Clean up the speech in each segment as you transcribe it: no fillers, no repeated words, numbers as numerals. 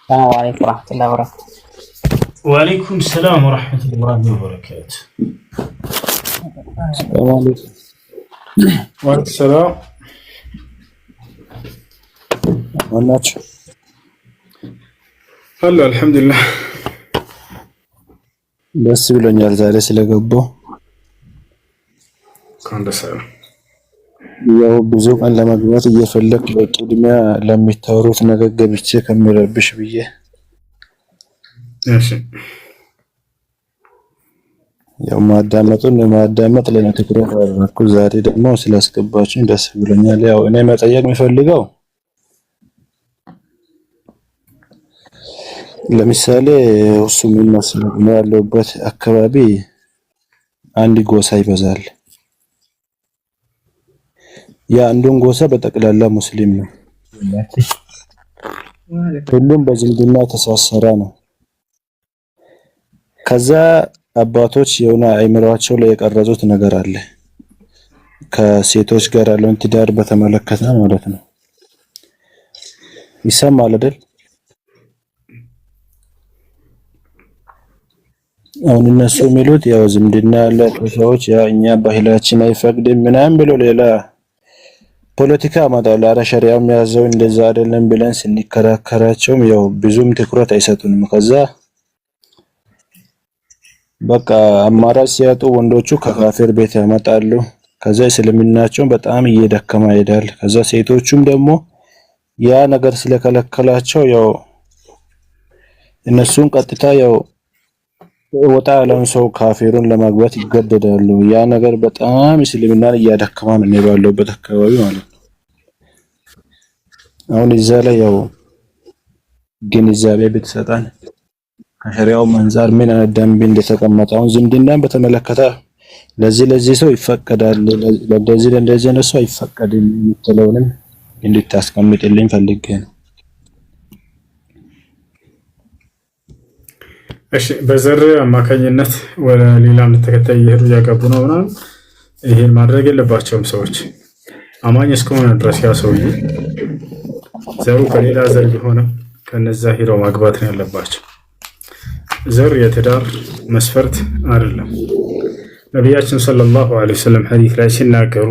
السلام عليكم ورحمة الله وبركاته. وعليكم السلام ورحمة الله وبركاته. السلام عليكم. وعليكم السلام. والناتشو هلا الحمد لله. ደስ ብሎኛል ዛሬ ስለገባሁ። ያው ብዙ ቀን ለመግባት እየፈለኩ በቅድሚያ ለሚታወሩት ነገር ገብቼ ከሚረብሽ ብዬ እሺ ያው ማዳመጥ ለኔ ትኩረት አደረኩ። ዛሬ ደግሞ ስላስገባችሁኝ ደስ ብሎኛል። ያው እኔ መጠየቅ የሚፈልገው ለምሳሌ እሱ ምን መሰለህ ነው ያለውበት አካባቢ አንድ ጎሳ ይበዛል። ያ አንዱን ጎሳ በጠቅላላ ሙስሊም ነው። ሁሉም በዝምድና ተሳሰረ ነው። ከዛ አባቶች የሆነ አይምሯቸው ላይ የቀረጹት ነገር አለ ከሴቶች ጋር ያለውን ትዳር በተመለከተ ማለት ነው። ይሰማል አይደል? አሁን እነሱ የሚሉት ያው ዝምድና ያላቸው ሰዎች ያ እኛ ባህላችን አይፈቅድም ምናምን ብሎ ሌላ ፖለቲካ አመጣው። አረ ሸሪዓው የሚያዘው እንደዛ አይደለም ብለን ስንከራከራቸውም ያው ብዙም ትኩረት አይሰጡንም። ከዛ በቃ አማራጭ ሲያጡ ወንዶቹ ከካፊር ቤት ያመጣሉ። ከዛ እስልምናቸው በጣም እየደከማ ይሄዳል። ከዛ ሴቶቹም ደግሞ ያ ነገር ስለከለከላቸው ያው እነሱን ቀጥታ ያው ወጣ ያለውን ሰው ካፊሩን ለማግባት ይገደዳሉ። ያ ነገር በጣም እስልምናን እያደከማ ነው ባለበት አካባቢ ማለት ነው። አሁን እዛ ላይ ያው ግንዛቤ ብትሰጣን ከሸሪዓው አንፃር ምን አይነት ደንብ እንደተቀመጠ አሁን ዝምድናን በተመለከተ ለዚህ ሰው ይፈቀዳል፣ ለዚህ ነው ሰው አይፈቀድም የምትለውንም እንድታስቀምጥልኝ ፈልጌ ነው። እሺ በዘር አማካኝነት ወደ ሌላ ተከታይ እየሄዱ እያገቡ ነው ምናምን ይሄን ማድረግ የለባቸውም ሰዎች። አማኝ እስከሆነ ድረስ ያ ሰውዬ ዘሩ ከሌላ ዘር የሆነ ከነዛ ሄደው ማግባት ነው ያለባቸው። ዘር የትዳር መስፈርት አይደለም። ነቢያችን ሰለላሁ ዐለይሂ ወሰለም ሐዲስ ላይ ሲናገሩ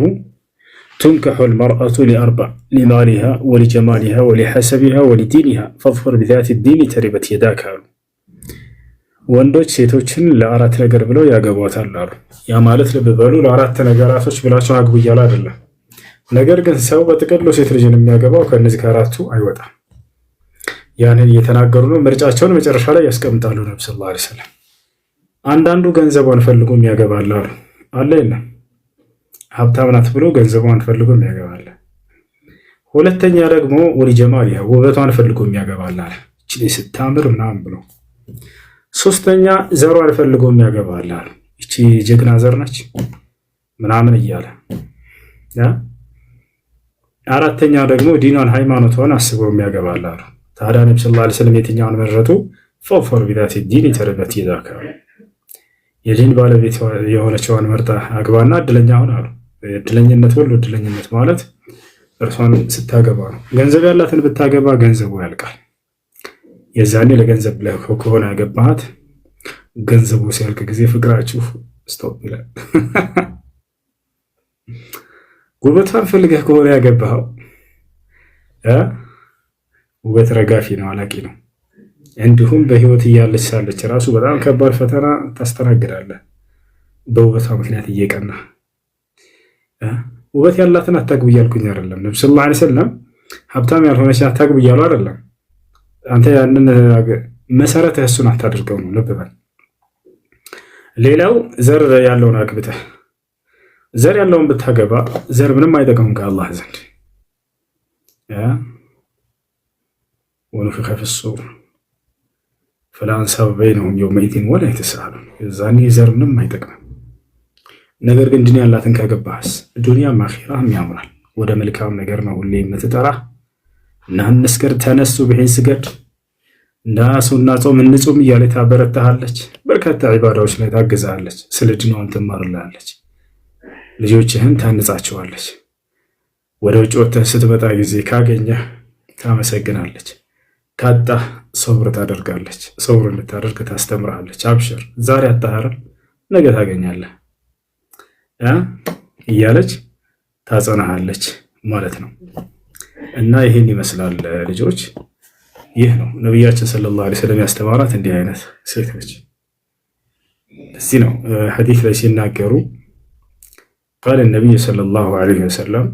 تنكح المرأة لأربع لمالها ولجمالها ولحسبها ولدينها فاظفر بذات الدين تربت يداك አሉ። ወንዶች ሴቶችን ለአራት ነገር ብለው ያገቧታል አሉ። ያ ማለት ልብ በሉ ለአራት ነገራቶች ብላቸው አግቡ እያሉ አይደለም። ነገር ግን ሰው በጥቅሉ ሴት ልጅን የሚያገባው ከነዚህ ከአራቱ አይወጣም። ያንን እየተናገሩ ነው። ምርጫቸውን መጨረሻ ላይ ያስቀምጣሉ። ነብዩ ሰለላሁ ዐለይሂ ወሰለም አንዳንዱ ገንዘቧን ፈልጎ የሚያገባል አሉ። አለ የለም ሀብታም ናት ብሎ ገንዘቧን ፈልጎ የሚያገባል። ሁለተኛ ደግሞ ወሊጀማሊያ ውበቷን ፈልጎ የሚያገባል አለ። እቺ ስታምር ምናምን ብሎ። ሶስተኛ ዘሯን ፈልጎ የሚያገባል አሉ። እቺ ጀግና ዘር ነች ምናምን እያለ አራተኛ ደግሞ ዲኗን ሃይማኖቷን አስበው የሚያገባል አሉ። ታዲያ ነብዩ ሰለላሁ ዐለይሂ ወሰለም የትኛውን መረጡ? ፈፈር ቢዛቲ ዲን ተረበት ይዛካ የዲን ባለቤት የሆነችውን መርጣ አግባና እድለኛ ሁን አሉ። እድለኝነት ሁሉ እድለኝነት ማለት እርሷን ስታገባ ነው። ገንዘብ ያላትን ብታገባ ገንዘቡ ያልቃል። የዛኔ ለገንዘብ ብለህ ከሆነ ያገባሃት ገንዘቡ ሲያልቅ ጊዜ ፍቅራችሁ ስቶፕ ይላል። ውበቷን ፈልገህ ከሆነ ያገባኸው ውበት ረጋፊ ነው፣ አላቂ ነው። እንዲሁም በህይወት እያለች ሳለች ራሱ በጣም ከባድ ፈተና ታስተናግዳለህ። በውበቷ ምክንያት እየቀና ውበት ያላትን አታግቡ እያልኩኝ አይደለም። ነብዩ ሰለላሁ ዐለይሂ ወሰለም ሀብታም ያልሆነች አታግቡ እያሉ አይደለም። አንተ ያንን መሰረትህ እሱን አታድርገው ነው። ልብ በል። ሌላው ዘር ያለውን አግብተህ ዘር ያለውን ብታገባ ዘር ምንም አይጠቅምም ከአላህ ዘንድ። ወነፊኸ ፊሱር ፈላ አንሳበ በይነሁም የውመኢዚን ወላ የተሳአሉን። የዛኔ ዘር ምንም አይጠቅምም። ነገር ግን ዲን ያላትን ካገባህስ ዱንያም አኺራህም ያምራል። ወደ መልካም ነገር ነው ሁሌ የምትጠራህ። እና እንስገድ ተነሱ ብሄን ስገድ እንዳሱና ጾም እንጹም እያለ ታበረታሃለች። በርካታ ዒባዳዎች ላይ ታግዛለች። ስለ ዲኗን ትማርልሃለች። ልጆችህን ታንጻቸዋለች። ወደ ውጭ ወጥተህ ስትመጣ ጊዜ ካገኘህ ታመሰግናለች። ካጣህ ሰብር ታደርጋለች። ሰብር እንድታደርግ ታስተምርሃለች። አብሽር ዛሬ አጣህ ነገ ታገኛለህ እያለች ታጸናሃለች ማለት ነው። እና ይህን ይመስላል ልጆች። ይህ ነው ነቢያችን ሰለላሁ ዐለይሂ ወሰለም ያስተማራት እንዲህ አይነት ሴት ነች። እዚህ ነው ሐዲስ ላይ ሲናገሩ ቃል ነቢይ ሰለላሁ ዐለይሂ ወሰለም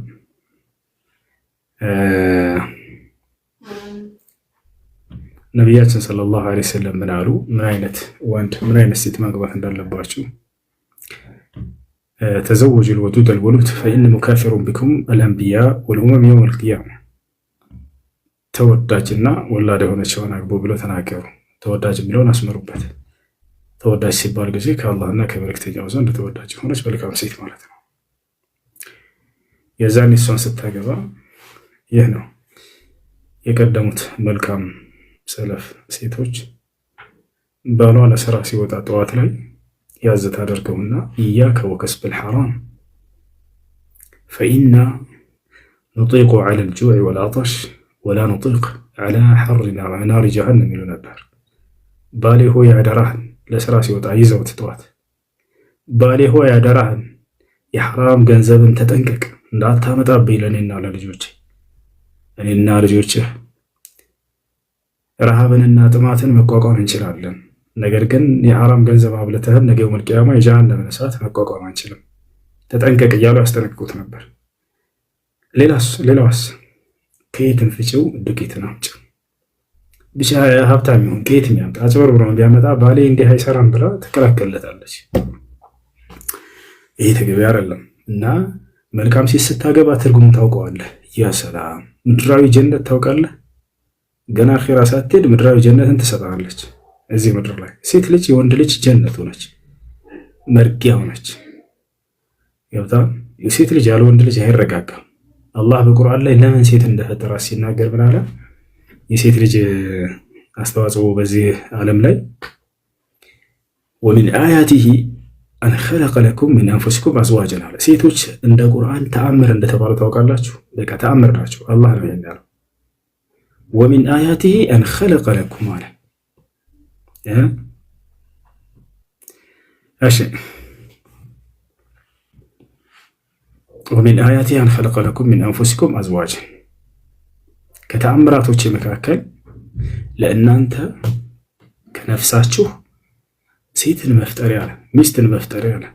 ነቢያችን ሰለላሁ ዐለይሂ ወሰለም ምን አሉ? ምን አይነት ወንድ ምን አይነት ሴት ማግባት እንዳለባችሁ ተዘወጁ ልወዱድ አልወሉድ ፈኢነ ሙካፊሩን ቢኩም አልአንቢያ ወልኡመም የውም አልቂያማ። ተወዳጅና ወላድ የሆነችውን አግቡ ብለው ተናገሩ። ተወዳጅ የሚለውን አስመሩበት። ተወዳጅ ሲባል ጊዜ ከአላህና ከመልእክተኛው ዘንድ ተወዳጅ የሆነች መልካም ሴት ማለት ነው። የዛን እሷን ስታገባ ይህ ነው የቀደሙት መልካም ሰለፍ ሴቶች ባሏ ለስራ ሲወጣ ጠዋት ላይ ያዝ ታደርገውና ኢያከ ወከስበል ሐራም ፈኢና ኑጢቁ ዐለ ልጁዕ ወልዐጠሽ ወላ ኑጢቅ ዐላ ሐሪ ናሪ ጀሃነም ይሉ ነበር። ባሌ ሆይ አደራህን ለስራ ሲወጣ ይዘውት ጠዋት ባሌ ሆይ አደራህን የሐራም ገንዘብን ተጠንቀቅ እንዳታመጣብኝ ለእኔና ለልጆቼ። እኔና ልጆችህ ረሃብንና ጥማትን መቋቋም እንችላለን፣ ነገር ግን የሐራም ገንዘብ አብልተህን ነገ የውመል ቂያማ የጀሃነምን እሳት መቋቋም አንችልም፣ ተጠንቀቅ እያሉ ያስጠነቅቁት ነበር። ሌላዋስ ከየትም ፍጪው ዱቄትን አምጪ፣ ብቻ ሀብታም ይሁን ከየትም ያምጣ አጭበርብሮ ቢያመጣ ባሌ እንዲህ አይሰራም ብላ ትከላከልለታለች። ይሄ ተገቢ አይደለም። እና መልካም ሴት ስታገባ ትርጉም ታውቀዋለህ። ያ ሰላም ምድራዊ ጀነት ታውቃለህ። ገና አኺራ ሳትሄድ ምድራዊ ጀነትን ትሰጣለች። እዚህ ምድር ላይ ሴት ልጅ የወንድ ልጅ ጀነት ሆነች፣ መርጊያ ሆነች። ገብታ የሴት ልጅ ያለ ወንድ ልጅ አይረጋጋም። አላህ በቁርአን ላይ ለምን ሴት እንደፈጠራ ሲናገር ምን አለ? የሴት ልጅ አስተዋጽኦ በዚህ ዓለም ላይ ወሚን አያቲሂ አን ኸለቀ ለኩም ሚን አንፉሲኩም አዝዋጀን አለ። ሴቶች እንደ ቁርአን ተአምር እንደተባሉ ታውቃላችሁ። በቃ ተአምር ናቸው። አላህ ነው የሚያለው። ወሚን አያቲሂ አን ኸለቀ ለኩም አለ። እሺ ወሚን አያቲሂ አን ኸለቀ ለኩም ሚን አንፉሲኩም አዝዋጀን፣ ከተአምራቶች መካከል ለእናንተ ከነፍሳችሁ ሴትን መፍጠር ያለ ሚስትን መፍጠር ያለ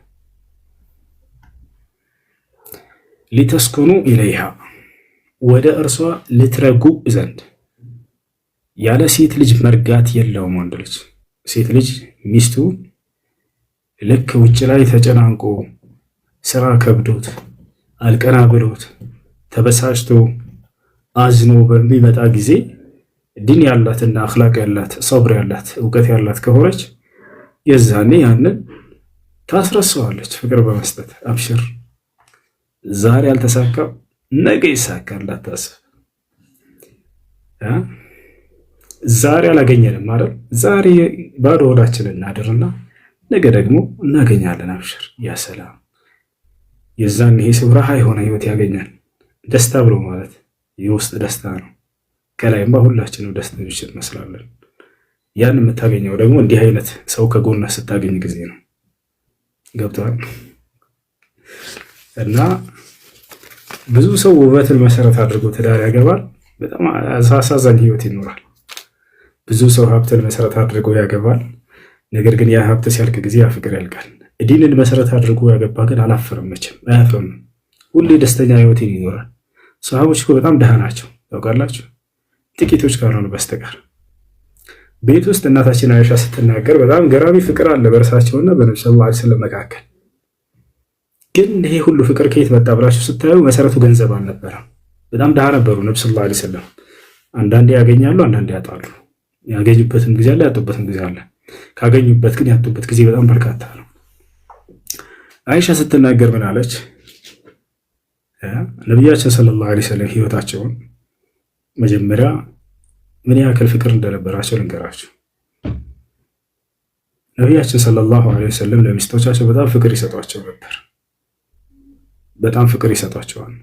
ሊተስኩኑ ኢለይሃ ወደ እርሷ ልትረጉ ዘንድ። ያለ ሴት ልጅ መርጋት የለውም ወንድ ልጅ። ሴት ልጅ ሚስቱ ልክ ውጭ ላይ ተጨናንቆ ስራ ከብዶት አልቀና ብሎት ተበሳጭቶ አዝኖ በሚመጣ ጊዜ ዲን ያላትና አኽላቅ ያላት ሰብር ያላት እውቀት ያላት ከሆነች የዛኔ ያንን ታስረሳዋለች ፍቅር በመስጠት አብሽር፣ ዛሬ አልተሳካም ነገ ይሳካል እንዳታስብ። ዛሬ አላገኘንም አይደል? ዛሬ ባዶ ሆዳችንን እናድርና ነገ ደግሞ እናገኛለን። አብሽር ያ ሰላም። የዛኔ ይሄ ሰው ረሃ የሆነ ህይወት ያገኛል። ደስታ ብሎ ማለት የውስጥ ደስታ ነው። ከላይም ሁላችንም ደስተኞች እንመስላለን። ያን የምታገኘው ደግሞ እንዲህ አይነት ሰው ከጎንህ ስታገኝ ጊዜ ነው። ገብቷል? እና ብዙ ሰው ውበትን መሰረት አድርጎ ትዳር ያገባል። በጣም አሳዛኝ ህይወት ይኖራል። ብዙ ሰው ሀብትን መሰረት አድርጎ ያገባል። ነገር ግን ያ ሀብት ሲያልቅ ጊዜ ያ ፍቅር ያልቃል። ዲንን መሰረት አድርጎ ያገባ ግን አላፈርም፣ መቼም አያፍርም። ሁሌ ደስተኛ ህይወትን ይኖራል። ሰሃቦች እኮ በጣም ደሃ ናቸው ታውቃላችሁ፣ ጥቂቶች ካልሆኑ በስተቀር። ቤት ውስጥ እናታችን አይሻ ስትናገር በጣም ገራሚ ፍቅር አለ በእርሳቸውና በነብዩ ሰለላሁ ዐለይሂ ወሰለም መካከል። ግን ይሄ ሁሉ ፍቅር ከየት መጣ ብላችሁ ስታዩ መሰረቱ ገንዘብ አልነበረም። በጣም ደሃ ነበሩ ነብዩ ሰለላሁ ዐለይሂ ወሰለም። አንዳንዴ ያገኛሉ፣ አንዳንዴ ያጣሉ። ያገኙበትም ጊዜ አለ፣ ያጡበትም ጊዜ አለ። ካገኙበት ግን ያጡበት ጊዜ በጣም በርካታ ነው። አይሻ ስትናገር ምን አለች? ነቢያችን ሰለላሁ ዐለይሂ ወሰለም ህይወታቸውን መጀመሪያ ምን ያክል ፍቅር እንደነበራቸው ልንገራቸው። ነቢያችን ሰለላሁ ዐለይሂ ወሰለም ለሚስቶቻቸው በጣም ፍቅር ይሰጧቸው ነበር። በጣም ፍቅር ይሰጧቸዋል።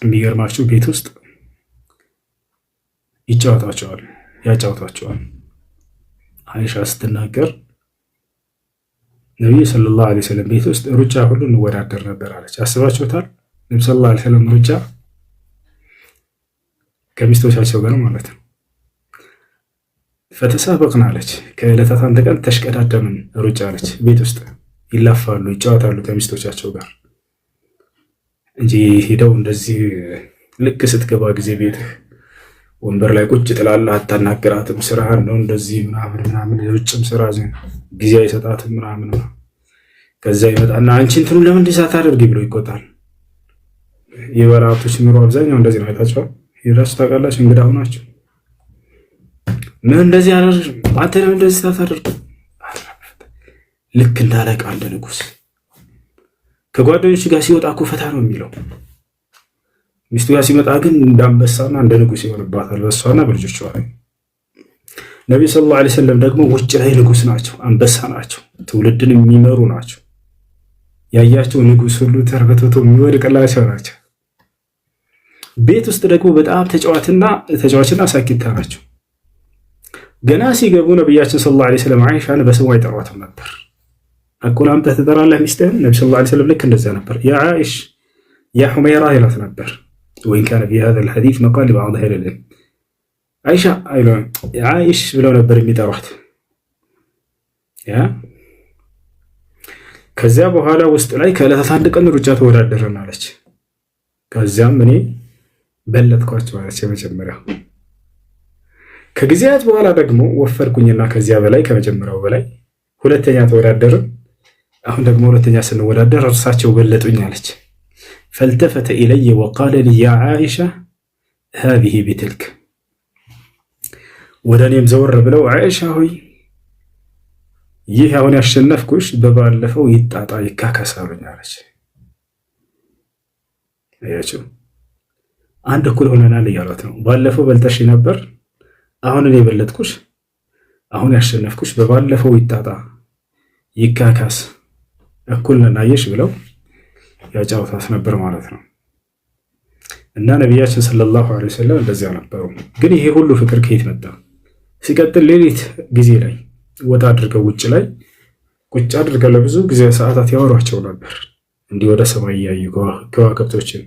የሚገርማችሁ ቤት ውስጥ ያጫውታቸዋል። አይሻ ስትናገር ነቢዩ ሰለላሁ ዐለይሂ ወሰለም ቤት ውስጥ ሩጫ ሁሉ እንወዳደር ነበር አለች። አስባችሁታል? ነብዩ ሰለላሁ ዐለይሂ ወሰለም ሩጫ ከሚስቶቻቸው ጋር ማለት ነው። ፈተሳበቅን አለች። ከዕለታት አንድ ቀን ተሽቀዳደምን ሩጫ አለች። ቤት ውስጥ ይላፋሉ፣ ይጫወታሉ ከሚስቶቻቸው ጋር እንጂ ሄደው እንደዚህ ልክ ስትገባ ጊዜ ቤትህ ወንበር ላይ ቁጭ ትላለህ፣ አታናግራትም። ስራህን ነው እንደዚህ ምናምን የውጭም ስራ ጊዜ አይሰጣትም ምናምን። ከዛ ይመጣና አንቺ እንትኑ ለምን እንደዛ ታደርጊ ብሎ ይቆጣል። የበራቶች ኑሮ አብዛኛው እንደዚህ ነው። አይታችኋል? ሄዳችሁ ታውቃላችሁ? እንግዳ ሆናችሁ ምን እንደዚህ አደረግ አንተ ለምን እንደዚህ ታደርግ? ልክ እንዳለቃ እንደ ንጉስ ከጓደኞች ጋር ሲወጣ እኮ ፈታ ነው የሚለው። ሚስቱ ጋር ሲመጣ ግን እንዳንበሳና እንደ ንጉስ ይሆንባታል በሷና በልጆቿ ላይ። ነብዩ ሰለላሁ ዐለይሂ ወሰለም ደግሞ ውጭ ላይ ንጉስ ናቸው፣ አንበሳ ናቸው፣ ትውልድን የሚመሩ ናቸው። ያያቸው ንጉስ ሁሉ ተርበትብቶ የሚወድቅላቸው ናቸው። ቤት ውስጥ ደግሞ በጣም ተጫዋችና ሳቂታ ናቸው። ገና ሲገቡ ነብያችን ሰለላሁ ዐለይሂ ወሰለም አይሻን በስሟ አይጠሯትም ነበር። አቆላምጠህ ትጠራለህ ሚስትህን? ነብዩ ሰለላሁ ዐለይሂ ወሰለም ልክ እንደዛ ነበር። ያ አይሽ ያ ሁመይራ ይላት ነበር። ወይን ካነ ፊ ሃዛ አልሐዲስ መቃል ለባዕድ አህሊ ልዕልም አይሻ አይሉም አይሽ ብለው ነበር የሚጠሯት። ከዚያ በኋላ ውስጥ ላይ ከዕለታት አንድ ቀን ሩጫ ተወዳደርን አለች። ከዚያም እኔ በለጥኳቸው አለች የመጀመሪያው። ከጊዜያት በኋላ ደግሞ ወፈርኩኝና ከዚያ በላይ ከመጀመሪያው በላይ ሁለተኛ ተወዳደርን። አሁን ደግሞ ሁለተኛ ስንወዳደር እርሳቸው በለጡኝ አለች። ፈልተፈተ ኢለየ ወቃለ ሊ ያ ዓኢሻ ሃዚሂ ቢትልክ። ወደ እኔም ዘወር ብለው ዓኢሻ ሆይ ይህ አሁን ያሸነፍኩሽ በባለፈው ይጣጣ ይካከሳሉኝ አለች። አያችሁ፣ አንድ እኩል ሆነናል እያሏት ነው። ባለፈው በልጠሽ ነበር፣ አሁን እኔ በለጥኩሽ፣ አሁን ያሸነፍኩሽ በባለፈው ይጣጣ ይካካስ እኩል ነን አየሽ ብለው ያጫውታት ነበር ማለት ነው። እና ነቢያችን ሰለላሁ ዐለይሂ ወሰለም እንደዚያ ነበሩ። ግን ይሄ ሁሉ ፍቅር ከየት መጣ? ሲቀጥል ሌሊት ጊዜ ላይ ወጣ አድርገው ውጭ ላይ ቁጭ አድርገው ለብዙ ጊዜ ሰዓታት ያወሯቸው ነበር። እንዲህ ወደ ሰማይ እያዩ ከዋክብቶችን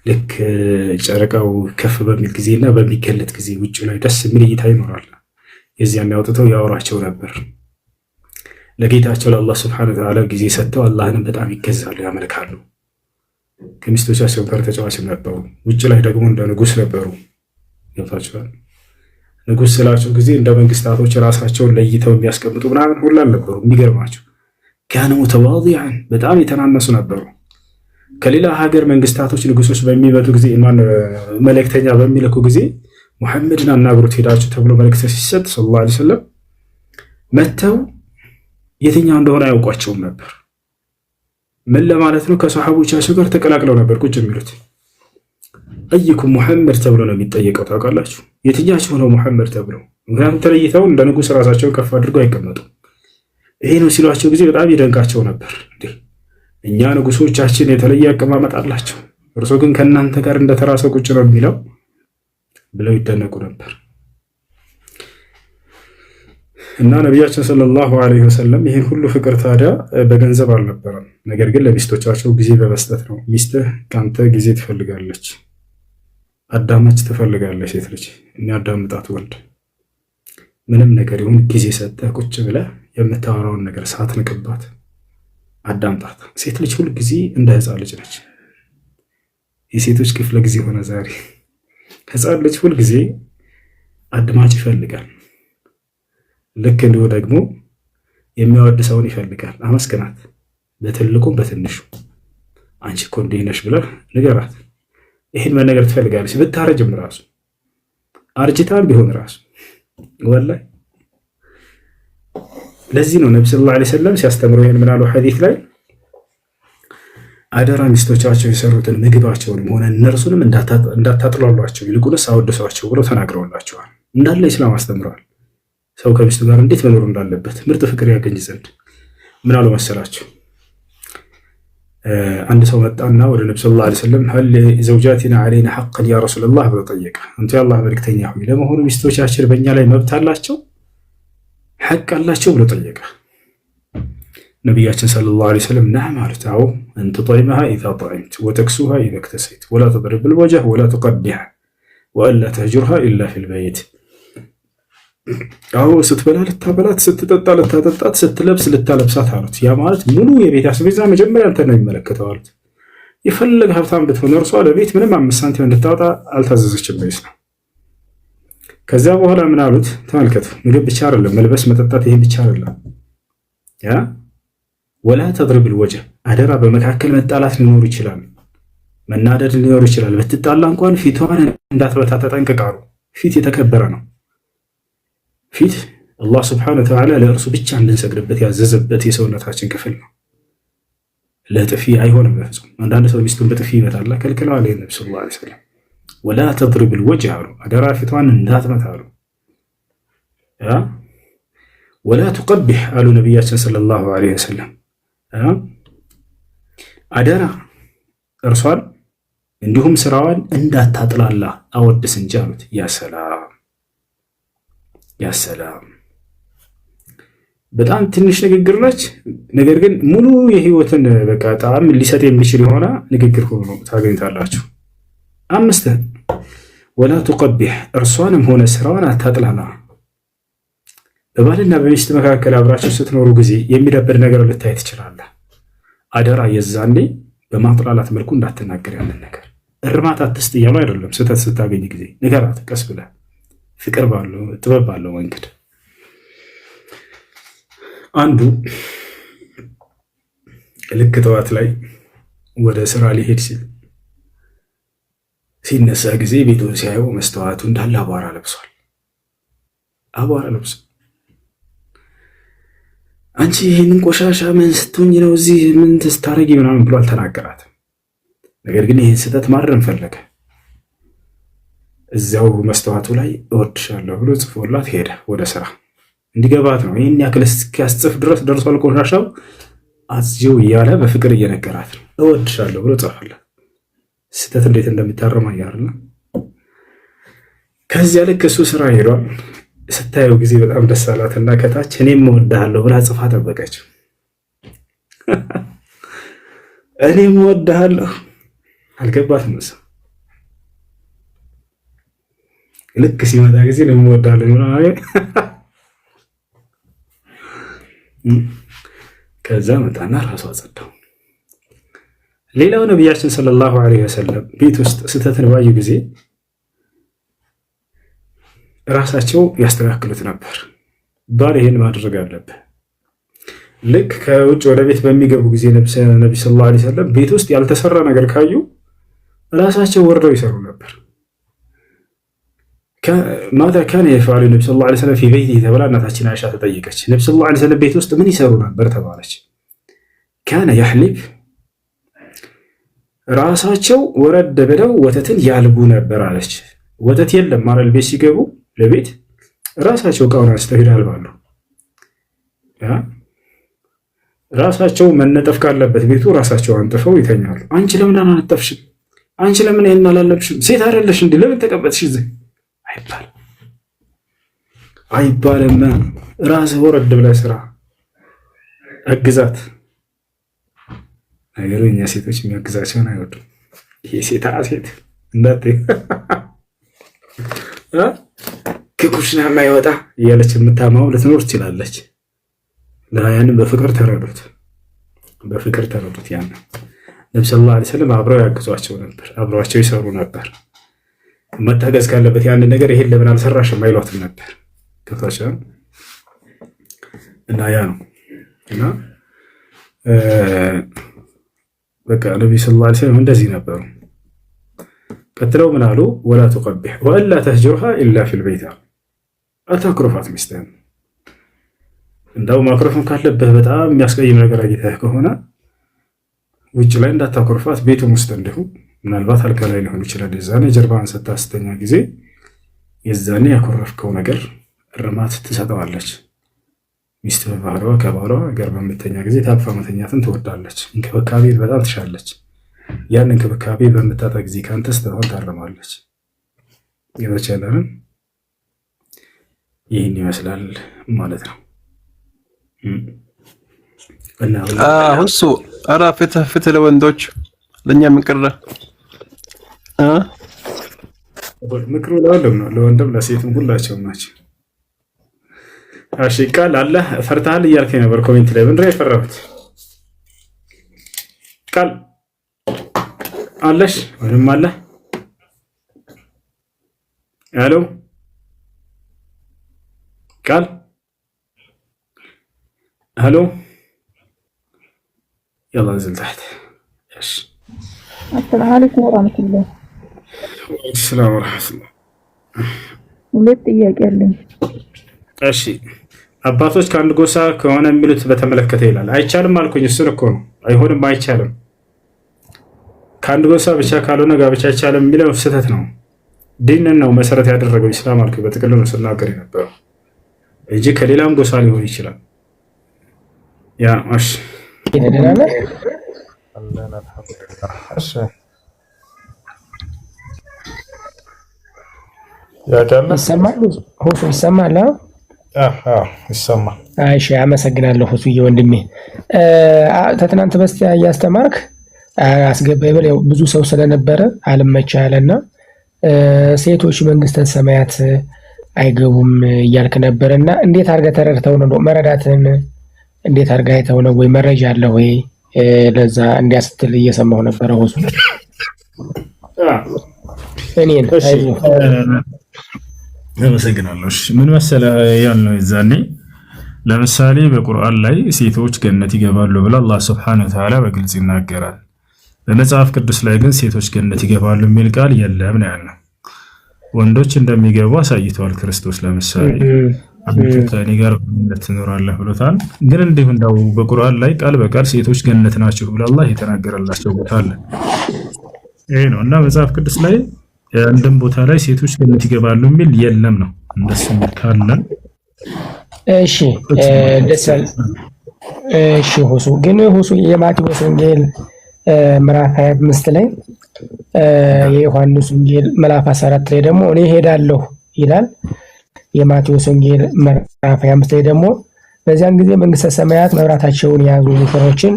ልክ ጨረቃው ከፍ በሚል ጊዜና በሚገለጥ ጊዜ ውጭ ላይ ደስ የሚል እይታ ይኖራል። የዚያን ያውጥተው ያወሯቸው ነበር። ለጌታቸው ለአላህ ስብሐነ ወተዓላ ጊዜ ሰጥተው አላህንም በጣም ይገዛሉ፣ ያመልካሉ። ከሚስቶቻቸው ጋር ተጫዋች ነበሩ። ውጭ ላይ ደግሞ እንደ ንጉስ ነበሩ። ገብታችኋል? ንጉስ ስላቸው ጊዜ እንደ መንግስታቶች ራሳቸውን ለይተው የሚያስቀምጡ ምናምን ሁላ ነበሩ። የሚገርማቸው ካኑ ተዋዲዐን በጣም የተናነሱ ነበሩ። ከሌላ ሀገር መንግስታቶች ንጉሶች በሚመጡ ጊዜ መልእክተኛ በሚልኩ ጊዜ ሙሐመድን አናግሩት ሄዳችሁ ተብሎ መልእክት ሲሰጥ ሰለላሁ ዐለይሂ ወሰለም መተው የትኛው እንደሆነ አያውቋቸውም ነበር። ምን ለማለት ነው? ከሰሃቦቻቸው ጋር ተቀላቅለው ነበር ቁጭ የሚሉት። አይኩም ሙሐመድ ተብሎ ነው የሚጠየቀው። ታውቃላችሁ? የትኛቸው ነው ሙሐመድ ተብሎ? ምክንያቱም ተለይተው እንደ ንጉስ ራሳቸውን ከፍ አድርገው አይቀመጡም። ይሄ ነው ሲሏቸው ጊዜ በጣም ይደንቃቸው ነበር። እኛ ንጉሶቻችን የተለየ አቀማመጥ አላቸው፣ እርሶ ግን ከእናንተ ጋር እንደተራሰ ቁጭ ነው የሚለው ብለው ይደነቁ ነበር። እና ነቢያችን ሰለላሁ ዐለይሂ ወሰለም ይህን ሁሉ ፍቅር ታዲያ በገንዘብ አልነበረም፣ ነገር ግን ለሚስቶቻቸው ጊዜ በመስጠት ነው። ሚስትህ ከአንተ ጊዜ ትፈልጋለች፣ አዳማች ትፈልጋለች። ሴት ልጅ የሚያዳምጣት ወንድ ምንም ነገር ይሁን ጊዜ ሰጠህ ቁጭ ብለህ የምታወራውን ነገር ሳትንቅባት አዳምጣት። ሴት ልጅ ሁል ጊዜ እንደ ህፃን ልጅ ነች። የሴቶች ክፍለ ጊዜ ሆነ ዛሬ። ህፃን ልጅ ሁል ጊዜ አድማጭ ይፈልጋል። ልክ እንዲሁ ደግሞ የሚያወድ ሰውን ይፈልጋል። አመስግናት፣ በትልቁም በትንሹ። አንቺ እኮ እንዲህ ነሽ ብለህ ንገራት። ይህን መነገር ትፈልጋለች። ብታረጅም ራሱ አርጅታም ቢሆን ራሱ ወላሂ። ለዚህ ነው ነብዩ ሰለላሁ ዐለይሂ ወሰለም ሲያስተምሩ ይሄን ምን አሉ ሐዲስ ላይ አደራ ሚስቶቻቸው የሰሩትን ምግባቸውንም ሆነ እነርሱንም እንዳታጥላሏቸው ይልቁንስ አወድሷቸው ብለው ተናግረውላቸዋል። እንዳለ ኢስላም አስተምረዋል። ሰው ከሚስቱ ጋር እንዴት መኖር እንዳለበት ምርጥ ፍቅር ያገኝ ዘንድ ምን አሉ መሰላቸው? አንድ ሰው መጣና ወደ ነብዩ ሰለላሁ ዐለይሂ ወሰለም هل زوجاتنا علينا حقا يا رسول الله ብሎ ጠየቀ። አንተ የአላህ መልእክተኛ ሆይ ለመሆኑ ሚስቶቻችን በእኛ ላይ መብት አላቸው ሐቅ አላቸው ብሎ ጠየቀ። ነቢያችን ሰለላሁ ዐለይሂ ወሰለም ነዓም አሉት። አዎ أن تطعمها إذا طعمت وتكسوها إذا اكتسيت ولا تضرب بالوجه ولا تقبح وألا تهجرها إلا في البيت። አዎ ስትበላ ልታበላት፣ ስትጠጣ ልታጠጣት፣ ስትለብስ ልታለብሳት አሉት። ያ ማለት ሙሉ የቤት አስቤዛ መጀመሪያ አንተ ነው የሚመለከተው አሉት። የፈለገ ሀብታም ብትሆን እርሷ ለቤት ምንም 5 ሳንቲም እንድታወጣ አልታዘዘችም ነው። ከዚያ በኋላ ምን አሉት? ተመልከቱ፣ ምግብ ብቻ አይደለም፣ መልበስ መጠጣት፣ ይሄ ብቻ አይደለም። ያ ወላ ተድሪብ الوجه አደራ፣ በመካከል መጣላት ሊኖር ይችላል፣ መናደድ ሊኖር ይችላል። ብትጣላ እንኳን ፊቷን እንዳትበታ ተጠንቅቃሉ። ፊት የተከበረ ነው። ፊት አላህ ስብሐነሁ ወተዓላ ለእርሱ ብቻ እንድንሰግድበት ያዘዘበት የሰውነታችን ክፍል ነው። ለጥፊ አይሆንም በፍጹም። አንዳንድ ሰው ሚስቱን በጥፊ ይመታል፣ ከልክለዋል ነብዩ ሰለላሁ ዐለይሂ ወሰለም። ወላ ተድሪብ الوجه አሉ፣ አደራ ፊቷን እንዳትመታ አሉ። ወላ ትቀቢሕ አሉ ነቢያችን ሰለላሁ ዐለይሂ ወሰለም። አደራ እርሷን እንዲሁም ስራዋን እንዳታጥላላ አወድስ እንጂ አሉት። ያ ሰላም በጣም ትንሽ ንግግር ነች፣ ነገር ግን ሙሉ የህይወትን በቃ ጣዕም ሊሰጥ የሚችል የሆነ ንግግር ሆኖ ታገኝታላችሁ። 5 ወላ ትቀቢሕ እርሷንም ሆነ ስራዋን አታጥላላ። በባልና በሚስት መካከል አብራችሁ ስትኖሩ ጊዜ የሚደብር ነገር ልታይ ትችላለህ። አደራ የዛኔ በማጥላላት መልኩ እንዳትናገር ያለን ነገር። እርማት አትስጥ እያሉ አይደለም፣ ስህተት ስታገኝ ጊዜ ንገራት ቀስ ብለህ ፍቅር ባለው ጥበብ ባለው መንገድ። አንዱ ልክ ጠዋት ላይ ወደ ስራ ሊሄድ ሲነሳ ጊዜ ቤቱን ሲያየው መስተዋቱ እንዳለ አቧራ ለብሷል። አንቺ ይህንን ቆሻሻ ምን ስትሆኝ ነው እዚህ ምን ትስታረጊ ምናምን ብሎ አልተናገራትም። ነገር ግን ይህን ስህተት ማረም ፈለገ። እዚያው መስተዋቱ ላይ እወድሻለሁ ብሎ ጽፎላት ሄደ ወደ ስራ። እንዲገባት ነው። ይህን ያክል እስኪያስጽፍ ድረስ ደርሷል ቆሻሻው። አጽጂው እያለ በፍቅር እየነገራት ነው። እወድሻለሁ ብሎ ጽፎላት። ስህተት እንዴት እንደሚታረም አያርና ከዚያ ልክ እሱ ስራ ሄዷል። ስታየው ጊዜ በጣም ደስ አላትና ከታች እኔም እወድሃለሁ ብላ ጽፋ ጠበቀችው። እኔም እወድሃለሁ አልገባትም። እሱ ልክ ሲመጣ ጊዜ እኔም እወድሃለሁ ይሆናል። ከዛ መጣና ራሱ አጸዳው። ሌላው ነቢያችን ሰለላሁ ዐለይሂ ወሰለም ቤት ውስጥ ስህተትን ባዩ ጊዜ ራሳቸው ያስተካክሉት ነበር። ባል ይሄን ማድረግ አለብህ። ልክ ከውጭ ወደ ቤት በሚገቡ ጊዜ ነብዩ ሰለላሁ ዐለይሂ ወሰለም ቤት ውስጥ ያልተሰራ ነገር ካዩ ራሳቸው ወርደው ይሰሩ ነበር። ማታ ካነ የፈዓሉ ነብዩ ሰለላሁ ዐለይሂ ወሰለም ፊ በይቲሂ ተብላ እናታችን አይሻ ተጠየቀች። ነብዩ ሰለላሁ ዐለይሂ ወሰለም ቤት ውስጥ ምን ይሰሩ ነበር ተባለች። ካነ የሕሊብ ራሳቸው ወረድ ብለው ወተትን ያልቡ ነበር አለች። ወተት የለም ማለት ቤት ሲገቡ ለቤት ራሳቸው እቃውን አንስተው ይላልባሉ። ራሳቸው መነጠፍ ካለበት ቤቱ ራሳቸው አንጥፈው ይተኛሉ። አንቺ ለምን አናጠፍሽም? አንቺ ለምን ይሄን አላለብሽም? ሴት አይደለሽ እንዴ? ለምን ተቀበጥሽ? እዚህ አይባልም። ራስህ ወረድ ብለህ ስራ፣ አግዛት። ነገሩ እኛ ሴቶች የሚያግዛቸውን አይወዱም። ይሄ ሴት እንዳት ከኩሽና የማይወጣ እያለች የምታማው ልትኖር ትችላለች። ያንን በፍቅር ተረዱት። ያን ነብዩ ሰለላሁ ዐለይሂ ወሰለም አብረው ያግዟቸው ነበር፣ አብረዋቸው ይሰሩ ነበር። መታገዝ ካለበት ያንን ነገር ይሄን ለምን አልሰራሽም አይሏትም ነበር። ከታቸው እና ያ ነው እና በቃ ነብዩ ሰለላሁ ዐለይሂ ወሰለም እንደዚህ ነበሩ። ቀጥለው ምን አሉ? ወላ ትቀቢሕ ወአላ ተህጅሩሃ ኢላ ፊል በይት። አታኩርፋት ሚስትህን። እንዳው ማኩረፍም ካለብህ በጣም የሚያስቀይም ነገር አግኝተህ ከሆነ ውጭ ላይ እንዳታኩርፋት፣ ቤቱም ውስጥ እንዲሁ ምናልባት አልጋ ላይ ሊሆን ይችላል። የዛኔ ጀርባህን ስታስተኛ ጊዜ የዛኔ ያኮረፍከው ነገር እርማት ትሰጠዋለች። ሚስት በባህሏ ከባሏ ጋር በምተኛ ጊዜ ታቅፋ መተኛትን ትወዳለች። እንክብካቤ በጣም ትሻለች። ያን እንክብካቤ በምታጣ ጊዜ ከአንተ ስተቷን ታርማለች። የተቻለንን ይህን ይመስላል ማለት ነው። ሁሱ ኧረ ፍትህ ለወንዶች ለእኛ ምቅረ ምክሩ ለወንድም ነው፣ ለወንድም ለሴትም ሁላቸውም ናቸው። እሺ ቃል አለ ፈርተሃል እያልከኝ ነበር ኮሜንት ላይ። ምንድን ነው የፈራሁት? ቃል አለሽ ወይም አለ ያለው ቃል هلو يلا نزل تحت. ايش السلام عليكم ورحمة الله. وعليكم السلام ورحمة الله. ሁለት ጥያቄ አለኝ። እሺ አባቶች ከአንድ ጎሳ ከሆነ የሚሉት በተመለከተ ይላል። አይቻልም አልኩኝ። እሱን እኮ ነው። አይሆንም፣ አይቻልም። ከአንድ ጎሳ ብቻ ካልሆነ ጋብቻ አይቻልም የሚለው ስህተት ነው። ዲንን ነው መሰረት ያደረገው ኢስላም አልኩኝ። በጥቅሉ ነው ስናገር የነበረው እንጂ ከሌላም ጎሳ ሊሆን ይችላል። ያ እሺ ይሰማል? እሺ አመሰግናለሁ ሁሱዬ ወንድሜ። ከትናንት በስቲያ እያስተማርክ አስገባይ በል ያው ብዙ ሰው ስለነበረ አልመቻ ያለና ሴቶች መንግስተ ሰማያት አይገቡም እያልክ ነበርና እንዴት አድርገህ ተረድተው ነው መረዳትን እንዴት አድርገህ አይተው ነው ወይ መረጃ አለ ወይ? ለዛ እንዲያስትል እየሰማሁ ነበረ ሁሱ እኔን አመሰግናለሁ። ምን መሰለህ ያልነው የዛኔ ለምሳሌ በቁርአን ላይ ሴቶች ገነት ይገባሉ ብሎ አላህ ሱብሓነሁ ወተዓላ በግልጽ ይናገራል። በመጽሐፍ ቅዱስ ላይ ግን ሴቶች ገነት ይገባሉ የሚል ቃል የለም ነው ያለው። ወንዶች እንደሚገቡ አሳይቷል ክርስቶስ። ለምሳሌ አንተ ከእኔ ጋር ገነት ትኖራለህ ብሎታል። ግን እንዲሁ እንደው በቁርአን ላይ ቃል በቃል ሴቶች ገነት ናቸው ብሎ አላህ የተናገረላቸው ቦታ አለ። ይሄ ነው እና መጽሐፍ ቅዱስ ላይ አንድም ቦታ ላይ ሴቶች ገነት ይገባሉ የሚል የለም ነው። እንደሱ ካለ እሺ ደሳል እሺ ሁሱ ግን ሁሱ የማቴዎስ ወንጌል ምዕራፍ 25 ላይ የዮሐንስ ወንጌል ምዕራፍ 14 ላይ ደግሞ እኔ ሄዳለሁ ይላል። የማቴዎስ ወንጌል ምዕራፍ 25 ላይ ደግሞ በዚያን ጊዜ መንግስተ ሰማያት መብራታቸውን የያዙ ሙሽሮችን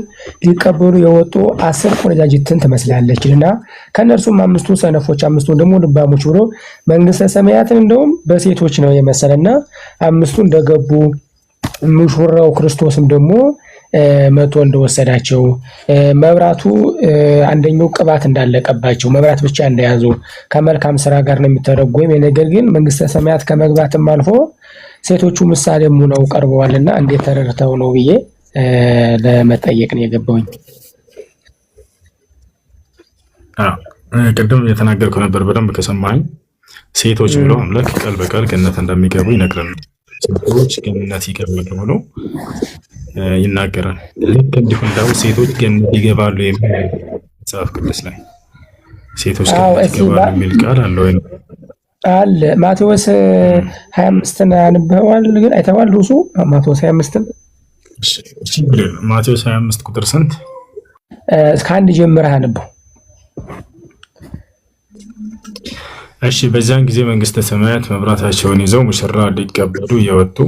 ሊቀበሉ የወጡ 10 ቆነጃጅትን ትመስላለችና ከነርሱም 5ቱ ሰነፎች 5ቱ ደግሞ ልባሞች ብሎ መንግስተ ሰማያትን እንደውም በሴቶች ነው የመሰለና 5ቱ እንደገቡ ሙሽራው ክርስቶስም ደግሞ መቶ እንደወሰዳቸው መብራቱ አንደኛው ቅባት እንዳለቀባቸው መብራት ብቻ እንደያዙ ከመልካም ስራ ጋር ነው የሚተረጎም። ነገር ግን መንግስተ ሰማያት ከመግባትም አልፎ ሴቶቹ ምሳሌም ሆነው ቀርበዋልና እንዴት ተረድተው ነው ብዬ ለመጠየቅ ነው የገባውኝ። ቅድም የተናገርከው ነበር በደንብ ከሰማኝ ሴቶች ብሎ አምላክ ቃል በቃል ገነት እንደሚገቡ ይነግረናል። ሴቶች ገነት ይገባሉ ብሎ ይናገራል። ልክ እንዲሁ እንዳው ሴቶች ገነት ይገባሉ የሚል መጽሐፍ ቅዱስ ላይ ሴቶች ገነት ይገባሉ የሚል ቃል አለ ወይ? አለ። ማቴዎስ 25ን አንብበዋል ግን አይተዋል ሁሱ? ማቴዎስ 25ን እሺ ማቴዎስ 25 ቁጥር ስንት? እስከ 1 ጀምረህ አንብበው። እሺ በዚያን ጊዜ መንግስተ ሰማያት መብራታቸውን ይዘው ሙሽራ ሊቀበሉ እየወጡ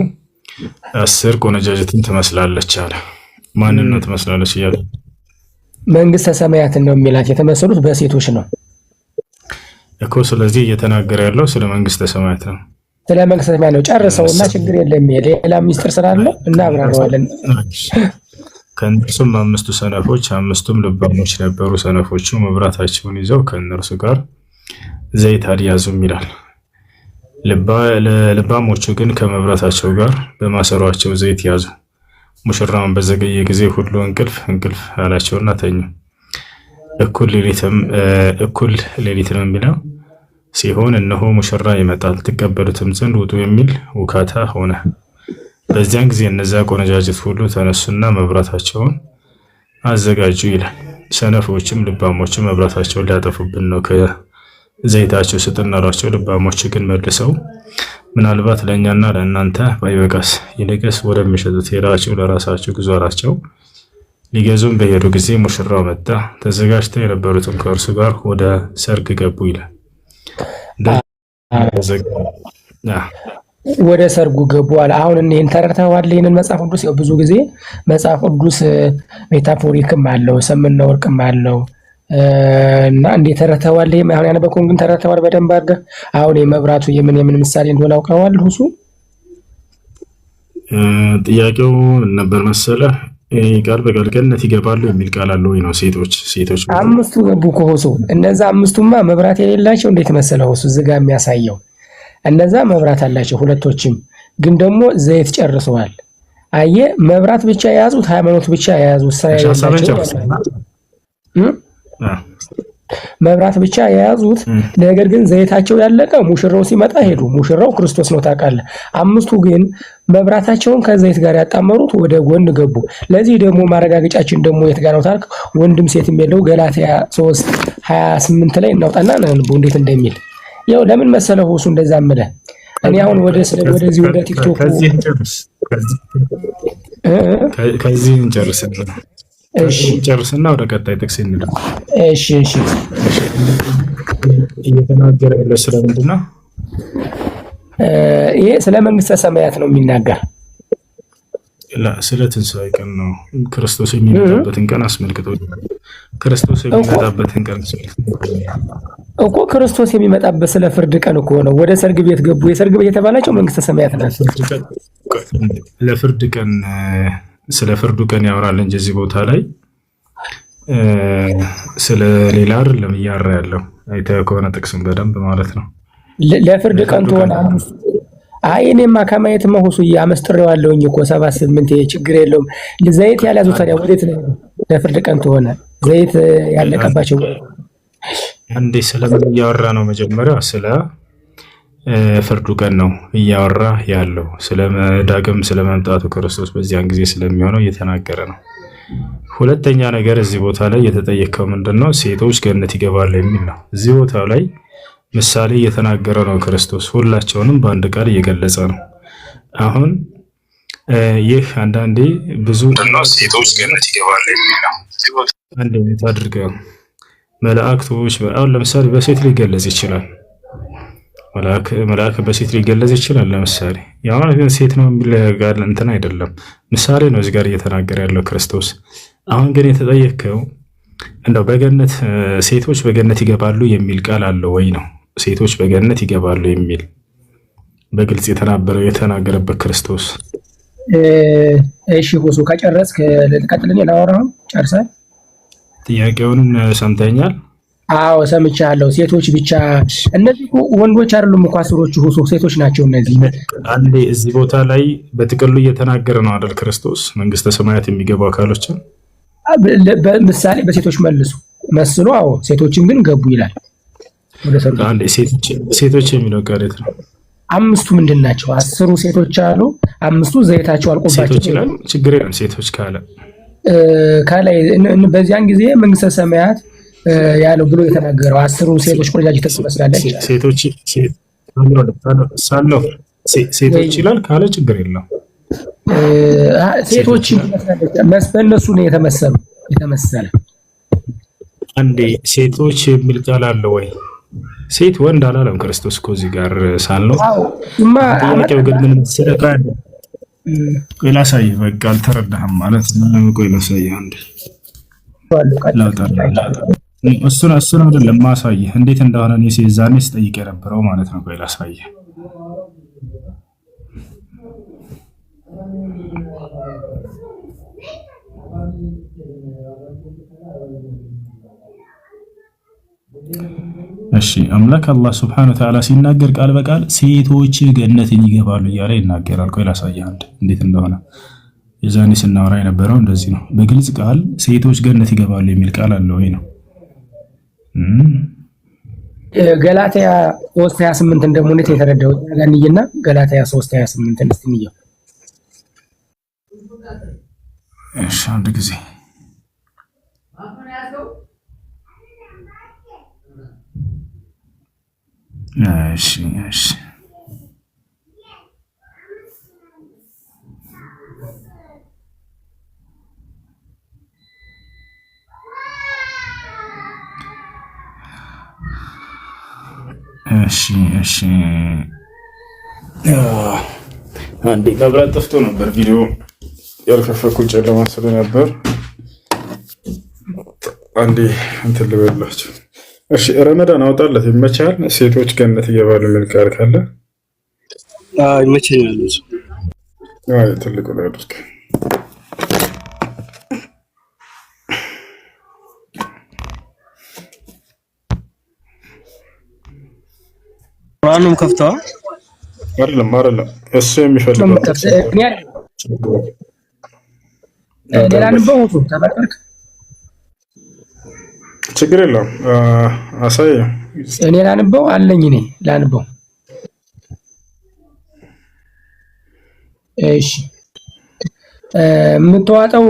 10 ቆነጃጅትን ትመስላለች አለ። ማንን ነው ትመስላለች እያለ? መንግስተ ሰማያትን ነው የሚላት። የተመሰሉት በሴቶች ነው እኮ። ስለዚህ እየተናገረ ያለው ስለ መንግስተ ሰማያት ነው። ስለ መንግስተ ሰማያት ነው። ጨርሰውና ችግር የለም። ሌላ ሚስጥር ስላለ እናብራራዋለን። ከእነርሱም 5ቱ ሰነፎች 5ቱም ልባሞች ነበሩ። ሰነፎቹ መብራታቸውን ይዘው ከእነርሱ ጋር ዘይት አልያዙም ይላል። ልባሞቹ ግን ከመብራታቸው ጋር በማሰሯቸው ዘይት ያዙ። ሙሽራውን በዘገየ ጊዜ ሁሉ እንቅልፍ አላቸውና ተኙ። እኩል ሌሊትም የሚለው ሲሆን እነሆ ሙሽራ ይመጣል ትቀበሉትም ዘንድ ውጡ የሚል ውካታ ሆነ። በዚያን ጊዜ እነዚያ ቆነጃጅት ሁሉ ተነሱና መብራታቸውን አዘጋጁ ይላል። ሰነፎችም ልባሞችም መብራታቸውን ሊያጠፉብን ነው ዘይታቸው ስጥና አሏቸው። ልባሞች ግን መልሰው ምናልባት ለእኛና ለእናንተ ባይበቃስ ይልቅስ ወደሚሸጡት ሄዳችሁ ለራሳችሁ ግዙ አላቸው። ሊገዙም በሄዱ ጊዜ ሙሽራው መጣ፣ ተዘጋጅተው የነበሩትም ከእርሱ ጋር ወደ ሰርግ ገቡ ይላል። ወደ ሰርጉ ገቡ አለ። አሁን እኔን ተረድተዋል። ይሄንን መጽሐፍ ቅዱስ ያው ብዙ ጊዜ መጽሐፍ ቅዱስ ሜታፎሪክም አለው ሰምና ወርቅም አለው እና እንዴት ተረድተዋል? ይሄ አሁን ያነበብከውን ግን ተረድተዋል በደንብ አድርገህ? አሁን የመብራቱ የምን ምሳሌ እንደሆነ አውቀዋል ሁሱ? ጥያቄው ነበር መሰለህ ቃል በቃል ገነት ይገባሉ የሚል ቃል አለው ወይ ነው? ሴቶች አምስቱ ገቡ እኮ ሁሱ። እነዛ አምስቱማ መብራት የሌላቸው እንዴት መሰለህ ሁሱ እዚህ ጋር የሚያሳየው እነዛ መብራት አላቸው ሁለቶችም፣ ግን ደግሞ ዘይት ጨርሰዋል። አየህ መብራት ብቻ የያዙት ሃይማኖት ብቻ የያዙት መብራት ብቻ የያዙት ነገር ግን ዘይታቸው ያለቀ ሙሽራው ሲመጣ ሄዱ። ሙሽራው ክርስቶስ ነው ታውቃለህ። አምስቱ ግን መብራታቸውን ከዘይት ጋር ያጣመሩት ወደ ጎን ገቡ። ለዚህ ደግሞ ማረጋገጫችን ደግሞ የት ጋር ነው ታልክ? ወንድም ሴትም የለው ገላትያ 3:28 ላይ እናውጣና እንበው እንዴት እንደሚል ያው ለምን መሰለው እሱ እንደዛ አመለ። እኔ አሁን ወደዚህ ወደ ቲክቶክ ከዚህ እንጨርስና ጨርስና ወደ ቀጣይ ጥቅስ እንሂድ። እሺ እየተናገረ ያለው ስለምንድን ነው? ይሄ ስለ መንግስተ ሰማያት ነው የሚናገር። ስለ ትንሣኤ ቀን ነው። ክርስቶስ የሚመጣበትን ቀን አስመልክቶ ክርስቶስ የሚመጣበትን ቀን እኮ ክርስቶስ የሚመጣበት ስለ ፍርድ ቀን እኮ ነው። ወደ ሰርግ ቤት ገቡ። የሰርግ ቤት የተባላቸው መንግስተ ሰማያት ናት። ለፍርድ ቀን ስለ ፍርዱ ቀን ያወራል እንጂ እዚህ ቦታ ላይ ስለ ሌላ አይደለም እያወራ ያለው። አይተህ ከሆነ ጥቅስም በደንብ ማለት ነው። ለፍርድ ቀን ትሆን አይ እኔማ ከማየት መሆሱ ያመስጥሬዋለሁኝ እኮ 78 ችግር የለውም። ዘይት ያልያዙ ታዲያ ወዴት ነው? ለፍርድ ቀን ትሆነ ዘይት ያለቀባቸው አንዴ ስለምን እያወራ ነው? መጀመሪያ ስለ ፍርዱ ቀን ነው እያወራ ያለው። ስለ ዳግም ስለ መምጣቱ ክርስቶስ በዚያን ጊዜ ስለሚሆነው እየተናገረ ነው። ሁለተኛ ነገር እዚህ ቦታ ላይ የተጠየቀው ምንድነው? ሴቶች ገነት ይገባሉ የሚል ነው። እዚህ ቦታ ላይ ምሳሌ እየተናገረ ነው ክርስቶስ። ሁላቸውንም በአንድ ቃል እየገለጸ ነው። አሁን ይህ አንዳንዴ ብዙ ሴቶች ገነት ይገባሉ የሚል ነው። አንድ ቤት አድርገው መላእክቶች አሁን ለምሳሌ በሴት ሊገለጽ ይችላል። መልአክ በሴት ሊገለጽ ይችላል። ለምሳሌ ያው ግን ሴት ነው የሚል ጋር እንትን አይደለም፣ ምሳሌ ነው እዚህ ጋር እየተናገረ ያለው ክርስቶስ። አሁን ግን የተጠየቀው እንደው በገነት ሴቶች በገነት ይገባሉ የሚል ቃል አለው ወይ ነው? ሴቶች በገነት ይገባሉ የሚል በግልጽ የተናገረበት ክርስቶስ። እሺ ሁሱ ከጨረስክ ልቀጥልኝ። ላወራው ጨርሰህ ጥያቄውን ሰምተኛል? አዎ ሰምቻለሁ። ሴቶች ብቻ እነዚህ ወንዶች አይደሉም እኮ አስሮቹ ሁሱ ሴቶች ናቸው እነዚህ። አንዴ እዚህ ቦታ ላይ በጥቅሉ እየተናገረ ነው አይደል ክርስቶስ መንግስተ ሰማያት የሚገቡ አካሎችን በምሳሌ በሴቶች መስሎ አዎ ሴቶችን ግን ገቡ ይላል። አንዴ ሴቶች የሚለው ቃል ነው። አምስቱ ምንድን ናቸው? 10 ሴቶች አሉ። አምስቱ ዘይታቸው አልቆባቸው ይችላል። ችግር የለም ሴቶች ካለ በዚያን ጊዜ መንግስተ ሰማያት ያለው ብሎ የተናገረው 10 ሴቶች ቆንጃጅት ትመስላለች። ሴቶች ይላል ካለ ችግር የለም። ሴቶች በእነሱ ነው የተመሰለ። አንዴ ሴቶች የሚል ቃል አለ ወይ? ሴት ወንድ አላለም ክርስቶስ እኮ እዚህ ጋር ሳለው። ጥያቄው ግን ምን ስለቃል ቆይ ላሳይህ። በቃ አልተረዳህም ማለት ነው። ቆይ ላሳይህ አንዴ እሱን አይደለም ማሳይህ እንዴት እንደሆነ እኔ ዛኔ ስጠይቅ የነበረው ማለት ነው። ቆይ ላሳይህ። እሺ አምላክ አላህ Subhanahu Wa Ta'ala ሲናገር ቃል በቃል ሴቶች ገነትን ይገባሉ እያለ ይናገራል። ቆይ ላሳይህ አንድ እንዴት እንደሆነ። የዛኔ ስናወራ የነበረው እንደዚህ ነው። በግልጽ ቃል ሴቶች ገነት ይገባሉ የሚል ቃል አለ ወይ ነው? ገላትያ 3:28 እንደሆነ የተረዳው ጋንይና ገላትያ 3:28 እስቲ እንየው። እሺ አንድ ጊዜ እሺ እሺ አንዴ መብራት ጠፍቶ ነበር ቪዲዮ ያልከፈኩት ጨለማ ስለነበር አንዴ እንትን ልበላችሁ። እሺ ረመዳን አውጣለት ይመቻል። ሴቶች ገነት ይገባሉ የሚል ቃል ካለ ይመቸኛል። ትልቁ ላይ አድርግ። ቁርአኑም ከፍተዋ አይደለም እሱ የሚፈልገው ሌላ ንበውቱ ተበርክ ችግር የለውም። አሳይ እኔ ላንበው አለኝ እኔ ላንበው። እሺ የምትዋጠው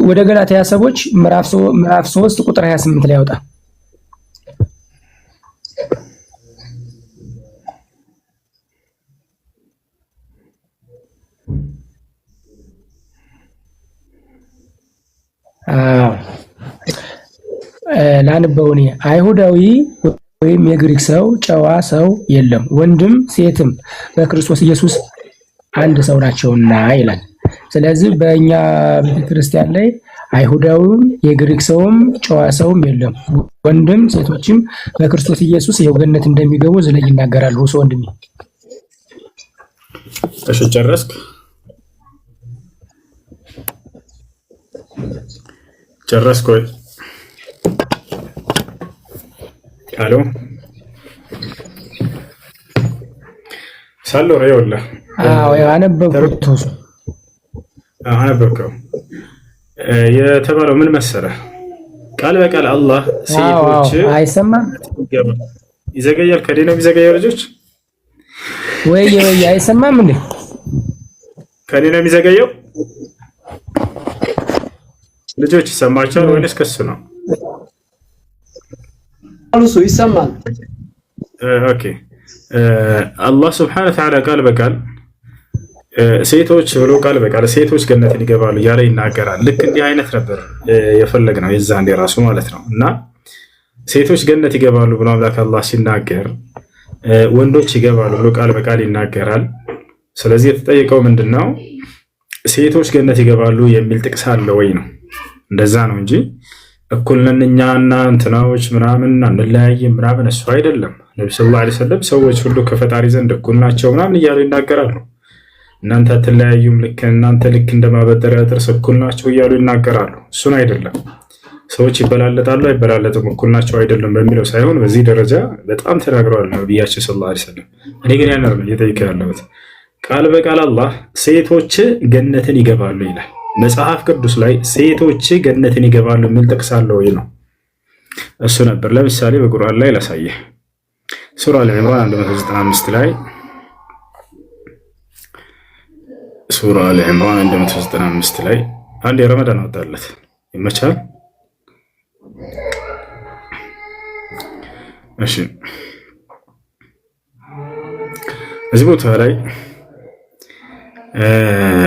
ወደ ገላትያ ሰዎች ምዕራፍ 3 ቁጥር 28 ላይ ያወጣ። ላንበውኔ አይሁዳዊ ወይም የግሪክ ሰው ጨዋ ሰው የለም፣ ወንድም ሴትም በክርስቶስ ኢየሱስ አንድ ሰው ናቸውና ይላል። ስለዚህ በእኛ ቤተክርስቲያን ላይ አይሁዳዊም የግሪክ ሰውም ጨዋ ሰውም የለም፣ ወንድም ሴቶችም በክርስቶስ ኢየሱስ ይኸው ገነት እንደሚገቡ ዝለይ ይናገራል። ሁሉ ወንድሜ እሺ ጨረስክ? ጨረስክ ወይ? አሎ ሳሎሬ ወላ አነበብኩት። አነበብከው? የተባለው ምን መሰለህ? ቃል በቃል አላህ ሴቶች አይሰማም ይዘገያል። ከዲና የሚዘገያው ልጆች ወይ አይሰማም እንዴ? ከዲና የሚዘገያው ልጆች ይሰማቸዋል ወይስ ከሱ ነው? አሉሱ ይሰማል። ኦኬ አላህ Subhanahu Wa Ta'ala ቃል በቃል ሴቶች ብሎ ቃል በቃል ሴቶች ገነትን ይገባሉ ያለ ይናገራል። ልክ እንዲህ አይነት ነበር የፈለግነው የዛን የራሱ ማለት ነው። እና ሴቶች ገነት ይገባሉ ብሎ አምላክ አላህ ሲናገር ወንዶች ይገባሉ ብሎ ቃል በቃል ይናገራል። ስለዚህ የተጠየቀው ምንድነው ሴቶች ገነት ይገባሉ የሚል ጥቅስ አለ ወይ ነው። እንደዛ ነው እንጂ እኩል ነን እኛና እንትናዎች ምናምን አንለያይም ምናምን እሱ አይደለም። ነብዩ ሰለላሁ ዐለይሂ ወሰለም ሰዎች ሁሉ ከፈጣሪ ዘንድ እኩል ናቸው ምናምን እያሉ ይናገራሉ። እናንተ አትለያዩም፣ እናንተ ልክ እንደማበጠሪያ ጥርስ እኩል ናቸው እያሉ ይናገራሉ። እሱን አይደለም። ሰዎች ይበላለጣሉ አይበላለጡም እኩል ናቸው አይደለም በሚለው ሳይሆን በዚህ ደረጃ በጣም ተናግረዋል ነብያችን ሰለላሁ ዐለይሂ ወሰለም። እኔ ግን ያን ነው እየጠየቀ ያለሁት። ቃል በቃል አላህ ሴቶች ገነትን ይገባሉ ይላል። መጽሐፍ ቅዱስ ላይ ሴቶች ገነትን ይገባሉ የሚል ጥቅስ አለ ወይ ነው። እሱ ነበር። ለምሳሌ በቁርአን ላይ ላሳየህ። ሱራ አል-ኢምራን 195 ላይ ሱራ አል-ኢምራን 195 ላይ አንድ የረመዳን አወጣለት ይመቻል። እሺ እዚህ ቦታ ላይ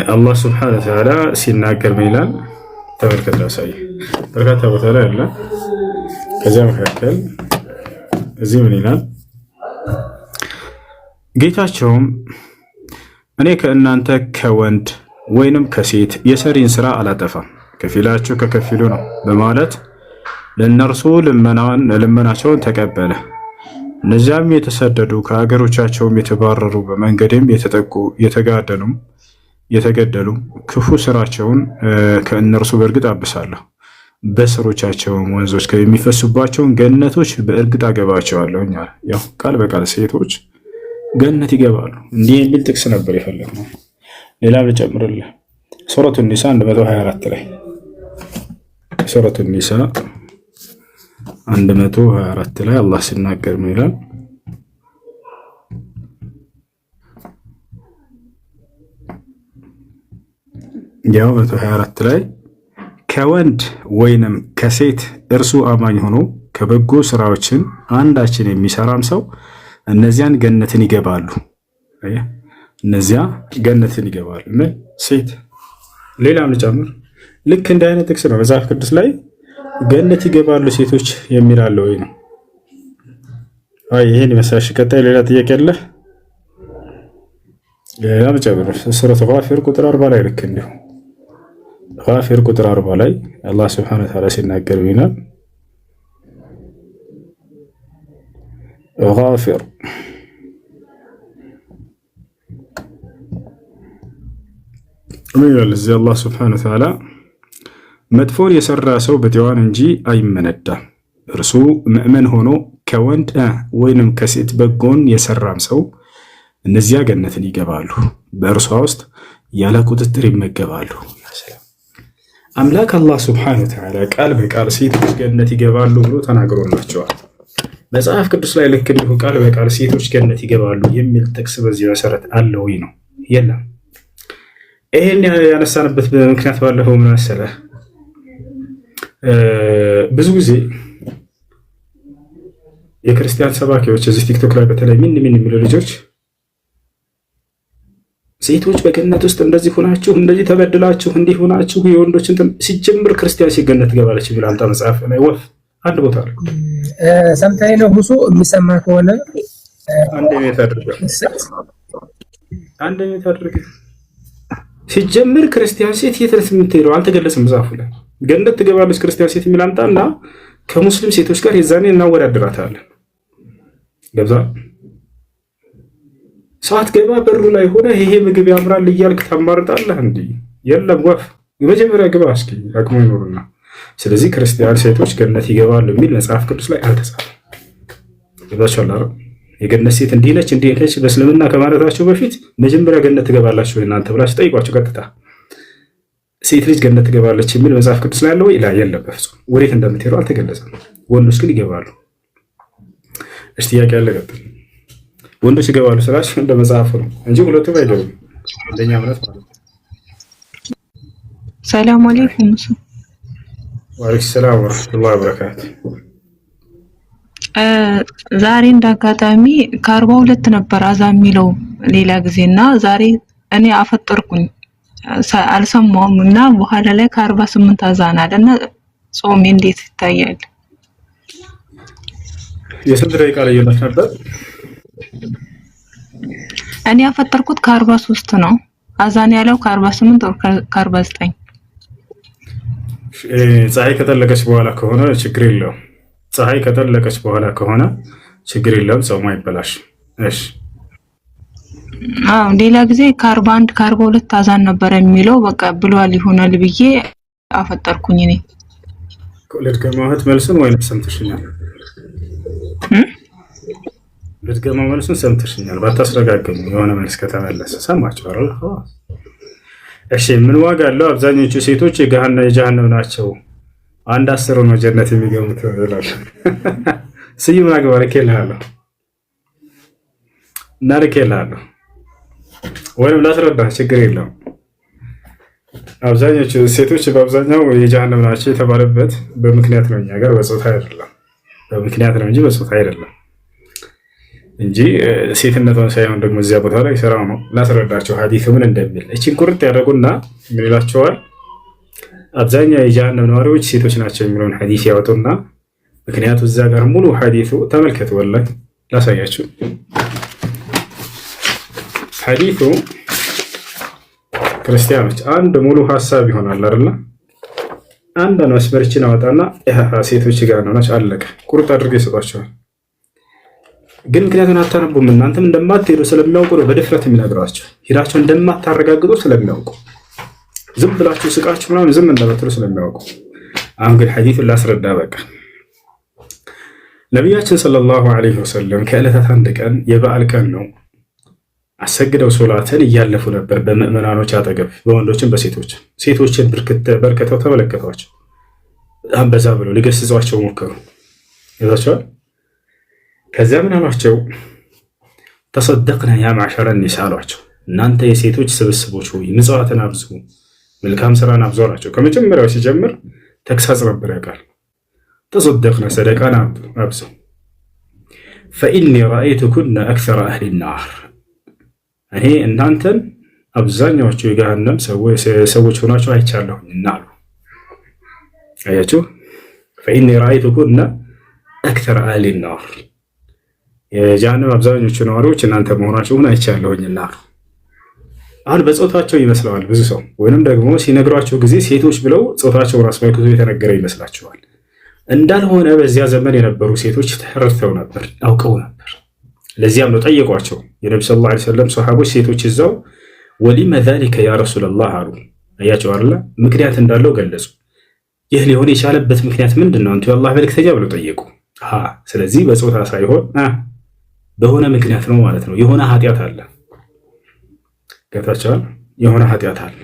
አላህ Subhanahu Wa Ta'ala ሲናገር ምን ይላል? ተመልከት። ላሳይ በርካታ ቦታ ላይ አለ። ከዚያ መካከል እዚህ ምን ይላል? ጌታቸውም እኔ ከእናንተ ከወንድ ወይንም ከሴት የሰሪን ስራ አላጠፋም፣ ከፊላችሁ ከከፊሉ ነው በማለት ለእነርሱ ልመናቸውን ተቀበለ። እነዚያም የተሰደዱ ከሀገሮቻቸውም የተባረሩ በመንገድም የተጠቁ የተገደሉ ክፉ ስራቸውን ከእነርሱ በእርግጥ አብሳለሁ፣ በስሮቻቸውም ወንዞች የሚፈሱባቸውን ገነቶች በእርግጥ አገባቸዋለሁ። ያው ቃል በቃል ሴቶች ገነት ይገባሉ እንዲህ የሚል ጥቅስ ነበር የፈለግነው። ሌላም ልጨምርልህ። ሱረቱ ኒሳ 124 ላይ ሱረቱ ኒሳ 124 ላይ አላህ ሲናገር ምን ይላል? ያው 124 ላይ ከወንድ ወይንም ከሴት እርሱ አማኝ ሆኖ ከበጎ ስራዎችን አንዳችን የሚሰራም ሰው እነዚያን ገነትን ይገባሉ። እነዚያ ገነትን ይገባሉ። ምን ሴት ሌላም ልጨምር። ልክ እንደ አይነት ጥቅስ ነው መጽሐፍ ቅዱስ ላይ ገነት ይገባሉ ሴቶች የሚል አለ ወይ ነው። አይ ይሄን ይመስላል። ቀጣይ ሌላ ጥያቄ አለ? ሌላ መጨመር ሱረቱ ጋፊር ቁጥር 40 ላይ ልክ እንዲሁ ጋፊር ቁጥር 40 ላይ አላህ Subhanahu Wa Ta'ala ሲናገር ይላል ጋፊር ምን ይላል እዚህ አላህ Subhanahu Wa Ta'ala መጥፎን የሰራ ሰው በዲዋን እንጂ አይመነዳም። እርሱ ምእመን ሆኖ ከወንድ ወይንም ከሴት በጎን የሰራም ሰው እነዚያ ገነትን ይገባሉ፣ በእርሷ ውስጥ ያለ ቁጥጥር ይመገባሉ። አምላክ አላህ Subhanahu Wa Ta'ala ቃል በቃል ሴቶች ገነት ይገባሉ ብሎ ተናግሮላቸዋል። መጽሐፍ ቅዱስ ላይ ልክ እንዲሁ ቃል በቃል ሴቶች ገነት ይገባሉ የሚል ጥቅስ በዚህ መሰረት አለ ወይ ነው? የለም። ይሄን ያነሳንበት ምክንያት ባለፈው ምን መሰለህ? ብዙ ጊዜ የክርስቲያን ሰባኪዎች እዚህ ቲክቶክ ላይ በተለይ ምን የሚሉ ልጆች ሴቶች በገነት ውስጥ እንደዚህ ሆናችሁ እንደዚህ ተበድላችሁ እንዲህ ሆናችሁ የወንዶችን ሲጀምር ክርስቲያን ሲገነት ገባለች ይላል። አንተ መጽሐፍ ላይ ወፍ አንድ ቦታ ላይ ሰምታይ ነው ሁሱ የሚሰማ ከሆነ አንድ ቤት አድርገህ ሲጀምር ክርስቲያን ሴት የትረስ የምትሄደው አልተገለጸም መጽሐፉ ላይ። ገነት ትገባለች ክርስቲያን ሴት የሚል አምጣና ከሙስሊም ሴቶች ጋር የዛኔ እናወዳድራታለን። ገብዛ ሰዓት ገባ በሩ ላይ ሆነ ይሄ ምግብ ያምራል እያልክ ታማርጣለህ እንዴ? የለም ወፍ የመጀመሪያ ግባ እስኪ አቅሙ ይኖርና። ስለዚህ ክርስቲያን ሴቶች ገነት ይገባሉ የሚል መጽሐፍ ቅዱስ ላይ አልተጻፈም። ይባቻል አይደል? የገነት ሴት እንዲህ ነች እንዲህ ነች በእስልምና ከማለታቸው በፊት መጀመሪያ ገነት ትገባላችሁ እናንተ ብላችሁ ጠይቋቸው። ቀጥታ ሴት ልጅ ገነት ትገባለች የሚል መጽሐፍ ቅዱስ ላይ አለ ወይ? የለም በፍጹም። ወዴት እንደምትሄዱ አልተገለጸም። ወንዶች ግን ይገባሉ። እሺ ጥያቄ ያለ ቀጥል። ወንዶች ይገባሉ ስላሽ እንደ መጽሐፉ ነው እንጂ ሁለቱም አይገቡም። እንደኛ እምነት ማለት ነው። ሰላም አለይኩም። ወአለይኩም ሰላም ወራህመቱላሂ ወበረካቱ። ዛሬ እንዳጋጣሚ ከ42 ነበር አዛን የሚለው ሌላ ጊዜና ዛሬ እኔ አፈጠርኩኝ አልሰማውም እና በኋላ ላይ ከ48 አዛን አለና ጾሜ እንዴት ይታያል? የስንት ደቂቃ ልዩነት ነበር? እኔ ያፈጠርኩት ከ43 ነው። አዛን ያለው ከ48 ወር ከ49። ፀሐይ ከጠለቀች በኋላ ከሆነ ችግር የለውም። ፀሐይ ከጠለቀች በኋላ ከሆነ ችግር የለውም። ጾሙ አይበላሽ። እሺ ሌላ ጊዜ ከ41 ከ42 አዛን ነበር የሚለው በቃ ብሏል ይሆናል ብዬ አፈጠርኩኝ። እኔ ልድገማት መልሱን ወይንም ሰምተሽኛል? ልድገማ መልሱን ሰምተሽኛል? ባታስረጋግም የሆነ መልስ ከተመለሰ ሰማችሁ አይደል? እሺ ምን ዋጋ አለው? አብዛኞቹ ሴቶች የጀሃነም ናቸው፣ 1/10 ነው ጀነት የሚገቡት ይላል። ስዩም አግባርኬልሃለሁ እና ልኬልሃለሁ ወይም ላስረዳህ፣ ችግር የለውም። አብዛኞቹ ሴቶች በአብዛኛው የጀሃነም ናቸው የተባለበት በምክንያት ነው። እኛ ጋር በጾታ አይደለም፣ በምክንያት ነው እንጂ በጾታ አይደለም እንጂ ሴትነቷን ሳይሆን ደግሞ እዚያ ቦታ ላይ ስራው ነው። ላስረዳቸው ሐዲሱ ምን እንደሚል እቺን ቁርጥ ያደረጉና ምን ይላቸዋል? አብዛኛው የጀሃነም ነዋሪዎች ሴቶች ናቸው የሚለውን ሐዲስ ያወጡና ምክንያቱ እዛ ጋር ሙሉ ሐዲሱ ተመልከቱ። ወላሂ ላሳያችሁ። ሐዲሱ ክርስቲያኖች አንድ ሙሉ ሐሳብ ይሆናል አይደል? አንድ መስመርችን አወጣና ሴቶች ጋር ነው ናች አለቀ። ቁርጥ አድርገው ይሰጧቸዋል። ግን ምክንያቱም አታነቡም። እናንተም እንደማትሄዱ ስለሚያውቁ ነው በድፍረት የሚነግሯቸው። ሄዳቸው እንደማታረጋግጡ ስለሚያውቁ ዝም ብላችሁ ስቃችሁ ምናምን ዝም እንደምትሉ ስለሚያውቁ። አሁን ግን ሐዲሱን ላስረዳ። በቃ ነቢያችን ሰለላሁ ዐለይሂ ወሰለም ከዕለታት አንድ ቀን የበዓል ቀን ነው፣ አሰግደው ሶላትን እያለፉ ነበር በምዕመናኖች አጠገብ፣ በወንዶችም በሴቶች። ሴቶችን በርከተው ተመለከቷቸው። በጣም በዛ ብለው ሊገስጿቸው ሞከሩ። ይዛቸዋል። ከዚያ ምን አሏቸው? ተሰደቅና ያ ማዕሸረ ኒሳ አሏቸው። እናንተ የሴቶች ስብስቦች ሆይ ምጽዋትን አብዙ፣ መልካም ስራን አብዙ አሏቸው። ከመጀመሪያው ሲጀምር ተግሳጽ ነበር ያውቃል። ተሰደቅና ሰደቃን አብዙ። ፈኢኒ ረአይቱኩነ አክሰረ አህሊ ናር፣ እኔ እናንተን አብዛኛዎቹ የገሃነም ሰዎች ሆናችሁ አይቻለሁኝና አሉ። አያችሁ፣ ፈኢኒ ረአይቱኩነ አክሰረ አህሊ ናር፣ የጀሃነም አብዛኞቹ ነዋሪዎች እናንተ መሆናችሁን አይቻለሁኝና። አሁን በጾታቸው ይመስለዋል ብዙ ሰው፣ ወይንም ደግሞ ሲነግሯቸው ጊዜ ሴቶች ብለው ጾታቸውን አስመልክቶ የተነገረ ይመስላችኋል። እንዳልሆነ በዚያ ዘመን የነበሩ ሴቶች ተረድተው ነበር፣ አውቀው ነበር። ለዚያም ነው ጠየቋቸው የነቢ ሰለላሁ ዐለይሂ ወሰለም ሰሃቦች ሴቶች እዛው ወሊመ ዛሊከ ያ ረሱለላህ አሉ። አያቸው አይደለ? ምክንያት እንዳለው ገለጹ። ይህ ሊሆን የቻለበት ምክንያት ምንድን ነው አንቱ የአላህ መልእክተኛ ብለው ጠየቁ። ስለዚህ በጾታ ሳይሆን በሆነ ምክንያት ነው ማለት ነው። የሆነ ኃጢአት አለ፣ ገብታችኋል? የሆነ ኃጢአት አለ።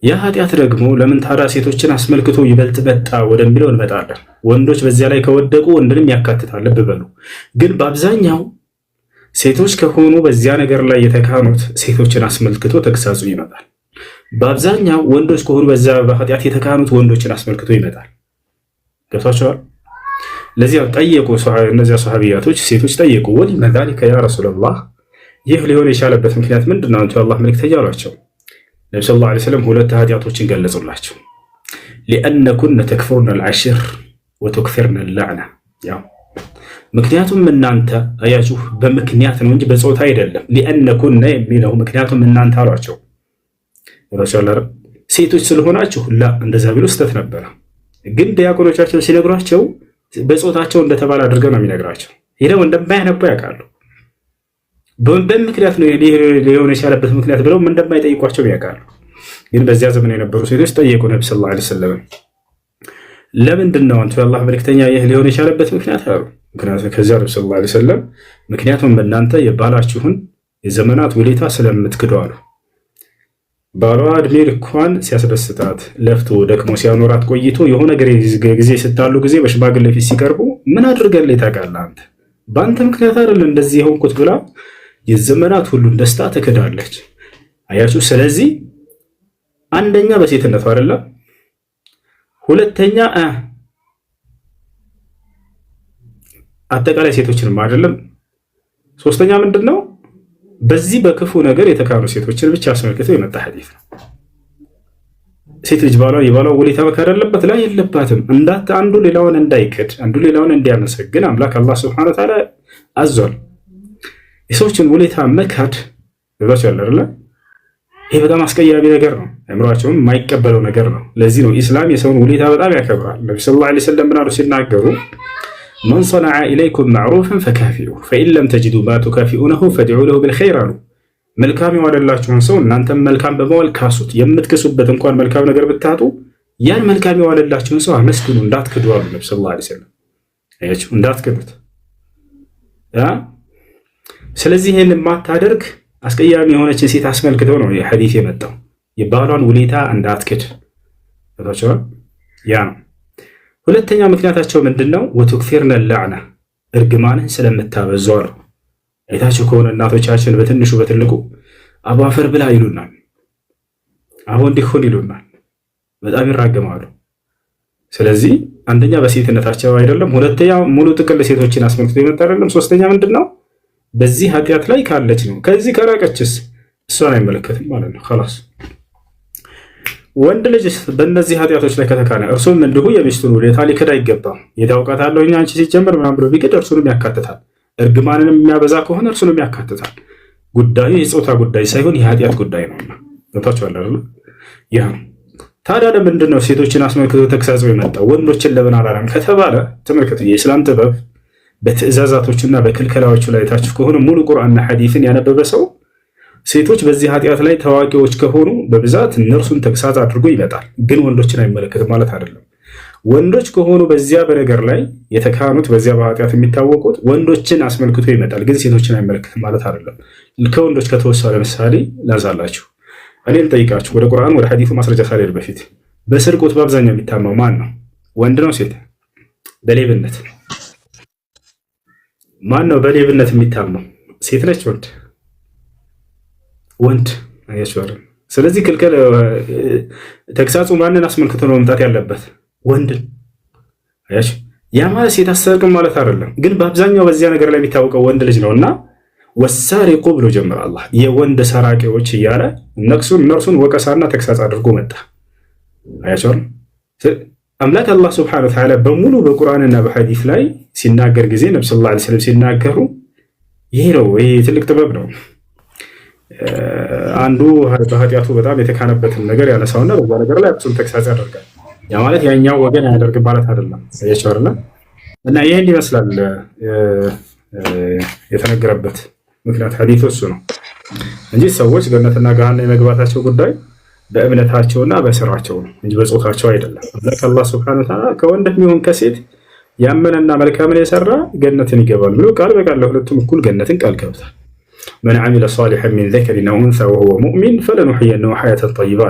ያ ኃጢአት ደግሞ ለምን ታዲያ ሴቶችን አስመልክቶ ይበልጥ መጣ ወደሚለው እንመጣለን። ወንዶች በዚያ ላይ ከወደቁ ወንድንም ያካትታል። ልብ በሉ። ግን በአብዛኛው ሴቶች ከሆኑ በዚያ ነገር ላይ የተካኑት ሴቶችን አስመልክቶ ተግሳጹ ይመጣል። በአብዛኛው ወንዶች ከሆኑ በዚያ በኃጢአት የተካኑት ወንዶችን አስመልክቶ ይመጣል። ገብታችኋል? ለዚያ ጠየቁ እነዚያ ሰሃቢያቶች ሴቶች ጠየቁ ወሊመ ዛሊከ ያ ረሱለላህ፣ ይህ ሊሆን የቻለበት ምክንያት ምንድን ነው አንቱ የአላህ መልእክተኛ አሏቸው። ነቢ ሰለላሁ ዐለይሂ ወሰለም ሁለት ኃጢአቶችን ገለጹላቸው። ሊአነኩነ ተክፉርነ አልዐሽር ወቱክፊርነ አልለዕነ። ያው ምክንያቱም እናንተ አያችሁ በምክንያት ነው እንጂ በጾታ አይደለም። ሊአነኩነ የሚለው ምክንያቱም እናንተ አሏቸው። ሴቶች ስለሆናችሁ ላ እንደዛ ቢሉ ስተት ነበረ። ግን ዲያቆኖቻቸው ሲነግሯቸው በጾታቸው እንደተባለ አድርገው ነው የሚነግራቸው። ሄደው እንደማያነቡ ያውቃሉ። በምክንያት ነው ሊሆን የቻለበት ምክንያት ብለው እንደማይጠይቋቸው ያውቃሉ። ግን በዚያ ዘመን የነበሩ ሴቶች ጠየቁ ነቢ ሰለላሁ ዐለይሂ ወሰለም፣ ለምንድን ነው አንቱ የአላህ መልእክተኛ ይህ ሊሆን የቻለበት ምክንያት አሉ። ምክንያቱም ከዚያ ነቢ ሰለላሁ ዐለይሂ ወሰለም ምክንያቱም በእናንተ የባላችሁን የዘመናት ውለታ ስለምትክዱ አሉ። ባሏ እድሜ ልኳን ሲያስደስታት ለፍቶ ደክሞ ሲያኖራት ቆይቶ የሆነ ጊዜ ስታሉ ጊዜ በሽማግሌ ፊት ሲቀርቡ ምን አድርገልህ ታውቃለህ አንተ በአንተ ምክንያት አይደል እንደዚህ የሆንኩት ብላ የዘመናት ሁሉን ደስታ ትክዳለች። አያችሁ። ስለዚህ አንደኛ በሴትነቱ አይደለም፣ ሁለተኛ አጠቃላይ ሴቶችንም አይደለም፣ ሶስተኛ ምንድን ነው በዚህ በክፉ ነገር የተካኑ ሴቶችን ብቻ አስመልክቶ የመጣ ሐዲስ ነው። ሴት ልጅ የባሏ ውለታ መካድ አለበት ላይ የለባትም። አንዱ ሌላውን እንዳይክድ፣ አንዱ ሌላውን እንዲያመሰግን አምላክ አላህ ሱብሓነሁ ወተዓላ አዟል። የሰዎችን ውለታ መካድ በዛች ያለ አይደለ? ይሄ በጣም አስቀያሚ ነገር ነው። አእምሯቸውም የማይቀበለው ነገር ነው። ለዚህ ነው ኢስላም የሰውን ውለታ በጣም ያከብራል። ነብዩ ሰለላሁ ዐለይሂ ወሰለም ምን አሉ ሲናገሩ መን ሰነዐ ኢለይኩም ማዕሩፈን ፈካፊኡሁ ፈኢን ለም ተጅዱ ማ ቱካፊኡነሁ ፈድዑ ለሁ ቢልኸይር አሉ። መልካም የዋለላችሁን ሰው እናንተም መልካም በመዋል ካሱት። የምትክሱበት እንኳን መልካም ነገር ብታጡ ያን መልካም የዋለላችሁን ሰው አመስግኑ፣ እንዳትክዱ አሉ ነብዩ ሰለላሁ ዐለይሂ ወሰለም። አያችሁ፣ እንዳትክዱት። ስለዚህ ይህን የማታደርግ አስቀያሚ የሆነችን ሴት አስመልክተው ነው ሐዲስ የመጣው። የባሏን ውለታ እንዳትክድ ታቻው። ያ ነው ሁለተኛ ምክንያታቸው ምንድነው? ወቱክፊርነ ለዕነ እርግማንን ስለምታበዙ አሉ። አይታችሁ ከሆነ እናቶቻችን በትንሹ በትልቁ አቡ አፈር ብላ ይሉናል፣ አቡ እንዲሆን ይሉናል፣ በጣም ይራገማሉ። ስለዚህ አንደኛ በሴትነታቸው አይደለም፣ ሁለተኛ ሙሉ ጥቅል ሴቶችን አስመልክቶ የመጣ አይደለም፣ ሶስተኛ ምንድነው በዚህ ኃጢአት ላይ ካለች ነው። ከዚህ ከራቀችስ እሷን አይመለከትም ማለት ነው። خلاص ወንድ ልጅ በእነዚህ ኃጢአቶች ላይ ከተካነ እርሱም እንዲሁ የሚስቱን ውለታ ሊክድ አይገባም። የታውቃታለሁ እኛ አንቺ ሲጀምር ምናምን ብሎ ቢክድ እርሱንም ያካትታል። እርግማንንም የሚያበዛ ከሆነ እርሱንም ያካትታል። ጉዳዩ የጾታ ጉዳይ ሳይሆን የኃጢአት ጉዳይ ነውና ወጣችኋል አይደል? ያ ታዲያ ለምንድን ነው ሴቶችን አስመልክቶ ተግሳጽ የመጣው ወንዶችን ለምን አላለም ከተባለ ተመልከቱ። የእስላም ጥበብ በትዕዛዛቶችና በክልከላዎቹ ላይ ታች ከሆነ ሙሉ ቁርአንና ሐዲስን ያነበበ ሰው ሴቶች በዚህ ኃጢአት ላይ ታዋቂዎች ከሆኑ በብዛት እነርሱን ተግሳጽ አድርጎ ይመጣል። ግን ወንዶችን አይመለከትም ማለት አይደለም። ወንዶች ከሆኑ በዚያ በነገር ላይ የተካኑት በዚያ በኃጢአት የሚታወቁት ወንዶችን አስመልክቶ ይመጣል። ግን ሴቶችን አይመለከትም ማለት አይደለም። ከወንዶች ከተወሰነ ለምሳሌ ላንሳላችሁ። እኔን ጠይቃችሁ ወደ ቁርአን ወደ ሐዲሱ ማስረጃ ሳልሄድ በፊት በስርቆት በአብዛኛው የሚታማው ማን ነው? ወንድ ነው ሴት? በሌብነት ማን ነው በሌብነት የሚታማው? ሴት ነች? ወንድ? ወንድ አያችሁ አይደል? ስለዚህ ክልከል ተግሳጹ ማንን አስመልክቶ ነው መምጣት ያለበት? ወንድን። አያችሁ፣ ያ ማለት ሴት አትሰርቅም ማለት አይደለም። ግን በአብዛኛው በዚያ ነገር ላይ የሚታወቀው ወንድ ልጅ ነውና ወሳሪቁ ብሎ ጀመረ አላህ። የወንድ ሰራቂዎች እያለ እነርሱን ወቀሳና ተግሳጽ አድርጎ መጣ። አያችሁ አይደል? አምላክ አላህ ሱብሓነሁ ወተዓላ በሙሉ በቁርአንና በሐዲስ ላይ ሲናገር ጊዜ ነብዩ ሰለላሁ ዐለይሂ ወሰለም ሲናገሩ ይሄ ነው፣ ይሄ ትልቅ ጥበብ ነው። አንዱ በኃጢአቱ በጣም የተካነበትን ነገር ያነሳውና በዛ ነገር ላይ እሱን ተክሳጽ ያደርጋል። ያ ማለት ያኛው ወገን ያደርግ ማለት አይደለም። እየቸርና እና ይሄን ይመስላል የተነገረበት ምክንያት ሐዲሱ እሱ ነው እንጂ ሰዎች ገነትና ገሃነም የመግባታቸው ጉዳይ በእምነታቸውና በስራቸው ነው እንጂ በጾታቸው አይደለም። አላህ ሱብሓነሁ ወተዓላ ከወንድም ይሁን ከሴት ያመነና መልካምን የሰራ ገነትን ይገባል ብሎ ቃል በቃል ለሁለቱም እኩል ገነትን ቃል ገብቷል። من عمل صالحا من ذكر أو أنثى وهو مؤمن فلنحيينه حياة طيبة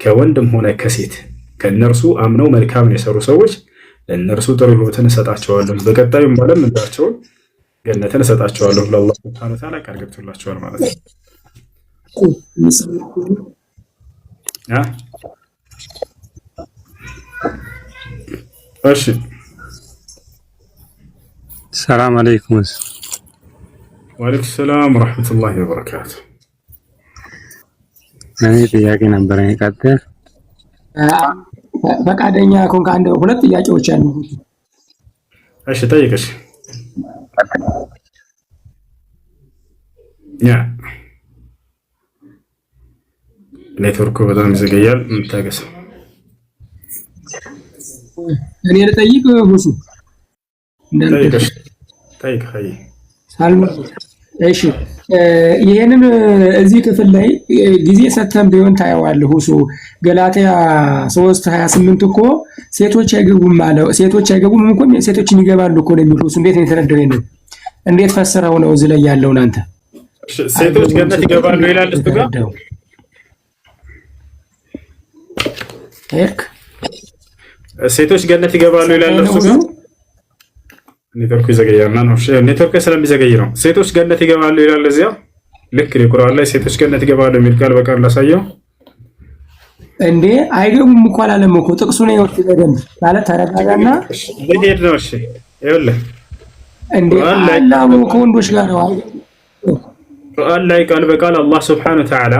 ከወንድም ሆነ ከሴት ከነርሱ አምነው መልካምን የሰሩ ሰዎች ለነርሱ ጥሩ ህይወትን እሰጣቸዋለሁ፣ በቀጣዩም ዓለም እንዳቸው ገነትን እሰጣቸዋለሁ ብሎ አላህ ሱብሓነሁ ወተዓላ ቃል ገብቶላቸዋል ማለት ነው። እሺ ሰላም አለይኩም። ወአለይኩም ሰላም ወራህመቱላሂ ወበረካቱ። እኔ ጥያቄ ነበረኝ። ቀጥል። ፈቃደኛ ከሆንክ አንድ ሁለት ጥያቄዎች አሉ። እሺ ጠይቅሽ። ያ ኔትወርኩ በጣም ይዘገያል። እንታገስ። እኔ ልጠይቅ ሁሱ ጠይቅሽ። ጠይቅ። ሀይ እሺ ይሄንን እዚህ ክፍል ላይ ጊዜ ሰተን ቢሆን ታየዋለህ ሁሱ ገላትያ 3:28 እኮ ሴቶች አይገቡም ማለት ሴቶች አይገቡም እንኳን ሴቶችን ይገባሉ እኮ ነው የሚሉት። እንዴት ነው የተረዳው? ይሄንን እንዴት ፈሰረው ነው እዚህ ላይ ያለውን አንተ? ሴቶች ገነት ይገባሉ ይላል እሱ ጋር ሴቶች ገነት ይገባሉ ይላል እሱ ጋር። ኔትወርክ ይዘገያል ነው። እሺ ኔትወርክ ስለሚዘገይ ነው። ሴቶች ገነት ይገባሉ ይላል እዚያ። ልክ ቁርአን ላይ ሴቶች ገነት ይገባሉ የሚል ቃል በቃል ላሳየው እንዴ። አይገቡም እኮ አላለም እኮ ጥቅሱ ነው ይወጥ በደንብ ማለት ተረጋጋና ልሄድ ነው። እሺ ይኸውልህ እንዴ አላህ ከወንዶች ጋር ነው ቁርአን ላይ ቃል በቃል አላህ ሱብሓነሁ ወተዓላ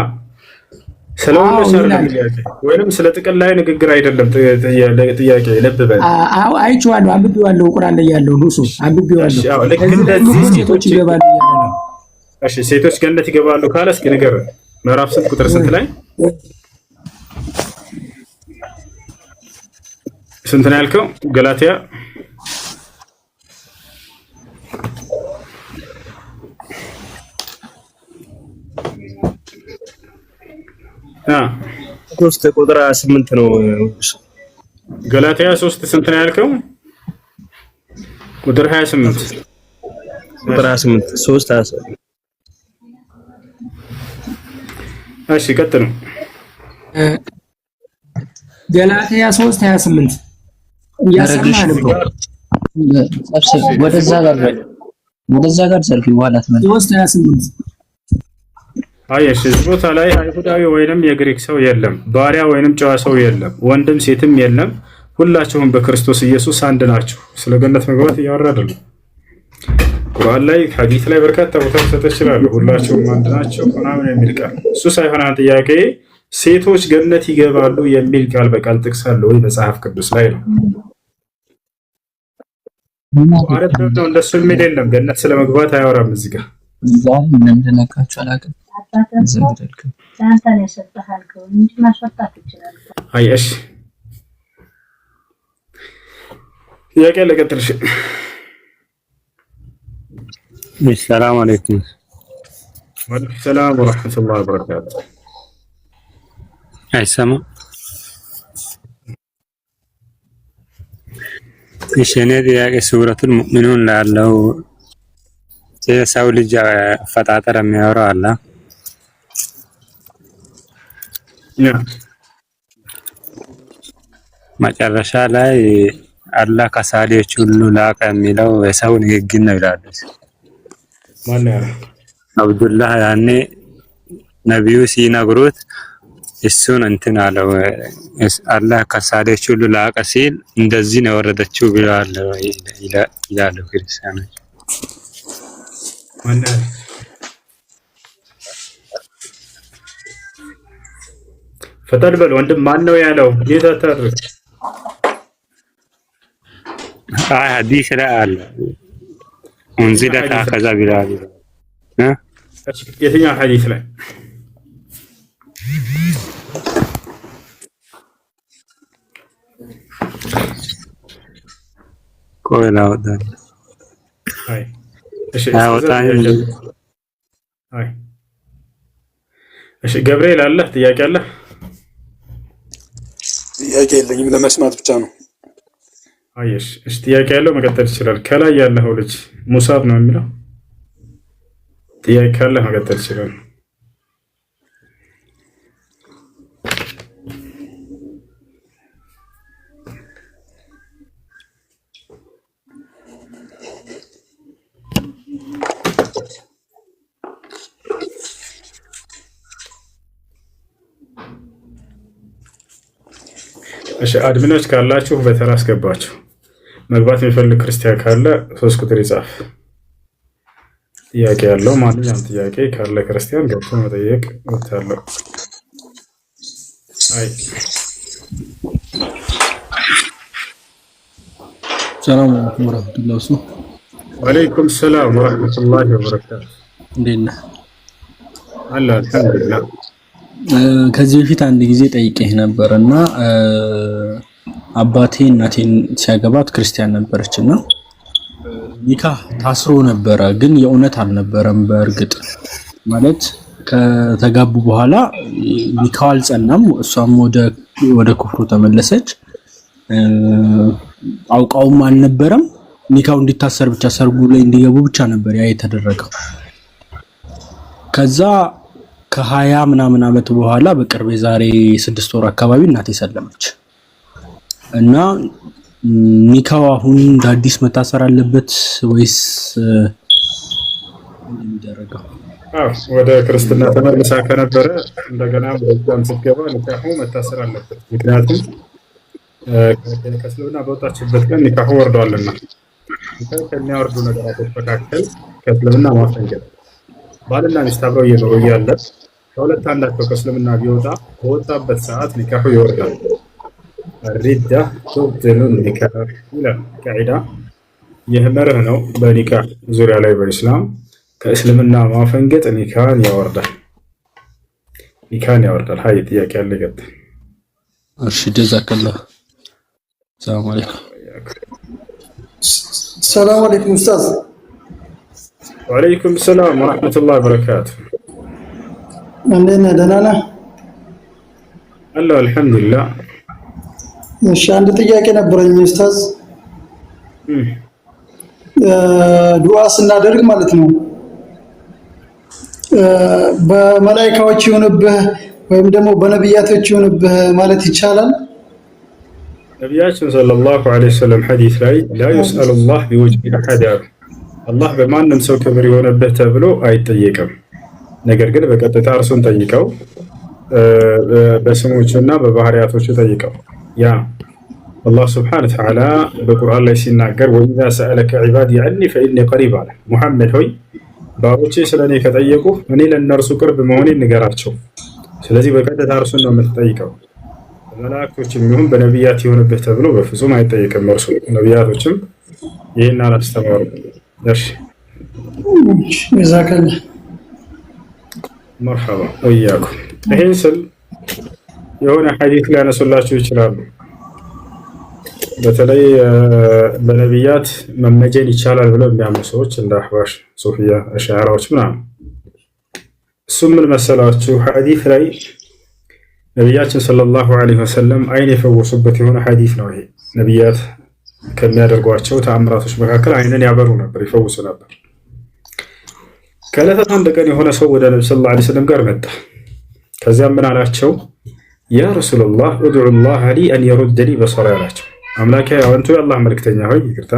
ስለወንዶች ወይንም ስለ ጥቅል ላይ ንግግር አይደለም። ጥያቄ ልብ በል። አዎ አይቼዋለሁ፣ አንብቤዋለሁ። ቁርአን ላይ ያለውን ሁሱ አንብቤዋለሁ። ልክ እንደዚህ ሴቶች ይገባሉ ያለ ነው። እሺ ሴቶች ገነት ይገባሉ ካለ እስኪ ንገረን። ምዕራፍ ስንት ቁጥር ስንት ላይ ስንት ነው ያልከው? ገላትያ ሶስት ቁጥር 28 ነው። ገላትያ 3 ስንት ነው ያልከው? ቁጥር 28 ቁጥር 28 3:28 እሺ ቀጥሉ። ገላትያ 3:28 ያሰማን ነው። ወደዛ ጋር ሰልፊ በኋላ ተመለስ። 3:28 አየሽ እዚህ ቦታ ላይ አይሁዳዊ ወይንም የግሪክ ሰው የለም፣ ባሪያ ወይንም ጨዋ ሰው የለም፣ ወንድም ሴትም የለም፣ ሁላችሁም በክርስቶስ ኢየሱስ አንድ ናችሁ። ስለ ገነት መግባት እያወራ አይደለም። ቁርአን ላይ ሐዲስ ላይ በርካታ ቦታ ሰጥተሽ ይችላል። ሁላችሁም አንድ ናቸው ምናምን የሚል ቃል እሱ ሳይሆን ጥያቄ ሴቶች ገነት ይገባሉ የሚል ቃል በቃል ጥቅስ አለ ወይ መጽሐፍ ቅዱስ ላይ ነው? ማለት ነው እንደሱ የሚል የለም። ገነት ስለመግባት አያወራም እዚህ ጋር። ዛሬ ምን እንደነካችሁ አላውቅም። አንተን የሰጠሃልከው እንጂ ማስወጣት ይችላል። አየሽ ጥያቄ ለቀጥልሽ። ሰላም አለይኩም። ወአለይኩም ሰላም ወራህመቱላሂ ወበረካቱ። አይሰማም? እሺ እኔ ጥያቄ ሱረቱል ሙእሚኑን ላለው የሰው ልጅ አፈጣጠር የሚያወራው አለ። መጨረሻ ላይ አላህ ከሳሌዎች ሁሉ ላቀ የሚለው የሰው ንግግር ነው ይላሉ። ማን ያለው? አብዱላህ ያኔ ነቢዩ ሲነግሩት እሱን እንትን አለው። አላህ ከሳሌዎች ሁሉ ላቀ ሲል እንደዚህ ነው የወረደችው ብለዋል ይላሉ ክርስቲያኖች። ማን ያለው? ፈጠን በል ወንድም፣ ማን ነው ያለው? ጌታ ታድርግ حديث لا قال انزلت كذا بلاد ها የትኛው ሐዲስ ላይ ቆይላ ወጣን አይ እሺ አይ እሺ ገብርኤል አለ ጥያቄ አለ ጥያቄ የለኝም ለመስማት ብቻ ነው አይሽ እሺ ጥያቄ ያለው መቀጠል ይችላል ከላይ ያለው ልጅ ሙሳብ ነው የሚለው ጥያቄ ካለ መቀጠል ይችላል እሺ አድሚኖች ካላችሁ በተራ አስገባችሁ መግባት የሚፈልግ ክርስቲያን ካለ 3 ቁጥር ይጻፍ ጥያቄ ያለው ማንኛውም ጥያቄ ካለ ክርስቲያን ገብቶ መጠየቅ ወጣለው አይ ሰላም አለይኩም ወራህመቱላሂ ወአለይኩም ሰላም ወራህመቱላሂ ወበረካቱ እንዴና አላ አልሐምዱሊላህ ከዚህ በፊት አንድ ጊዜ ጠይቄህ ነበርና አባቴ እናቴን ሲያገባት ክርስቲያን ነበረችና ኒካህ ታስሮ ነበረ ግን የእውነት አልነበረም በእርግጥ ማለት ከተጋቡ በኋላ ኒካህ አልጸናም እሷም ወደ ኩፍሩ ተመለሰች አውቃውም አልነበረም ኒካው እንዲታሰር ብቻ ሰርጉ ላይ እንዲገቡ ብቻ ነበር ያ የተደረገው ከዛ ከ20 ምናምን አመት በኋላ በቅርብ ዛሬ 6 ወር አካባቢ እናቴ ሰለመች እና ኒካው አሁን አዲስ መታሰር አለበት ወይስ እንደሚደረገው ወደ ክርስትና ተመልሳ ከነበረ እንደገና ወደዛም ስትገባ ኒካሁ መታሰር አለበት ምክንያቱም ከእስልምና በወጣችበት ቀን ኒካሁ ወርዷልና ከሚያወርዱ ነገራቶች መካከል ከእስልምና ማፈንገጥ ባልና ሚስት አብረው እየኖሩ እያለ ከሁለት አንዳቸው ከእስልምና ቢወጣ በወጣበት ሰዓት ኒካሁ ይወርዳል الردة تبطل النكاح ይላል ቃዒዳ ይህ መርህ ነው በኒካህ ዙሪያ ላይ በእስላም ከእስልምና ማፈንገጥ ኒካህን ያወርዳል ሀይ ጥያቄ አለ ገጥ እሺ ጀዛከላህ ሰላም አለይኩም ሰላም አለይኩም ኡስታዝ ወአለይኩም ሰላም ወራህመቱላሂ ወበረካቱ እንደና ደህና ነህ አላህ አልሐምዱሊላህ እሺ አንድ ጥያቄ ነበረኝ ኡስታዝ ዱዓ ስናደርግ ማለት ነው በመላእክቶች ይሁንብህ ወይም ደግሞ በነብያቶች ይሁንብህ ማለት ይቻላል ነብያችን ሰለላሁ ዐለይሂ ወሰለም ሐዲስ ላይ ላ ይስአሉ አላህ ቢወጅሂ አሐድ አላህ በማንም ሰው ክብር የሆነበት ተብሎ አይጠየቅም ነገር ግን በቀጥታ እርሱን ጠይቀው በስሞቹና በባህሪያቶቹ ጠይቀው ያ አላህ Subhanahu Wa Ta'ala በቁርአን ላይ ሲናገር ወኢዛ ሰአለከ ዒባዲ ዐኒ ፈኢኒ ቀሪብ አለ ሙሐመድ ሆይ ባሮቼ ስለኔ ከጠየቁ እኔ ለእነርሱ ቅርብ መሆኔን ንገራቸው ስለዚህ በቀጥታ እርሱን ነው የምትጠይቀው በመላእክቶችም ይሁን በነቢያት የሆነበት ተብሎ በፍጹም አይጠየቅም እርሱ ነቢያቶችም ይህን አላስተማሩ እሺ ጀዛከላ መርሐባ ወያኩም ይሄን ስል የሆነ ሐዲስ ሊያነሱላችሁ ይችላሉ በተለይ በነቢያት መመጀን ይቻላል ብለው የሚያምኑ ሰዎች እንደ አህባሽ ሶፊያ አሽዓራዎች ምናምን እሱም ምን መሰላችሁ ሐዲስ ላይ ነቢያችን ሰለላሁ ዐለይሂ ወሰለም አይን የፈወሱበት የሆነ ሐዲስ ነው ይሄ ነቢያት ከሚያደርጓቸው ተአምራቶች መካከል አይንን ያበሩ ነበር ይፈውሱ ነበር ከዕለታት አንድ ቀን የሆነ ሰው ወደ ነብዩ ሰለላሁ ዐለይሂ ወሰለም ጋር መጣ ከዚያም ምን አላቸው ያ ረሱላህ ادعو الله لي ان يردني بصري አላቸው አምላኬ አንተ የአላህ መልእክተኛ ሆይ ይቅርታ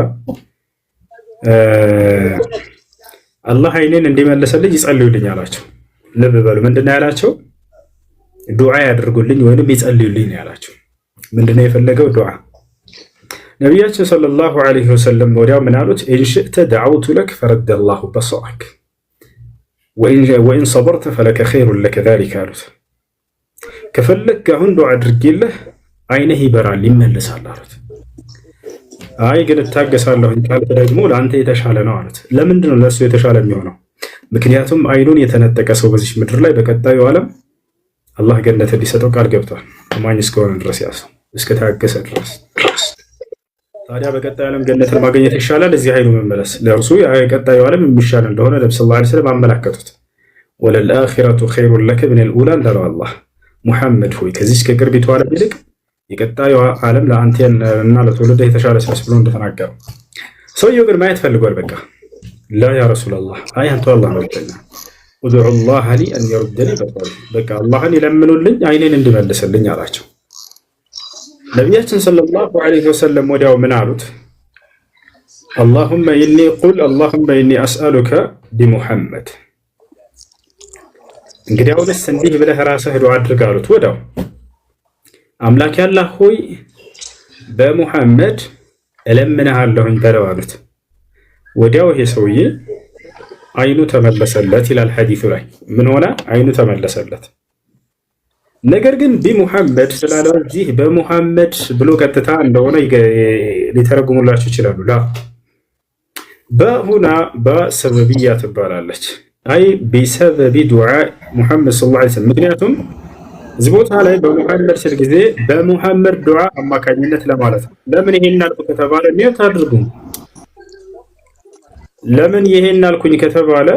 አላህ አይኔን እንዲመልስልኝ ይጸልዩልኝ አላቸው ልብ በሉ ምንድነው ያላቸው ዱዓ ያድርጉልኝ ወይንም ይጸልዩልኝ ያላቸው ምንድነው የፈለገው ዱዓ ነብያችን ሰለላሁ ዐለይሂ ወሰለም ወዲያው ምን አሉት ኢን ሽእተ دعوت لك فرد الله بصرك وإن صبرت فلك خير لك ذلك አሉት ከፈለክ አሁን ዱዓ አድርጌልህ አይንህ ይበራል ይመለሳል አሉት አይ ግን እታገሳለሁኝ ካልክ ደግሞ ለአንተ የተሻለ ነው አሉት። ለምንድን ነው ለእሱ የተሻለ የሚሆነው? ምክንያቱም አይኑን የተነጠቀ ሰው በዚህ ምድር ላይ በቀጣዩ ዓለም አላህ ገነት እንዲሰጠው ቃል ገብቷል። አማኝ እስከሆነ ድረስ ያሰው እስከታገሰ ድረስ። ታዲያ በቀጣዩ ዓለም ገነትን ማግኘት ይሻላል እዚህ አይኑ መመለስ? ለእርሱ የቀጣዩ ዓለም የሚሻል እንደሆነ ነብዩ ሰለላሁ ዐለይሂ ወሰለም አመላከቱት። ወለልአኺረቱ ኸይሩን ለከ ሚነል ኡላ እንዳለው አላህ ሙሐመድ ሆይ ከዚህ ከቅርቢቱ ዓለም ይልቅ የቀጣዩ ዓለም ለአንተ እና ለትውልድ የተሻለ ስለስ ብሎ እንደተናገረው ሰውየው ግን ማየት ፈልጓል። በቃ ላ ያ ረሱላላህ አይ አንተ አላህ መልከኛ ኡድዑ ላህ ሊ አን የሩደኒ በሰሪ በቃ አላህን ይለምኑልኝ አይኔን እንዲመልስልኝ አላቸው። ነቢያችን ሰለላሁ ዐለይሂ ወሰለም ወዲያው ምን አሉት? አላሁመ ኢኒ አስአሉከ ቢሙሐመድ እንግዲህ አሁንስ እንዲህ ብለህ ራስህ ዱዓ አድርግ አሉት። ወዲያው አምላክ ያላህ ሆይ በሙሐመድ እለምንሃለሁኝ በለው አሉት። ወዲያው ይሄ ሰውዬ አይኑ ተመለሰለት ይላል ሐዲሱ ላይ። ምን ሆነ? አይኑ ተመለሰለት። ነገር ግን ቢሙሐመድ ስላለው እዚህ በሙሐመድ ብሎ ቀጥታ እንደሆነ ሊተረጉሙላችሁ ይችላሉ። ላ በሁና በሰበብያ ትባላለች። አይ ቢሰበቢ ዱዓ ሙሐመድ ሰለላሁ ዐለይሂ ወሰለም። ምክንያቱም እዚህ ቦታ ላይ በሙሐመድ ስል ጊዜ በሙሐመድ ዱዓ አማካኝነት ለማለት ነው። ለምን ይሄን አልኩ ከተባለ ኒየት አድርጉ። ለምን ይሄን አልኩኝ ከተባለ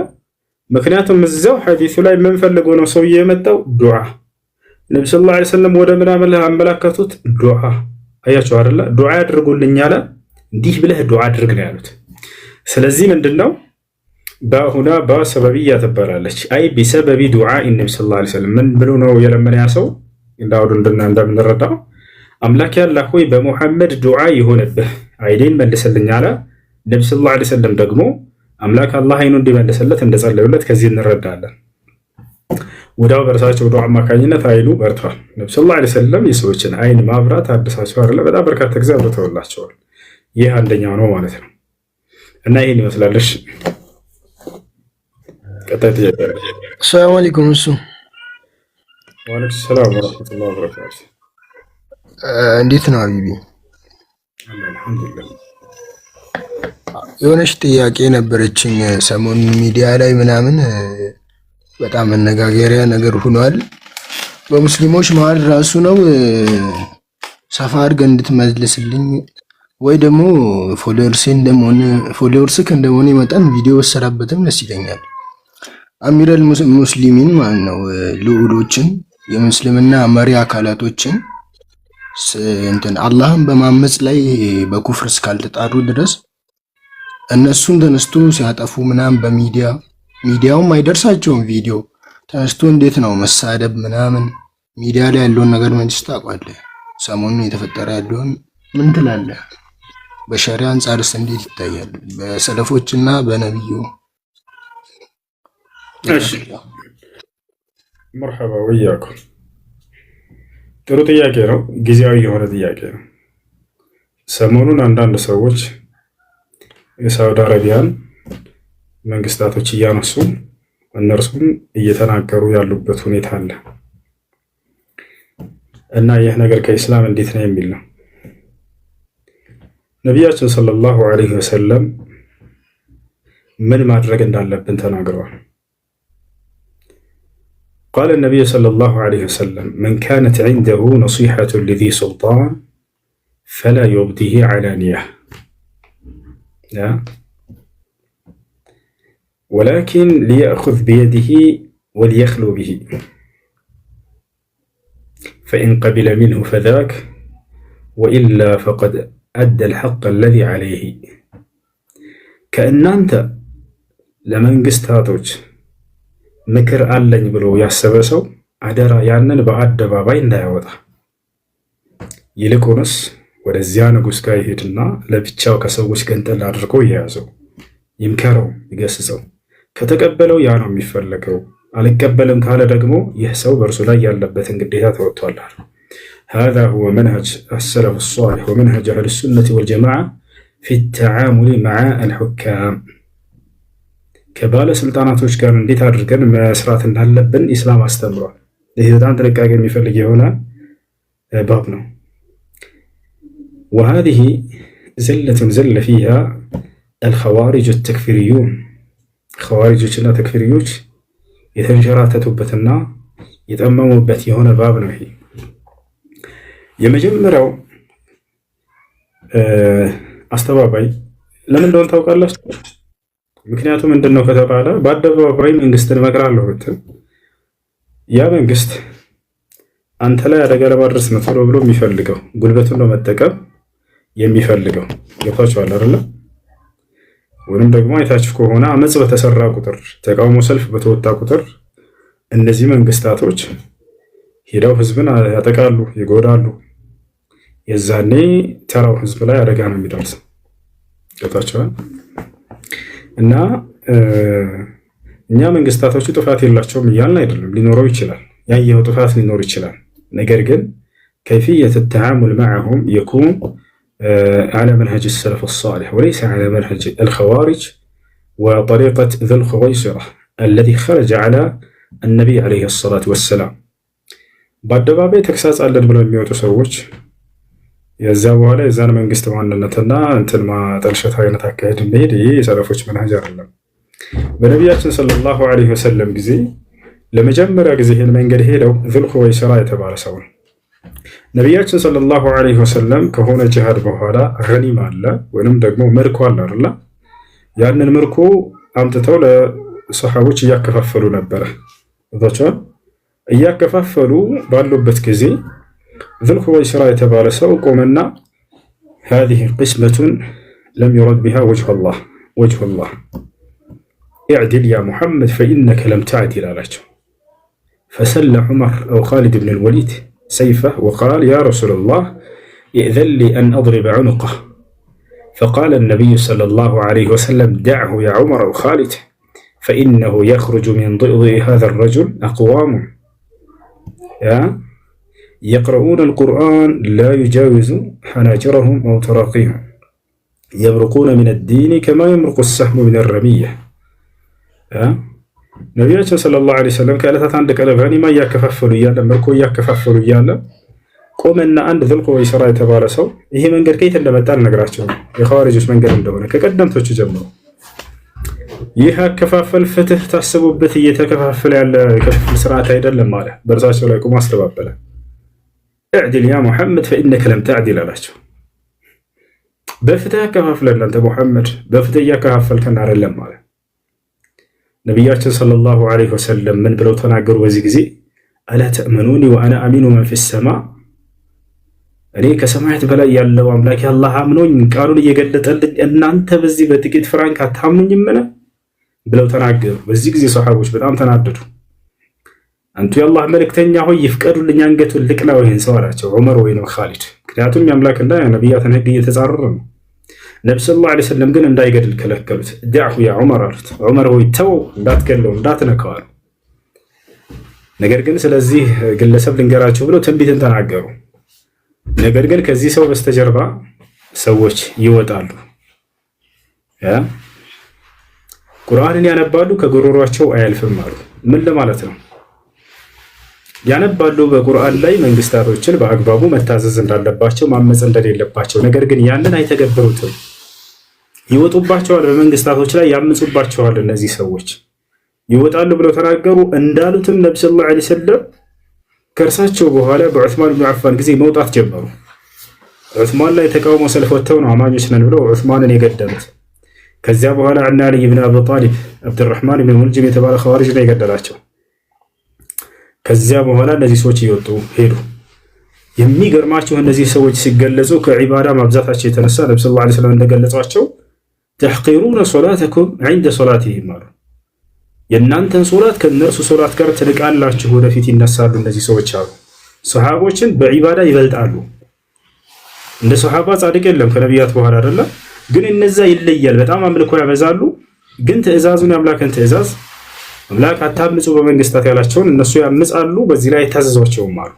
ምክንያቱም እዛው ሐዲሱ ላይ ምን ፈልጎ ነው ሰውዬ የመጣው? ዱዓ። ነብዩ ሰለላሁ ዐለይሂ ወሰለም ወደ ምናምን አመላከቱት ዱዓ። አያችሁ አይደለ? ዱዓ ያድርጉልኝ አለ። እንዲህ ብለህ ዱዓ አድርግ ነው ያሉት። ስለዚህ ምንድነው በሁና በሰበብያ ትባላለች። አይ ቢሰበቢ ዱዓ ነብዩ ሰለላሁ ዐለይሂ ወሰለም ምን ብሎ ነው የለመነ ያ ሰው? እንዳውዱ እንደምንረዳው አምላክ ያላህ ሆይ በሙሐመድ ዱዓ ይሆንብህ አይኔን መልስልኝ አለ። ነብዩ ሰለላሁ ዐለይሂ ወሰለም ደግሞ አምላክ አላህ አይኑ እንዲመልስለት እንደጸለዩለት ከዚህ እንረዳለን። ወዳው በርሳቸው ዱዓ አማካኝነት አይኑ በርቷል። ነብዩ ሰለላሁ ዐለይሂ ወሰለም የሰዎችን አይን ማብራት አድሳቸው አይደለ? በጣም በርካታ ጊዜ አብርተውላቸዋል። ይህ አንደኛው ነው ማለት ነው። እና ይሄን ይመስላልሽ። ቀጣይ ጥያቄ። ሰላም አለይኩም። እሱ ወአለይኩም ሰላም ወራህመቱላሂ ወበረካቱ። እንዴት ነው ሀቢቢ? አልሐምዱሊላህ። የሆነች ጥያቄ ነበረችኝ። ሰሞኑን ሚዲያ ላይ ምናምን በጣም መነጋገሪያ ነገር ሆኗል። በሙስሊሞች መሀል ራሱ ነው። ሰፋ አድርገህ እንድትመልስልኝ ወይ ደግሞ ፎሎወርስክ እንደሆነ መጠን ቪዲዮ ሰራበትም ደስ ይለኛል። አሚረል ሙስሊሚን ማለት ነው ልዑሎችን የሙስልምና መሪ አካላቶችን እንትን አላህን በማመጽ ላይ በኩፍር እስካልተጣሩ ድረስ እነሱን ተነስቶ ሲያጠፉ ምናምን ሚዲያውም አይደርሳቸውም። ቪዲዮ ተነስቶ እንዴት ነው መሳደብ ምናምን ሚዲያ ላይ ያለውን ነገር መንግስት ታውቃለህ። ሰሞኑን የተፈጠረ ያለውን ምን ትላለህ? በሸሪዓ አንጻርስ እንዴት ይታያል? በሰለፎችና በነብዩ። እሺ መርሐባ ወያኩም። ጥሩ ጥያቄ ነው። ጊዜያዊ የሆነ ጥያቄ ነው። ሰሞኑን አንዳንድ ሰዎች የሳውዲ አረቢያን መንግስታቶች እያነሱ እነርሱም እየተናገሩ ያሉበት ሁኔታ አለ እና ይህ ነገር ከኢስላም እንዴት ነው የሚል ነው። ነቢያችን ሰለላሁ ዐለይሂ ወሰለም ምን ማድረግ እንዳለብን ተናግረዋል። قال النبي صلى الله عليه وسلم من كانت عنده نصيحة لذي سلطان فلا يبديه علانية ولكن ليأخذ بيده وليخلو به فإن قبل منه فذاك وإلا فقد أدى الحق الذي عليه كأن أنت لمن قستاتوج ምክር አለኝ ብሎ ያሰበ ሰው አደራ ያንን በአደባባይ እንዳያወጣ፣ ይልቁንስ ወደዚያ ንጉሥ ጋር ይሄድና ለብቻው ከሰዎች ገንጠል አድርጎ ይያዘው፣ ይምከረው፣ ይገስጸው። ከተቀበለው ያ ነው የሚፈለገው። አልቀበልም ካለ ደግሞ ይህ ሰው በእርሱ ላይ ያለበትን ግዴታ ተወጥቷል። هذا هو منهج السلف الصالح ومنهج أهل السنة والجماعة في التعامل مع الحكام ከባለስልጣናቶች ጋር እንዴት አድርገን መስራት እንዳለብን ኢስላም አስተምሯል። ይህ በጣም ጥንቃቄ የሚፈልግ የሆነ ባብ ነው። وهذه ዘለቱን ዘለ ፊሃ አልኸዋሪጅ ተክፊርዩን ኸዋሪጆችና ተክፊርዮች የተንሸራተቱበትና የጠመሙበት የሆነ ባብ ነው። ይሄ የመጀመሪያው አስተባባይ ለምን እንደሆነ ታውቃላችሁ? ምክንያቱም ምንድነው ከተባለ በአደባባይ መንግስትን እመክራለሁ ብትል ያ መንግስት አንተ ላይ አደጋ ለማድረስ ነው ቶሎ ብሎ የሚፈልገው ጉልበቱን ነው መጠቀም የሚፈልገው። ገብታችኋል አይደለ? ወይም ደግሞ አይታችሁ ከሆነ አመጽ በተሰራ ቁጥር ተቃውሞ ሰልፍ በተወጣ ቁጥር እነዚህ መንግስታቶች ሄደው ህዝብን ያጠቃሉ፣ ይጎዳሉ። የዛኔ ተራው ህዝብ ላይ አደጋ ነው የሚደርሰው። ገብታችኋል? እና እኛ መንግስታቶቹ ጥፋት የላቸውም እያልን አይደለም። ሊኖረው ይችላል፣ ያየው ጥፋት ሊኖር ይችላል። ነገር ግን ከይፍየት ተዓሙል መዐሁም የኩን على منهج السلف الصالح وليس على منهج الخوارج وطريقة ذي الخويصرة الذي خرج على النبي عليه الصلاة والسلام. በአደባባይ ተክሳጽ አለን ብለው የሚወጡ ሰዎች የዛ በኋላ የዛን መንግስት ማንነትና እንትን ማጠልሸት አይነት አካሄድ እንደሄድ ይህ የሰለፎች መንሃጅ አይደለም። በነቢያችን ሰለላሁ ዐለይሂ ወሰለም ጊዜ ለመጀመሪያ ጊዜ ይህን መንገድ ሄደው ዙል ኹወይሲራ የተባለ ሰው ነው። ነቢያችን ሰለላሁ ዐለይሂ ወሰለም ከሆነ ጂሃድ በኋላ ገኒማ አለ ወይንም ደግሞ ምርኮ አለ አይደል? ያንን ምርኮ አምጥተው ለሰሃቦች እያከፋፈሉ ነበረ። ወጣቸው እያከፋፈሉ ባሉበት ጊዜ ዙል ኹወይሲራ የተባለ ሰው ቆመና هذه قسمة لم يرد بها وجه الله اعدل يا محمد فإنك لم تعدل አላቸው። فسل عمر أو خالد بن الوليد سيفه وقال يا رسول الله ائذن لي أن أضرب عنقه. فقال النبي صلى الله عليه وسلم دعه يا عمر أو خالد فإنه يخرج من ضئض هذا الرجل أقوام يقرؤون القرآن لا يجاوز حناجرهم أو تراقيهم يبرقون من الدين كما يمرق السهم من الرمية. ነቢያችን ሰለላሁ ዐለይሂ ወሰለም ከዕለታት አንድ ቀን ገኒማ እያከፋፈሉ እያለ ምርኮ እያከፋፈሉ እያለ ቆመና አንድ ዙል ኹወይሲራ የተባለ ሰው ይሄ መንገድ ከየት እንደመጣ ልነግራቸው ነው፣ የኸዋሪጆች መንገድ እንደሆነ ከቀደምቶቹ ጀምሮ ይህ አከፋፈል ፍትህ ታስቡበት እየተከፋፈለ ያለ ክፍል ስርዓት አይደለም አለ። በእርሳቸው ላይ ቆሞ አስተባበለ። اعدل يا محمد فإنك لم تعدل አላቸው። በፍትህ አከፋፍለን አንተ ሙሐመድ በፍትህ እያከፋፈልከን አይደለም አለ። ነቢያችን ሰለላሁ ዐለይሂ ወሰለም ምን ብለው ተናገሩ? በዚህ ጊዜ አላ ተእመኑኒ ወአና አሚኑ መን ፊ ሰማ፣ እኔ ከሰማያት በላይ ያለው አምላክ አላህ አምኖኝ ቃሉን እየገለጠልኝ እናንተ በዚህ በጥቂት ፍራንክ አታምኑኝምን ብለው ተናገሩ። በዚህ ጊዜ ሰሃቦች በጣም ተናደዱ። አንቱ የአላህ መልእክተኛ ሆይ ይፍቀዱልኝ አንገቱን ልቅላው ይሄን ሰው አላቸው፣ ዑመር ወይንም ኻሊድ። ምክንያቱም የአምላክና የነቢያትን ህግ እየተጻረረ ነው። ነቢ ሰለላሁ ዐለይሂ ወሰለም ግን እንዳይገድል ከለከሉት። ዳዕሁ ያ ዑመር አሉት፣ ዑመር ሆይ ተው እንዳትገለው እንዳትነካው አሉ። ነገር ግን ስለዚህ ግለሰብ ልንገራቸው ብለው ትንቢትን ተናገሩ። ነገር ግን ከዚህ ሰው በስተጀርባ ሰዎች ይወጣሉ፣ ቁርአንን ያነባሉ፣ ከጉሮሯቸው አያልፍም አሉ። ምን ለማለት ነው? ያነባሉ በቁርአን ላይ መንግስታቶችን በአግባቡ መታዘዝ እንዳለባቸው ማመጽ እንደሌለባቸው፣ ነገር ግን ያንን አይተገብሩትም። ይወጡባቸዋል፣ በመንግስታቶች ላይ ያምጹባቸዋል። እነዚህ ሰዎች ይወጣሉ ብለው ተናገሩ። እንዳሉትም ነብዩ ሰለላሁ ዐለይሂ ወሰለም ከእርሳቸው በኋላ በዑስማን ብን አፋን ጊዜ መውጣት ጀመሩ። ዑስማን ላይ ተቃውሞ ሰልፍ ወጥተው ነው አማኞች ነን ብለው ዑስማንን የገደሉት። ከዚያ በኋላ እና አሊ ብን አቢ ጣሊብ አብዱራህማን ብን ሙልጅም የተባለ ኸዋሪጅ ነው የገደላቸው። ከዚያ በኋላ እነዚህ ሰዎች እየወጡ ሄዱ። የሚገርማቸው እነዚህ ሰዎች ሲገለጹ ከዒባዳ ማብዛታቸው የተነሳ ነብዩ ሰለላሁ ዐለይሂ ወሰለም እንደገለጿቸው ተሕቂሩነ ሶላተኩም ዐንደ ሶላቲሂም አሉ። የእናንተን ሶላት ከእነርሱ ሶላት ጋር ትንቃላችሁ፣ ወደፊት ይነሳሉ እነዚህ ሰዎች አሉ። ሰሃቦችን በዒባዳ ይበልጣሉ። እንደ ሰሃባ ጻድቅ የለም ከነቢያት በኋላ አይደለም፣ ግን እነዛ ይለያል። በጣም አምልኮ ያበዛሉ፣ ግን ትእዛዙን የአምላክን ትእዛዝ አምላክ አታምፁ በመንግስታት ያላቸውን እነሱ ያምጻሉ፣ በዚህ ላይ የታዘዟቸውም አሉ።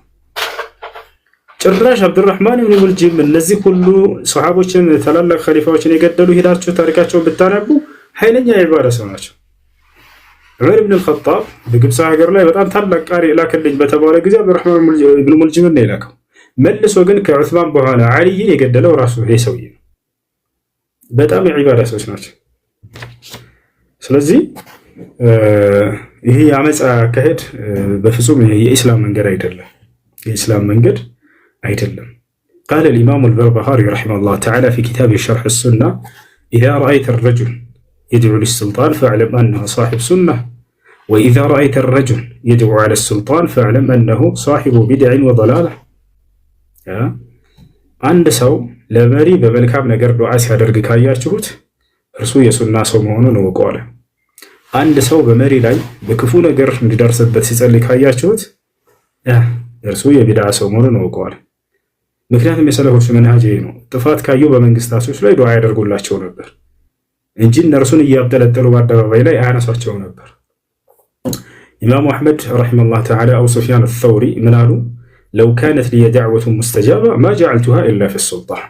ጭራሽ አብዱራህማን ብን ሙልጅም እነዚህ ሁሉ ሰሃቦችን ታላላቅ ኸሊፋዎችን የገደሉ ሄዳችሁ ታሪካቸውን ብታነቡ ኃይለኛ የዒባዳ ሰው ናቸው። ዑመር ብን አልኸጣብ በግብፅ ሀገር ላይ በጣም ታላቅ ቃሪ ላከልኝ በተባለ ጊዜ አብዱራህማን ብን ሙልጅም ነው የላከው። መልሶ ግን ከዑስማን በኋላ አልይን የገደለው ራሱ ይሄ ሰውዬ ነው። በጣም የዒባዳ ሰዎች ናቸው። ስለዚህ ይሄ የአመፃ አካሄድ በፍጹም የኢስላም መንገድ አይደለም። የኢስላም መንገድ አይደለም። قال الإمام البربهاري رحمه الله تعالى في كتابه شرح السنة إذا رأيت الرجل يدعو للسلطان فاعلم أنه صاحب سنة وإذا رأيت الرجل يدعو على السلطان فاعلم أنه صاحب بدع وضلالة. عند سو لمري بملكام نجر دعاء ሲያደርግ ካያችሁት እርሱ የሱና ሰው መሆኑን እወቁ። አንድ ሰው በመሪ ላይ በክፉ ነገር እንዲደርስበት ሲጸልይ ካያችሁት እርሱ የቢድዓ ሰው መሆኑን እወቁ። ምክንያቱም የሰለፎች መንሃጅ ነው። ጥፋት ካዩ በመንግስታቶች ላይ ዱዓ ያደርጉላቸው ነበር እንጂ እነርሱን እያብጠለጠሉ በአደባባይ ላይ አያነሷቸው ነበር። ኢማሙ አሕመድ ረሒመሁላህ ተዓላ አው ሱፊያን አልተውሪ ምን አሉ? ለው ካነት ሊየ ዳዕወቱ ሙስተጃባ ማ ጀዐልቱሃ ኢላ ፊ ሱልጣን።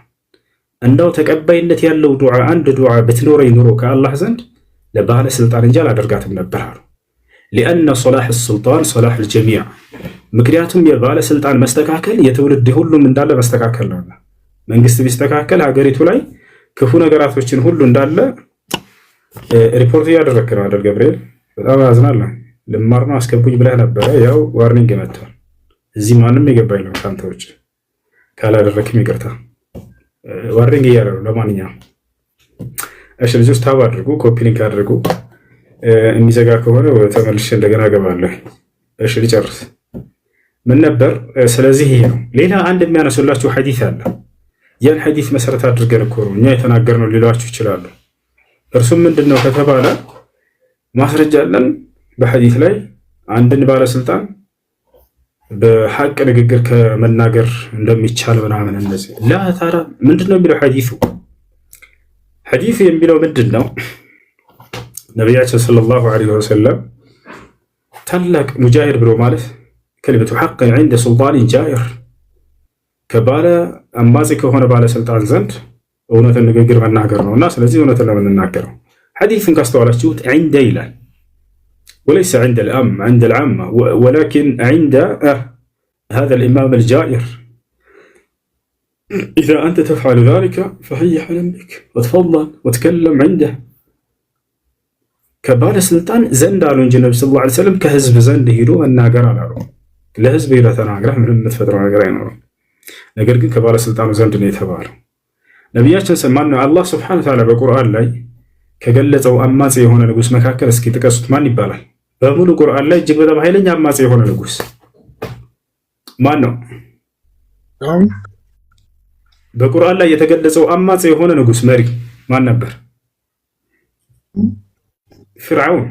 እንዳው ተቀባይነት ያለው ዱዓ አንድ ዱዓ ብትኖረኝ ኑሮ ከአላህ ዘንድ ለባለ ስልጣን እንጂ አላደርጋትም ነበር አሉ። ሊአነ ሶላሕ ሱልጣን ሶላሕ ልጀሚዕ። ምክንያቱም የባለ ስልጣን መስተካከል የትውልድ ሁሉም እንዳለ መስተካከል ነውና መንግስት ቢስተካከል ሀገሪቱ ላይ ክፉ ነገራቶችን ሁሉ እንዳለ ሪፖርት እያደረክ ነው አይደል ገብርኤል? በጣም አዝናለሁ። ልማር ነው አስገቡኝ ብለህ ነበረ። ያው ዋርኒንግ መጥቷል። እዚህ ማንም የገባኝ ነው ካንተ ውጭ። ካላደረክም ይቅርታ ዋርኒንግ እያለ ነው። ለማንኛውም እሺ ልጆች ታብ አድርጉ፣ ኮፒ ሊንክ አድርጉ። የሚዘጋ ከሆነ ተመልሼ እንደገና እገባለሁ። እሺ ልጨርስ። ምን ነበር? ስለዚህ ይሄ ነው። ሌላ አንድ የሚያነሱላችሁ ሐዲስ አለ። ያን ሐዲስ መሰረት አድርገን እኮ ነው እኛ የተናገርነው ሊሏችሁ ይችላሉ። እርሱም ምንድነው ከተባለ ማስረጃ አለን በሐዲስ ላይ አንድን ባለስልጣን በሐቅ ንግግር ከመናገር እንደሚቻል ምናምን እንደዚህ ላ ታራ ምንድነው የሚለው ሐዲሱ? ሐዲሱ የሚለው ምንድነው? ነቢያችን ሰለላሁ ዐለይሂ ወሰለም ታላቅ ሙጃሂድ ብሎ ማለት ከሊመቱ ሐቅን ዐንደ ሱልጣኒን ጃኢር ከባለ አማጺ ከሆነ ባለስልጣን ዘንድ እውነትን ንግግር መናገር ነውና ስለዚህ እውነትን ለምንናገረው ሐዲሱን ካስተዋላችሁት ዐንደ ይላል وليس عند العامة ولكن عند هذا الإمام الجائر. إذا أنت تفعل ذلك فهي حلا بك وتفضل وتكلم عنده. كبار السلطان زند على النبي صلى الله عليه وسلم كهزب زند هيرو الناقر على رو لهزب إلى تناقره من المتفتر ناقرين رو نقر كبار السلطان زند نيتبار نبياتنا سمعنا الله سبحانه وتعالى بالقرآن لاي ከገለጸው አማጺ የሆነ ንጉስ መካከል እስኪ ጥቀሱት። ማን ይባላል? በሙሉ ቁርአን ላይ እጅግ በጣም ኃይለኛ አማጺ የሆነ ንጉስ ማን ነው? በቁርአን ላይ የተገለጸው አማጺ የሆነ ንጉስ መሪ ማን ነበር? ፍርዓውን።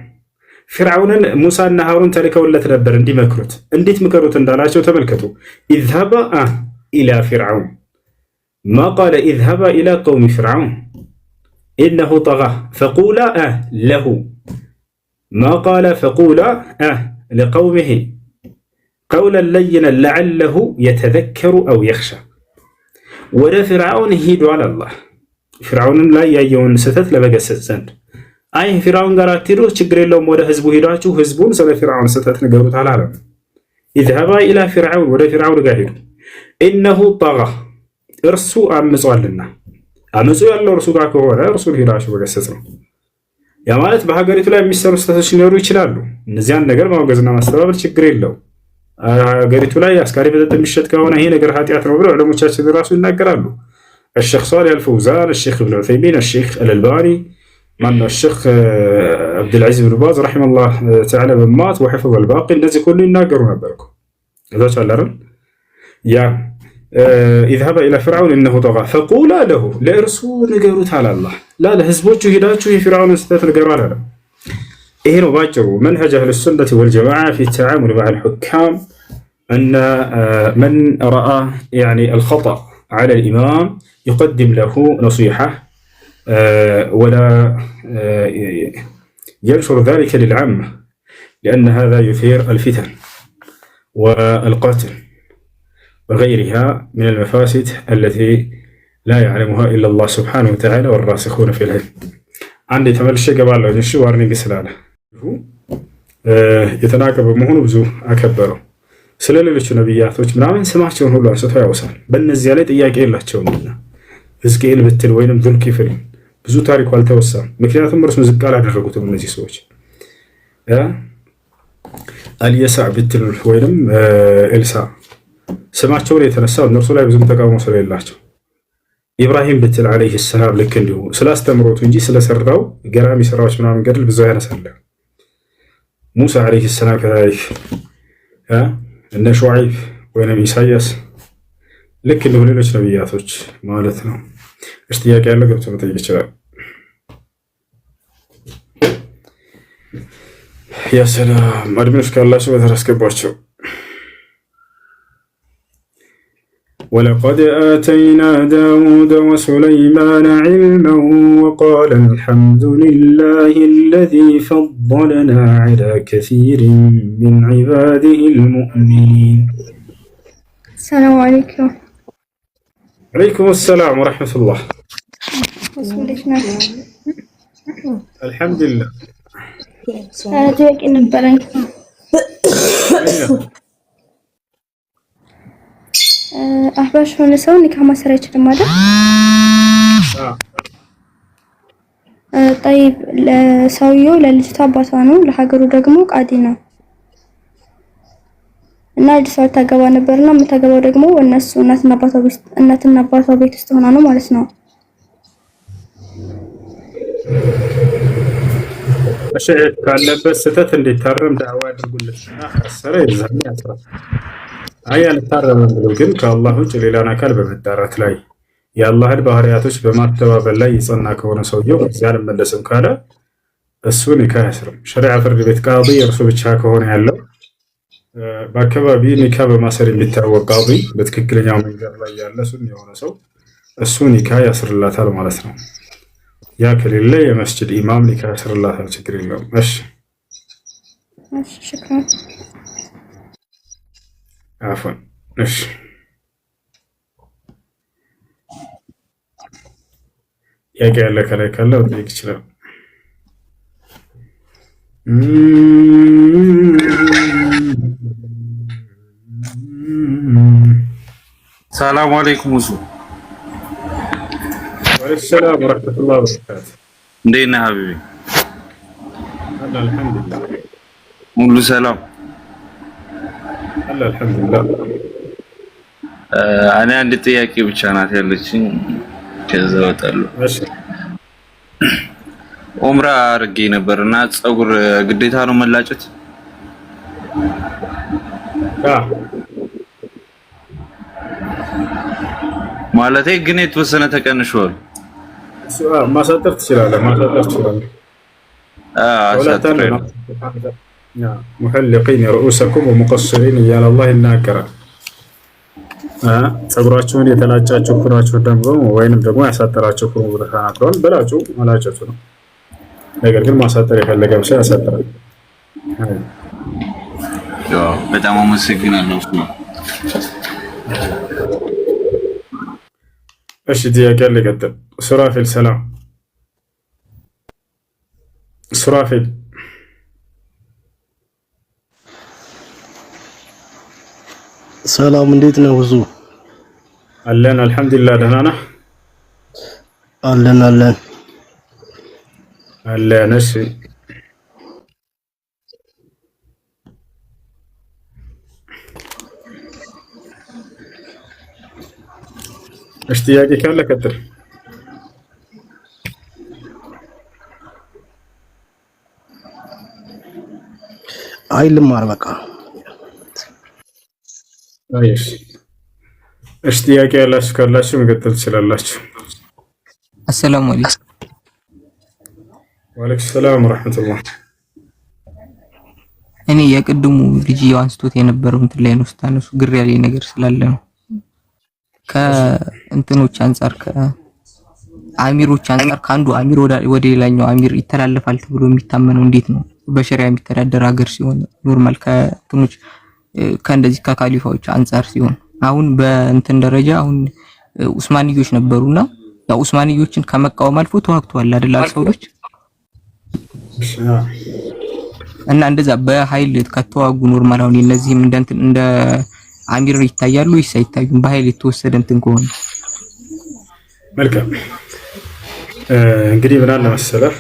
ፍርዓውንን ሙሳና ሃሩን ተልከውለት ነበር እንዲመክሩት። እንዴት ምከሩት እንዳላቸው ተመልከቱ። ኢዝሃባ ኢላ ፍርዓውን ማ ቃለ ኢዝሃባ ኢላ ቀውሚ ፍርዓውን إنه طغى فقولا له ما قال فقولا لقومه قولا لينا لعله يتذكر أو يخشى. ولا فرعون هيدو على الله فرعون لا يجون ستت لبقى سند أي فرعون قراتيرو تشكر لهم ولا هزبو هيداتو هزبون سلا فرعون ستت نقروا على العالم. اذهبا إلى فرعون ولا فرعون قاهر إنه طغى ارسو أمزوا لنا አመጹ ያለው እርሱ ጋር ከሆነ እርሱ ሄዳችሁ በገሰጽ ነው። ያ ማለት በሀገሪቱ ላይ የሚሰሩ ስህተቶች ሊኖሩ ይችላሉ። እነዚያን ነገር ማውገዝና ማስተባበል ችግር የለው። ሀገሪቱ ላይ አስካሪ መጠጥ የሚሸጥ ከሆነ ይሄ ነገር ኃጢአት ነው ብለው ዑለሞቻችን ራሱ ይናገራሉ። الشيخ صالح الفوزان الشيخ ابن عثيمين الشيخ الألباني ማነው الشيخ عبد العزيز بن باز رحمه الله تعالى በማት وحفظ الباقي እነዚህ ሁሉ ይናገሩ ነበር እኮ እዛች አላረን ያ اذهب الى فرعون انه طغى فقولا له لارسو نغروت على الله لا لحزبوچو هداچو يفرعون استات نغرو على الله. ايه ነው ባጭሩ منهج اهل السنه والجماعه في التعامل مع الحكام ان من راى يعني الخطا على الامام يقدم له نصيحه ولا ينشر ذلك للعامه لان هذا يثير الفتن والقتل وغيرها من المفاسد التي لا يعلمها إلا الله سبحانه وتعالى والراسخون في العلم. عندي تملش قبل الشيء وارني سلاله يتناقب مهون بزو أكبره سلالة نبياتوች ምናምን ስማቸውን ሁሉ አንስቶ ያወሳል። በእነዚያ ላይ ጥያቄ የላቸውም። ሕዝቅኤል ብትል ወይንም ዙልኪፍል ብዙ ታሪኩ አልተወሳም። ምክንያቱም እርሱን ዝቅ አላደረጉትም እነዚህ ሰዎች። አልየሳ ብትል ወይንም ኤልሳ ስማቸውን የተነሳው እነርሱ ላይ ብዙም ተቃውሞ ስለሌላቸው፣ ኢብራሂም ብትል አለይሂ ሰላም ልክ እንዲሁ ስላስተምሮቱ እንጂ ስለሰራው ገራሚ ስራዎች ምናምን ገድል ብዙ ያነሳል። ሙሳ አለይሂ ሰላም ከታሪክ እነ ሹዓይብ ወይንም ኢሳያስ ልክ እንደ ሌሎች ነብያቶች ማለት ነው። እሺ ጥያቄ ያለው ገብቶ መጠየቅ ይችላል። ያ ሰላም አድሚኖች ካላችሁ በተራስገባቸው ولقد آتينا داود وسليمان علما وقال الحمد لله الذي فضلنا على كثير من عباده المؤمنين. السلام عليكم. عليكم السلام ورحمة الله. الحمد لله. ጥያቄ ነበረኝ። አህባሽ ሆነ ሰው ኒካ ማሰር አይችልም አይደል? طيب ለሰውየው ለልጅቷ አባቷ ነው፣ ለሀገሩ ደግሞ ቃዲ ነው እና አዲስ አበባ ታገባ ነበርና የምታገባው ደግሞ እነሱ እናትና አባቷ ቤት ውስጥ ሆና ነው ማለት ነው። እሺ ካለበት ስህተት እንዲታረም ዳዕዋ አድርጉለትና አሰረ ይዛል ያስራ አይ አልታረመም ብሎ ግን ከአላህ ውጭ ሌላን አካል በመጣራት ላይ የአላህን ባህሪያቶች በማተባበል ላይ የጸና ከሆነ ሰውየው እዚያ አልመለስም ካለ እሱ ኒካ ያስርም። ሸሪዓ ፍርድ ቤት ቃዲ እርሱ ብቻ ከሆነ ያለው በአካባቢ ኒካ በማሰር የሚታወቅ ቃዲ በትክክለኛው መንገድ ላይ ያለ ሱን የሆነ ሰው እሱ ኒካ ያስርላታል ማለት ነው። ያ ከሌለ የመስጂድ ኢማም ኒካ ያስርላታል፣ ችግር የለውም። እሺ ሽክራን አፈን እሺ ያገ ያለ ከላይ ካለ ወጥይቅ ይችላል። ሰላም አለይኩም ወሱ ወአለይኩም ሰላም ወራህመቱላሂ ወበረካቱ። እንዴት ነህ ሀቢቢ? አልሐምዱሊላህ ሁሉ ሰላም አልሐምዱሊላህ። እኔ አንድ ጥያቄ ብቻ ናት ያለችኝ፣ ከዛ እወጣለሁ። እሺ ኡምራ አድርጌ ነበርና ፀጉር ግዴታ ነው መላጨት? ማለቴ ግን የተወሰነ ተቀንሷል። ማሳጠር ትችላለህ፣ ማሳጠር ትችላለህ። አሳጥረን ሙሐልቂን رؤوسكم ومقصرين እያለ አላህ ይናገራል። ፀጉራችሁን የተላጫችሁ ኩራችሁ ደግሞ ወይንም ደግሞ ያሳጠራችሁ ኩሩ ብሎ ተናግሯል። በላጩ መላጨቱ ነው። ነገር ግን ማሳጠር የፈለገ ሰው ያሳጥራል። በጣም አመሰግናለሁ። እሺ ጥያቄ አለ። ቀጥል። ሱራፌል ሰላም። ሱራፌል ሰላም፣ እንዴት ነው? ብዙ አለን አልሐምዱሊላህ። ደህና ነህ? አለን አለን አለን። እሺ እሺ ጥያቄ ካለ ቀጥል። አይ ልማር በቃ። አይሽ እሺ ጥያቄ ያላችሁ ካላችሁ መቀጠል ትችላላችሁ። አሰላሙ አለይኩም። ወአለይኩም ሰላም ወራህመቱላህ። እኔ የቅድሙ ልጅ አንስቶት የነበረው እንትን ላይ ነው ስታነሱ ግር ያለኝ ነገር ስላለ ነው። ከእንትኖች አንፃር ከአሚሮች አንፃር ከአንዱ አሚር ወደ ሌላኛው አሚር ይተላለፋል ተብሎ የሚታመነው እንዴት ነው? በሸሪዓ የሚተዳደር ሀገር ሲሆን ኖርማል ከእንትኖች ከእንደዚህ ከካሊፋዎች አንፃር ሲሆን አሁን በእንትን ደረጃ አሁን ኡስማንዮች ነበሩና ያው ኡስማንዮችን ከመቃወም አልፎ ተዋግተዋል አይደል አልሰውዶች እና እንደዛ በኃይል ከተዋጉ ኖርማል አሁን እነዚህም እንደ አሚር ይታያሉ ወይስ አይታዩም? በኃይል የተወሰደ እንትን ከሆነ መልካም እንግዲህ ምን አለ መሰለህ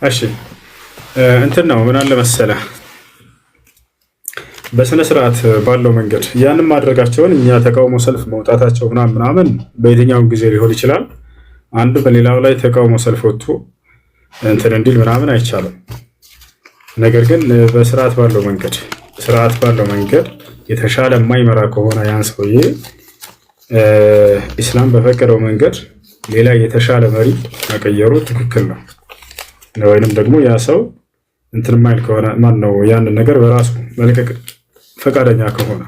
እሺ እንትን ነው ምን አለ መሰለህ በስነ ስርዓት ባለው መንገድ ያንን ማድረጋቸውን እኛ ተቃውሞ ሰልፍ መውጣታቸው ምናምን በየትኛውም ጊዜ ሊሆን ይችላል። አንዱ በሌላው ላይ ተቃውሞ ሰልፍ ወጥቶ እንትን እንዲል ምናምን አይቻልም። ነገር ግን በስርዓት ባለው መንገድ የተሻለ የማይመራ ከሆነ ያን ሰውዬ ኢስላም በፈቀደው መንገድ ሌላ የተሻለ መሪ መቀየሩ ትክክል ነው። ወይንም ደግሞ ያ ሰው እንትን ማይል ከሆነ ማን ነው ያንን ነገር በራሱ መልቀቅ ፈቃደኛ ከሆነ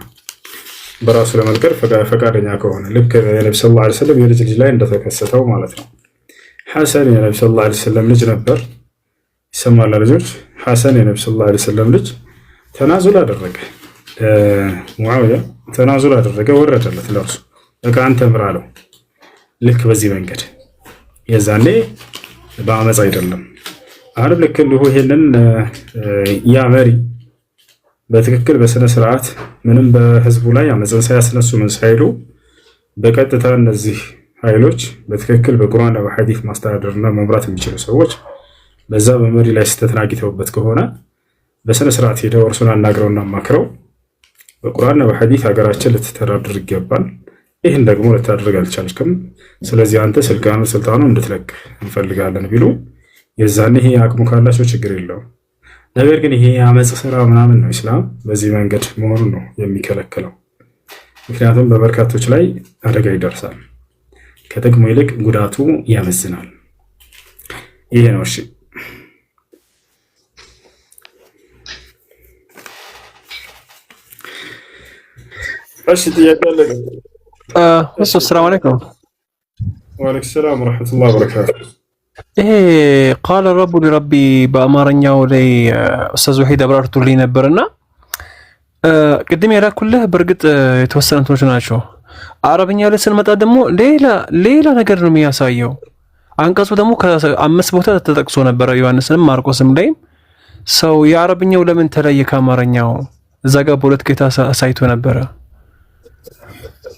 በራሱ ለመልቀቅ ፈቃደኛ ከሆነ ልክ የነብዩ ሰለላሁ ዐለይሂ ወሰለም የልጅ ላይ እንደተከሰተው ማለት ነው። ሐሰን የነብዩ ሰለላሁ ዐለይሂ ወሰለም ልጅ ነበር። ይሰማል ልጆች? ሐሰን የነብዩ ሰለላሁ ዐለይሂ ወሰለም ልጅ ተናዙል አደረገ። ሙአዊያ ተናዙል አደረገ፣ ወረደለት ለእርሱ በቃ አንተ ምራ አለው። ልክ በዚህ መንገድ የዛኔ በአመፅ አይደለም። አሁንም ልክ እንዲሁ ይሄንን ያ መሪ በትክክል በስነ ስርዓት ምንም በህዝቡ ላይ አመፅን ሳያስነሱ ምን ሳይሉ በቀጥታ እነዚህ ኃይሎች በትክክል በቁርአን በሐዲስ ማስተዳደርና መምራት የሚችሉ ሰዎች በዛ በመሪ ላይ ስተትን አግኝተውበት ከሆነ በስነ ስርዓት ሄደው እርሱን አናግረውና ማክረው በቁርአን በሐዲስ ሀገራችን ልትተዳደር ይገባል። ይህን ደግሞ ልታደርግ አልቻልክም፣ ስለዚህ አንተ ስልጣኑ እንድትለቅ እንፈልጋለን ቢሉ የዛኔ ይሄ አቅሙ ካላቸው ችግር የለውም። ነገር ግን ይሄ አመጽ ስራ ምናምን ነው ኢስላም በዚህ መንገድ መሆኑን ነው የሚከለክለው። ምክንያቱም በበርካቶች ላይ አደጋ ይደርሳል፣ ከጥቅሙ ይልቅ ጉዳቱ ያመዝናል። ይሄ ነው። እሺ ጥያቄ አለ? ሰላም አለይኩም። ወአለይኩም ሰላም ወራህመቱላሂ ወበረካቱ። ይሄ ቃለ ረቡ ሊረቢ በአማርኛው ላይ ኡስታዝ ወሒድ አብራርቱልኝ ነበርና ቅድም የላኩልህ በእርግጥ የተወሰኑ እንትኖች ናቸው። አረብኛው ላይ ስንመጣ ደግሞ ሌላ ነገር ነው የሚያሳየው። አንቀጹ ደግሞ ከ5 ቦታ ተጠቅሶ ነበረ፣ ዮሐንስንም ማርቆስም ላይ ሰው የአረብኛው ለምን ተለየ ከአማርኛው? እዛ ጋር በሁለት ጌታ አሳይቶ ነበረ።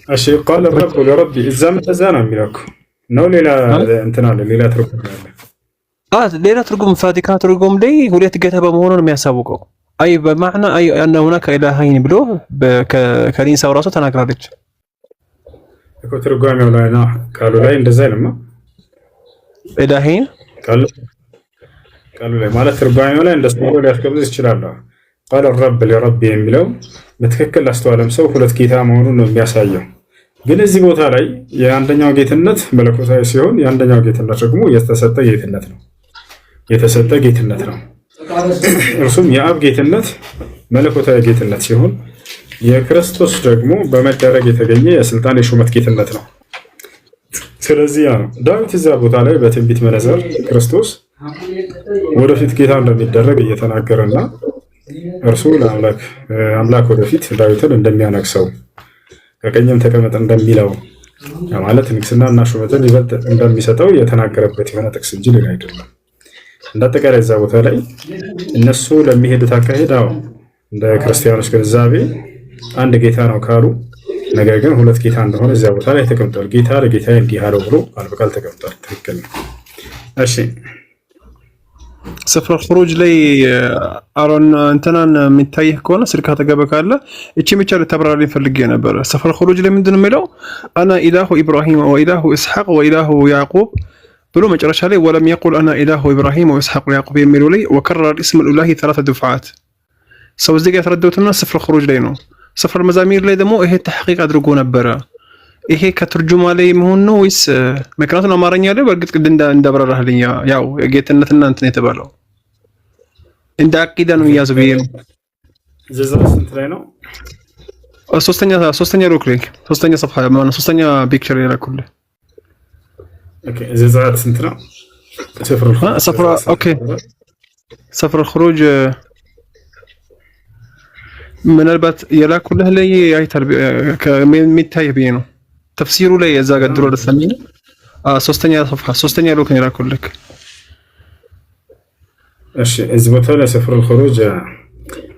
እሺ ቃለ ረቡ ሊረቢ እዛም ተዛ ነው የሚለው ነው። ሌላ እንትን አለ፣ ሌላ ትርጉም አለ። ሌላ ትርጉም ፋቲካ ትርጉም ላይ ሁለት ጌታ በመሆኑ ነው የሚያሳውቀው። አይ በማዕና አይ አነ ሁናከ ኢላሃይን ብሎ ከሊንሳው ራሱ ተናግራለች እኮ። ትርጓሜው ላይ ነው ቃሉ ላይ እንደዛ አይደለም። ኢላሃይን ቃሉ ላይ ማለት ትርጓሜው ላይ እንደሱ ብሎ ሊያስቀምጥ ይችላል። ቃለ ረብ ሊረቢ የሚለው በትክክል አስተዋለም ሰው ሁለት ጌታ መሆኑን ነው የሚያሳየው። ግን እዚህ ቦታ ላይ የአንደኛው ጌትነት መለኮታዊ ሲሆን የአንደኛው ጌትነት ደግሞ የተሰጠ ጌትነት ነው። እርሱም የአብ ጌትነት መለኮታዊ ጌትነት ሲሆን የክርስቶስ ደግሞ በመደረግ የተገኘ የስልጣን የሹመት ጌትነት ነው። ስለዚህ ያ ነው ዳዊት እዛ ቦታ ላይ በትንቢት መነጽር ክርስቶስ ወደፊት ጌታ እንደሚደረግ እየተናገረና እርሱ ለአምላክ ወደፊት ዳዊትን እንደሚያነግሰው ከቀኝም ተቀመጥ እንደሚለው ማለት ንግስናና ሹመትን ይበልጥ እንደሚሰጠው የተናገረበት የሆነ ጥቅስ እንጂ ሌላ አይደለም። እንዳጠቃላይ እዛ ቦታ ላይ እነሱ ለሚሄዱት አካሄድ እንደ ክርስቲያኖች ግንዛቤ አንድ ጌታ ነው ካሉ፣ ነገር ግን ሁለት ጌታ እንደሆነ እዚያ ቦታ ላይ ተቀምጧል። ጌታ ለጌታ እንዲህ አለው ብሎ ቃል በቃል ተቀምጧል። ትክክል ነው። እሺ ሰፍረ ኹሩጅ ላይ አሮን እንትናን የሚታየህ ከሆነ ስልክ አጠገብህ ካለ እቺ ብቻ ልታብራራልኝ ፈልጌ ነበር። ሰፍረ ኹሩጅ ላይ ምንድን ነው የሚለው? አና ኢላሁ ኢብራሂም ወኢላሁ ኢስሐቅ ወኢላሁ ያዕቁብ ብሎ መጨረሻ ላይ ወለም የቁል አና ኢላሁ ኢብራሂም ወኢስሐቅ ወያዕቁብ የሚለው ላይ ወከረረ እስም ኢላሂ 3 ድፍዓት ሰው እዚህ ጋር ያስረዳሁትና ሰፍረ ኹሩጅ ላይ ነው። ሰፍረ መዛሚር ላይ ደግሞ ይሄ ተሕቂቅ አድርጎ ነበረ። ይሄ ከትርጁማ ላይ መሆን ነው ወይስ? ምክንያቱም አማርኛ ላይ በእርግጥ ቅድ እንዳብራራህልኝ ያው የጌትነትና እንትን የተባለው እንደ አቂዳ ነው የሚያዘው። ይሄ ዘዘራ ስንት ላይ ነው? ሶስተኛ ሮክ ላይ ሶስተኛ ሰፍሐ ማለት ሶስተኛ ፒክቸር ያላኩልህ። ኦኬ ዘዘራ ስንት ነው? ሰፍራ ኦኬ ሰፍረ ኹሩጅ ምናልባት የላኩልህ ላይ አይታል ከሚታይ ብዬ ነው። ተፍሲሩ ላይ የዛ ገድሮ ለሰሚነ ሶስተኛ ሶፍሐ ሶስተኛ ሎክ ነው የላኩልህ። اثبت له سفر الخروج.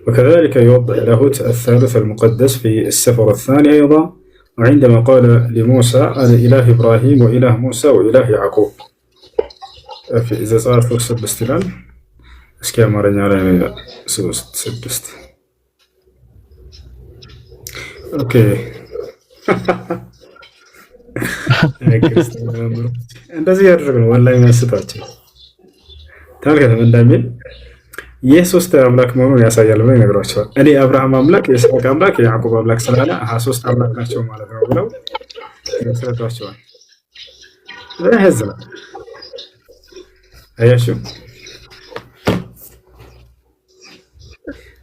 وكذلك يوضح له الثالث المقدس في السفر الثاني أيضا، وعندما قال لموسى أنا إله إبراهيم وإله موسى وإله يعقوب. إذا صار فرصة باستلال اسكي أمرني على سدست. أوكي. እንደዚህ ያደረግ ነው ወላሂ መስጣቸው ታልከተ እንደሚል የሶስት አምላክ መሆኑን ያሳያል ብለው ይነግሯቸዋል። እኔ አብርሃም አምላክ የይስሐቅ አምላክ የያዕቆብ አምላክ ስላለ ሶስት አምላክ ናቸው ማለት ነው ብለው ያስረዷቸዋል። ለህዝብ አያችሁ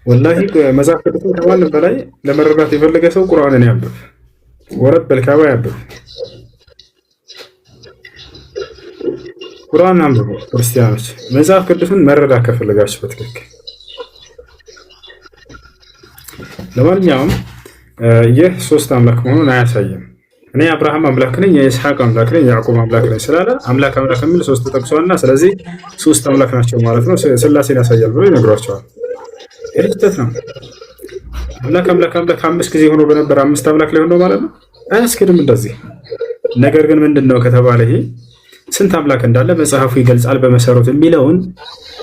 ወላሂ መጽሐፍ ቅዱስን ከማንም በላይ ለመረዳት የፈለገ ሰው ቁርአንን ያንብብ። ወረብ በልካባ ያንብብ። ቁርአን አንብቡ ክርስቲያኖች። መጽሐፍ ቅዱስን መረዳት ከፈለጋችሁ በትክክል ለማንኛውም ይህ ሶስት አምላክ መሆኑን አያሳይም። እኔ አብርሃም አምላክ ነኝ፣ የይስሐቅ አምላክ ነኝ፣ የያዕቆብ አምላክ ነኝ ስላለ አምላክ የሚል ሶስት ተጠቅሷልና ስለዚህ ሶስት አምላክ ናቸው ማለት ነው፣ ስላሴን ያሳያል ብሎ ይነግሯቸዋል። ይህ ስህተት ነው። አምላክ አምስት ጊዜ ሆኖ በነበር አምስት አምላክ ላይ ሆኖ ማለት ነው አያስኬድም እንደዚህ። ነገር ግን ምንድነው ከተባለ ይሄ ስንት አምላክ እንዳለ መጽሐፉ ይገልጻል በመሰረቱ የሚለውን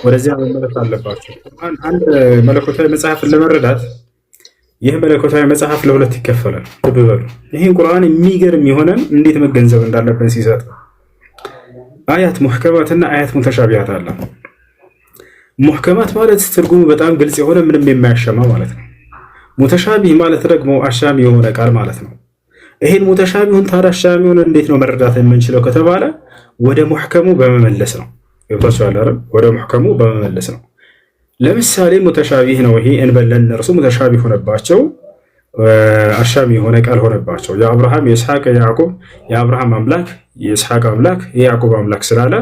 ወደዚያ መመለስ አለባቸው። አንድ መለኮታዊ መጽሐፍን ለመረዳት ይህ መለኮታዊ መጽሐፍ ለሁለት ይከፈላል። ልብ በሉ። ይህን ቁርአን የሚገርም የሆነን እንዴት መገንዘብ እንዳለብን ሲሰጥ አያት ሙህከማትና አያት ሙተሻቢሃት አለ። ሙህከማት ማለት ትርጉሙ በጣም ግልጽ የሆነ ምንም የማያሻማ ማለት ነው። ሙተሻቢህ ማለት ደግሞ አሻሚ የሆነ ቃል ማለት ነው። ይሄን ሙተሻቢሁን ታዲያ አሻሚውን እንዴት ነው መረዳት የምንችለው ከተባለ ወደ ሙህከሙ በመመለስ ነው። ይወጣቻል አይደል? ወደ ሙህከሙ በመመለስ ነው። ለምሳሌ ሙተሻቢህ ነው ይሄ እንበለን እርሱ ሙተሻቢህ ሆነባቸው አሻሚ የሆነ ቃል ሆነባቸው። የአብርሃም የይስሐቅ የያዕቆብ የአብርሃም አምላክ የይስሐቅ አምላክ የያዕቆብ አምላክ ስላለ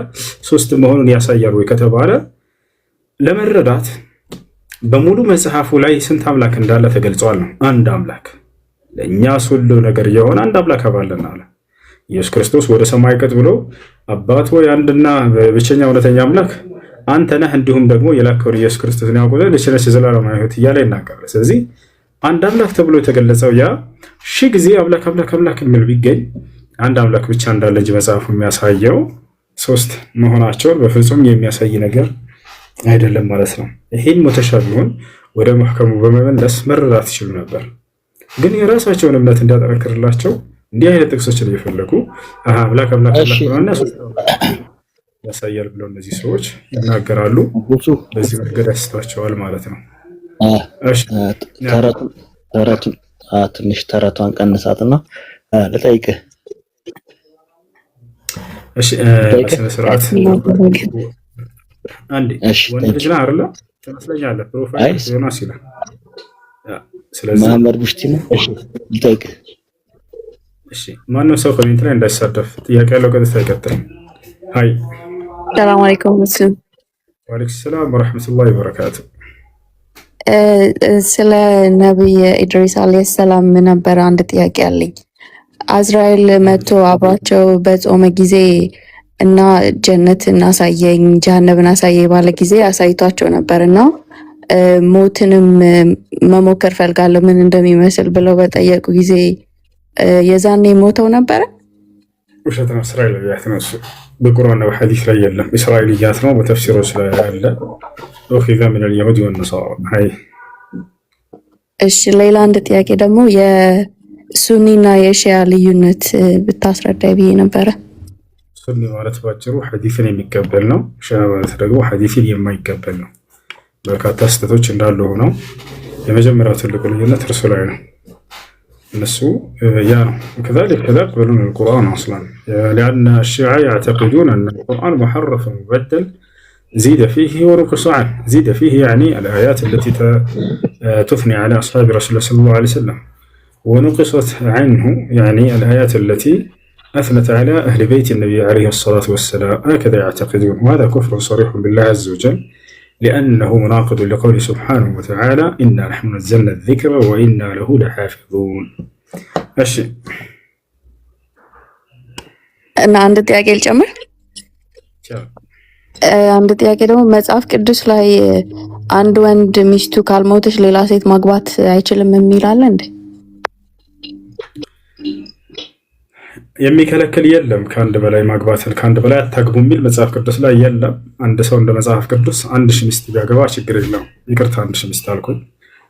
ሶስት መሆኑን ያሳያል ወይ ከተባለ ለመረዳት በሙሉ መጽሐፉ ላይ ስንት አምላክ እንዳለ ተገልጿል ነው። አንድ አምላክ ለእኛስ ሁሉ ነገር የሆነ አንድ አምላክ አባለን አለ። ኢየሱስ ክርስቶስ ወደ ሰማይ ቀጥ ብሎ አባት ሆይ አንድና ብቸኛ እውነተኛ አምላክ አንተ ነህ፣ እንዲሁም ደግሞ የላከውን ኢየሱስ ክርስቶስን ያውቁ ዘንድ ለቸነስ የዘላለማዊ ሕይወት እያለ ይናገራል። ስለዚህ አንድ አምላክ ተብሎ የተገለጸው ያ ሺህ ጊዜ አምላክ አምላክ አምላክ የሚል ቢገኝ አንድ አምላክ ብቻ እንዳለ እንጂ መጽሐፉ የሚያሳየው ሶስት መሆናቸውን በፍጹም የሚያሳይ ነገር አይደለም ማለት ነው። ይሄን ሙተሻቢሁን ወደ ሙህከሙ በመመለስ መረዳት ይችሉ ነበር። ግን የራሳቸውን እምነት እንዲያጠነክርላቸው እንዲህ አይነት ጥቅሶችን እየፈለጉ አምላክ አምላክ አምላክ ያሳያል ብለው እነዚህ ሰዎች ይናገራሉ። በዚህ መንገድ ያስቷቸዋል ማለት ነው። ትንሽ ተረቷን ቀንሳትና ልጠይቅህ። እሺ በስነ ስርዓት አንዴ ወንድ ልጅ ነህ አይደለ? ትመስለኛለህ። ፕሮፋይል ዮናስ ይላል። ስለዚህ መሐመድ ቡሽቲ ነው። እሺ ልጠይቅህ። እሺ ማንም ሰው ኮሜንት ላይ እንዳይሳደፍ ጥያቄ ያለው ቀጥታ ይቀጥል። ሃይ ሰላም አለይኩም ሙስሊም። ወአለይኩም ሰላም ወራህመቱላሂ ወበረካቱ። ስለ ነብይ ኢድሪስ አለይሂ ሰላም ነበር አንድ ጥያቄ አለኝ። አዝራኤል መጥቶ አብሯቸው በጾመ ጊዜ እና ጀነትን አሳየኝ ጀሃነምን አሳየኝ ባለ ጊዜ አሳይቷቸው ነበርና ሞትንም መሞከር ፈልጋለሁ ምን እንደሚመስል ብለው በጠየቁ ጊዜ የዛኔ ሞተው ነበረ። ውሸት ነው። እስራኤልያት ነው እሱ በቁርአን ነው ሐዲስ ላይ የለም። እስራኤልያት ነው በተፍሲሮች ላይ ያለ ወኺዛ ምን اليهود والنصارى። አይ እሺ ሌላ አንድ ጥያቄ ደግሞ የሱኒና የሺያ ልዩነት ብታስረዳይ ብዬ ነበረ። ሱኒ ማለት ባጭሩ ሐዲስን የሚቀበል ነው። ሺያ ማለት ደግሞ ሐዲስን የማይቀበል ነው። በርካታ ስህተቶች እንዳሉ ሆነው የመጀመሪያው ትልቁ ልዩነት እርሱ ላይ ነው። እነሱ ያ ነው وكذلك يقبلون القرآن أصلا لأن الشيعة يعتقدون أن القرآن محرف مبدل زيد فيه ونقص عنه. زيد فيه يعني الآيات التي تثني على أصحاب رسول الله صلى الله عليه وسلم، ونقصت عنه يعني الآيات التي أثنت على أهل بيت النبي عليه الصلاة والسلام. هكذا يعتقدون، وهذا كفر صريح بالله عز وجل لأنه مناقض لقوله سبحانه وتعالى إنا نحن نزلنا الذكر وإنا له لحافظون. أشي أنا عندي ጥያቄ ልጨምር። አንድ ጥያቄ ደግሞ መጽሐፍ ቅዱስ ላይ አንድ ወንድ ሚስቱ ካልሞተች ሌላ ሴት ማግባት አይችልም የሚል አለ እንዴ? የሚከለክል የለም። ከአንድ በላይ ማግባትን ከአንድ በላይ አታግቡ የሚል መጽሐፍ ቅዱስ ላይ የለም። አንድ ሰው እንደ መጽሐፍ ቅዱስ 1000 ሚስት ቢያገባ ችግር የለውም። ይቅርታ 1000 ሚስት አልኩኝ።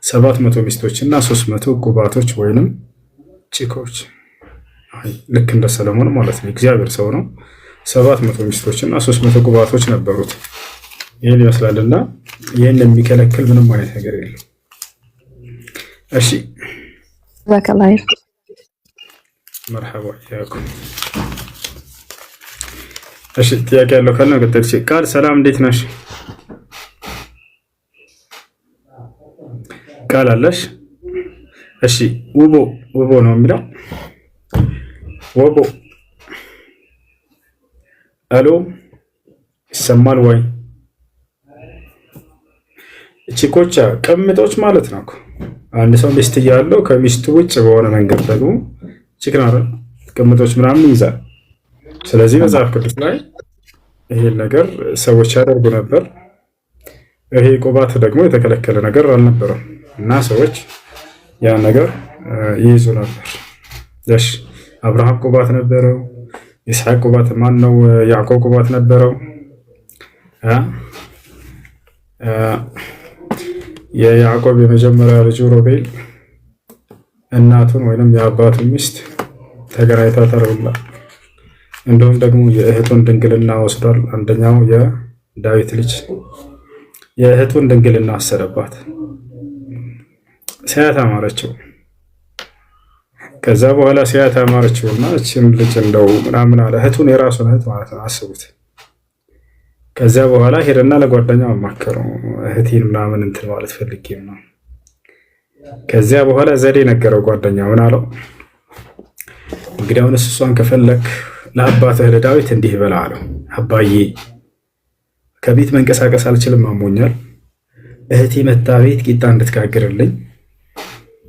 700 ሚስቶች እና 300 ቁባቶች ወይንም ቺኮች፣ ልክ እንደ ሰለሞን ማለት ነው። እግዚአብሔር ሰው ነው። 700 ሚስቶች እና 300 ቁባቶች ነበሩት። ይህን ይመስላልና ይህን የሚከለክል ምንም አይነት ነገር የለም። እሺ ዘከላይ መርሐባ ያኩም። እሺ ጥያቄ ያለው ካለ ቀጥል። ቃል ሰላም፣ እንዴት ነሽ? ቃል አለሽ? እሺ ውቦ ነው የሚለው ውቦ። አሎ ይሰማል ወይ? ቺኮቻ ቅምጦች ማለት ነው እኮ አንድ ሰው ሚስት እያለው ከሚስቱ ውጭ በሆነ መንገድ ደግሞ ቺክን አይደል ቅምጦች ምናምን ይይዛል። ስለዚህ መጽሐፍ ቅዱስ ላይ ይሄን ነገር ሰዎች ያደርጉ ነበር። ይሄ ቁባት ደግሞ የተከለከለ ነገር አልነበረም እና ሰዎች ያ ነገር ይይዙ ነበር። እሺ አብርሃም ቁባት ነበረው። ይስሐቅ ቁባት ማን ነው? ያዕቆብ ቁባት ነበረው። የያዕቆብ የመጀመሪያ ልጁ ሮቤል እናቱን ወይንም የአባቱን ሚስት ተገናኝታ ተረውላ። እንዲሁም ደግሞ የእህቱን ድንግልና ወስዷል። አንደኛው የዳዊት ልጅ የእህቱን ድንግልና አሰረባት፣ ሲያት አማረችው። ከዛ በኋላ ሲያት አማረችውና እቺን ልጅ እንደው ምናምን አለ። እህቱን የራሱን እህት ማለት ነው፣ አስቡት። ከዛ በኋላ ሄደና ለጓደኛው አማከረው፣ እህቴን ምናምን እንትን ማለት ፈልጌ ነው። ከዚያ በኋላ ዘዴ ነገረው። ጓደኛው ምን አለው? እንግዲህ አሁን እሷን ከፈለክ ለአባትህ ለዳዊት እንዲህ በላ አለው። አባዬ ከቤት መንቀሳቀስ አልችልም፣ አሞኛል። እህቴ መታ ቤት ቂጣ እንድትጋግርልኝ